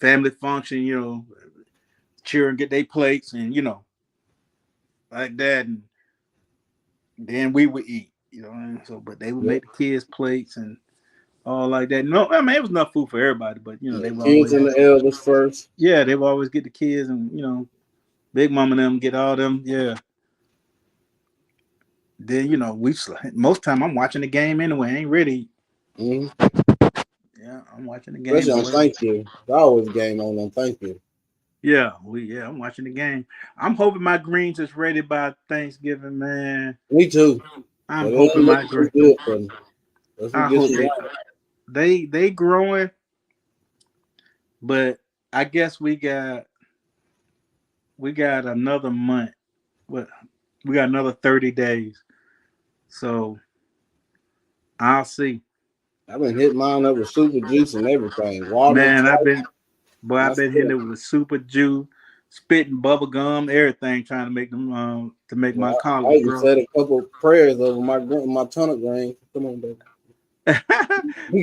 family function, children get their plates and like that, and then we would eat, so but they would Yep. make the kids plates and all like that. No, I mean it was enough food for everybody, but Yeah. they would Kids always, and the elders first. yeah, they would always get the kids, and Big Mama and them get all them, yeah. Then we most time I'm watching the game anyway. I ain't ready. Mm-hmm. Yeah, I'm watching the game. Especially I'm on waiting. Thanksgiving. It's always game on Thanksgiving. I'm watching the game. I'm hoping my greens is ready by Thanksgiving, man. Me too. I'm But it hoping ain't my looking too green. good for me. Let's I get hope some right. they growing, but I guess we got another month. What we got another 30 days. So I'll see. I've been hitting mine up with super juice and everything. Water them Man, I've twice. been And I I've been hitting still, it with super juice, spitting bubble gum, everything, trying to make them to make yeah, my I collards even grow. said a couple prayers over my turnip greens. Come on, baby.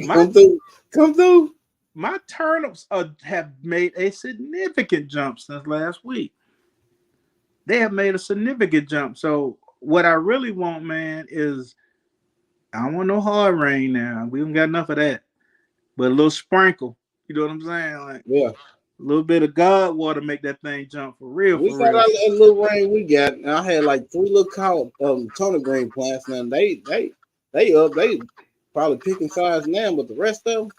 my Come through. Come through. my turnips have made a significant jump since last week. They have made a significant jump. So what I really want, man, is I don't want no hard rain now. We don't got enough of that. But a little sprinkle. You know what I'm saying? Like Yeah. a little bit of God water make that thing jump for real, We for got real. that little rain we got, and I had like three little turnip green plants. Now they probably picking size now, but the rest of them,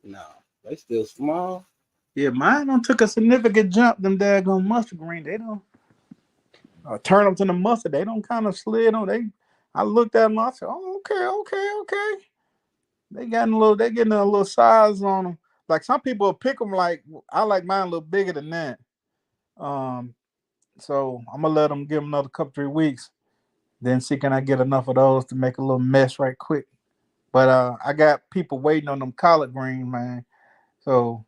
no, they still small. Yeah, mine don't took a significant jump. Them daggone mustard green, they don't turn them to the mustard. They don't kind of slid on. I looked at them. I said, "Oh, okay, okay, okay." They getting a little size on them. Like some people pick them. Like I like mine a little bigger than that. Um, so I'm gonna let them give them another couple 3 weeks. Then see can I get enough of those to make a little mess right quick. But I got people waiting on them collard greens, man. So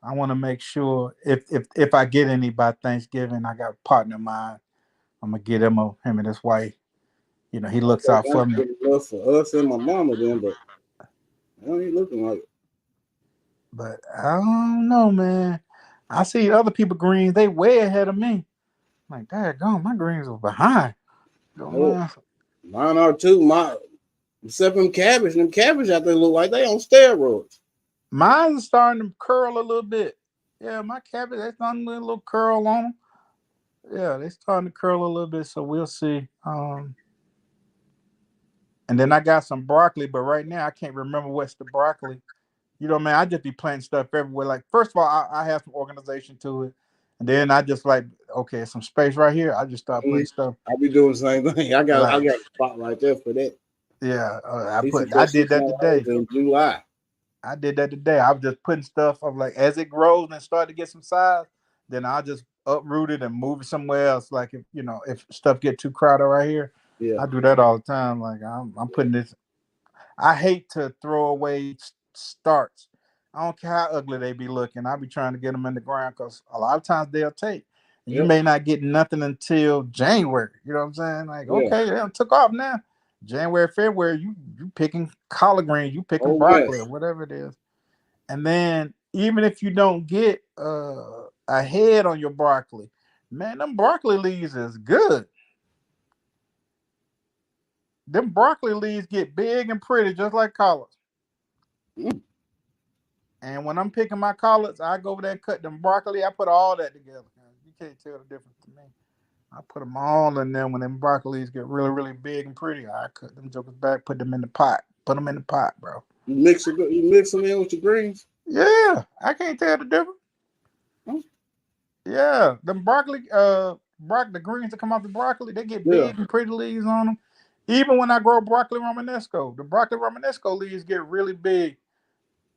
I want to make sure if I get any by Thanksgiving, I got a partner of mine. I'm gonna get him and his wife. He I looks think out for that's me. good enough for us and my mama then, but I ain't looking like it. But I don't know, man. I see other people greens, they way ahead of me. Like, daggone, my greens are behind. Don't No, know. mine are too. Except them cabbage out there look like they on steroids. Mine's starting to curl a little bit. Yeah, my cabbage, they starting to get a little curl on them. Yeah, they starting to curl a little bit, so we'll see. And then I got some broccoli, but right now I can't remember what's the broccoli. Man, I just be planting stuff everywhere. Like, first of all, I have some organization to it. And then I just like, okay, some space right here. I just start putting Mhm. stuff I be doing the same thing. I like, got a spot right there for that. yeah, He should I put did that today. in July. I did that today. I was just putting stuff of like, as it grows and start to get some size, then I'll just uproot it and move it somewhere else. Like if stuff get too crowded right here, Yeah, I do that all the time. Like I'm putting this. I hate to throw away starts. I don't care how ugly they be looking. I be trying to get them in the ground because a lot of times they'll take. And you yep, may not get nothing until January. You know what I'm saying? Like, yeah. okay, they took off now. January, February, you picking collard greens, you picking Oh broccoli or yes. whatever it is. And then even if you don't get a head on your broccoli, man, them broccoli leaves is good. Them broccoli leaves get big and pretty, just like collards. Mm. And when I'm picking my collards, I go over there and cut them broccoli. I put all that together. You can't tell the difference to me. I put them all in there. When them broccolis get really, really big and pretty, I cut them jokers back, put them in the pot. Put them in the pot, bro. You mix them in with your greens. Yeah, I can't tell the difference. Huh? Yeah, them the greens that come off the broccoli, they get Yeah. big and pretty leaves on them. Even when I grow broccoli romanesco, the broccoli romanesco leaves get really big.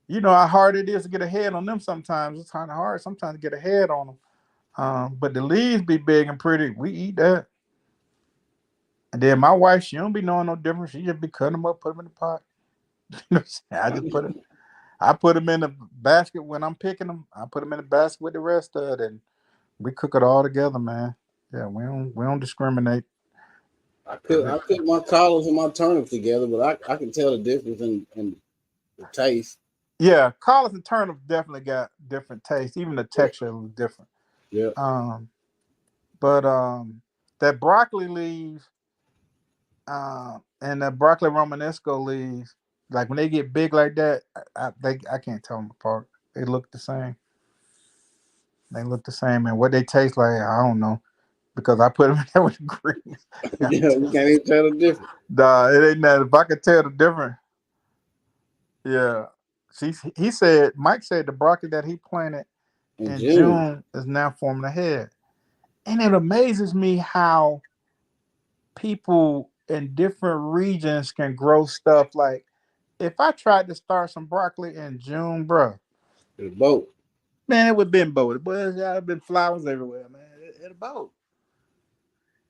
you know how hard it is to get ahead on them sometimes. It's kind of hard sometimes to get ahead on them. But the leaves be big and pretty. We eat that. And then my wife, she don't be knowing no difference. She just be cutting them up, put them in the pot. I put them in the basket when I'm picking them. I put them in the basket with the rest of it, and we cook it all together, man. Yeah, we don't discriminate. I cook my collards and my turnips together, but I can tell the difference in the taste. Yeah, collards and turnips definitely got different taste. Even the texture was different. Yeah. But that broccoli leaves and that broccoli romanesco leaves, like when they get big like that, I can't tell them apart. They look the same. They look the same, and what they taste like, I don't know, because I put them in there with the greens. Yeah, you can't even tell the difference. Nah, it ain't that. If I could tell the difference, yeah. He said, Mike said the broccoli that he planted in June is now forming a head. And it amazes me how people in different regions can grow stuff. Like, if I tried to start some broccoli in June, bro, The boat. man, it would have been boated. But there have been flowers everywhere, man. It a boat.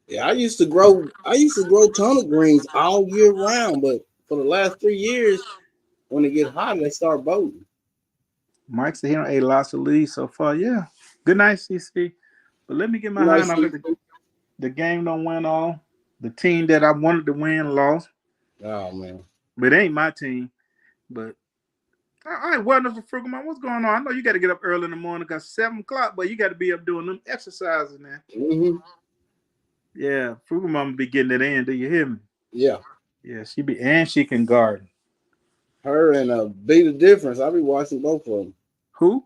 Yeah, I used to grow turnip greens all year round, but for the last 3 years, when it get hot, they start boating. Mike said he don't ate lots of leaves so far. Yeah. Good night, CC. But let me get my hand off it. The game don't win all. The team that I wanted to win lost. Oh man. But it ain't my team. But all right, well enough for Frugal Man. What's going on? I know you got to get up early in the morning because 7 o'clock, but you got to be up doing them exercises now. Mm-hmm. Yeah, Frugal Mama be getting it in. Do you hear me? Yeah. Yeah, she can garden. Her and Be the Difference. I'll be watching both of them. Who?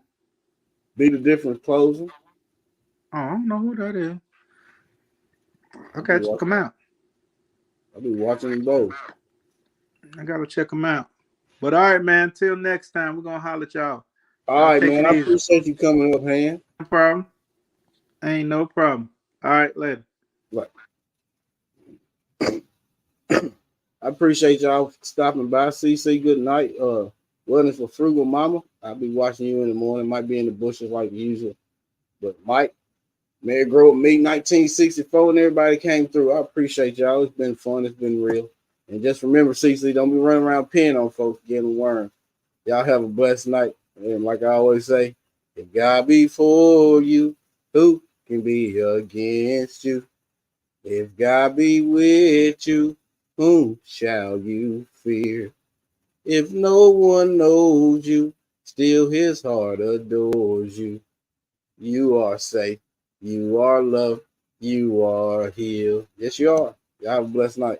Be the Difference closing. Oh, I don't know who that is. Okay, check them out. I'll be watching them both. I gotta check them out. But all right, man. Till next time, we're gonna holler at y'all. All right, man. I appreciate you coming up, man. No problem. Ain't no problem. All right, later. Right. I appreciate y'all stopping by. CC, good night. Wellness for Frugal Mama. I'll be watching you in the morning. Might be in the bushes like usual. But Mike, Mary Grove Me 1964, and everybody came through. I appreciate y'all. It's been fun. It's been real. And just remember, CC, don't be running around peeing on folks getting worms. Y'all have a blessed night. And like I always say, if God be for you, who can be against you? If God be with you, whom shall you fear? If no one knows you, still his heart adores you. You are safe. You are loved. You are healed. Yes, you are. Y'all have a blessed night.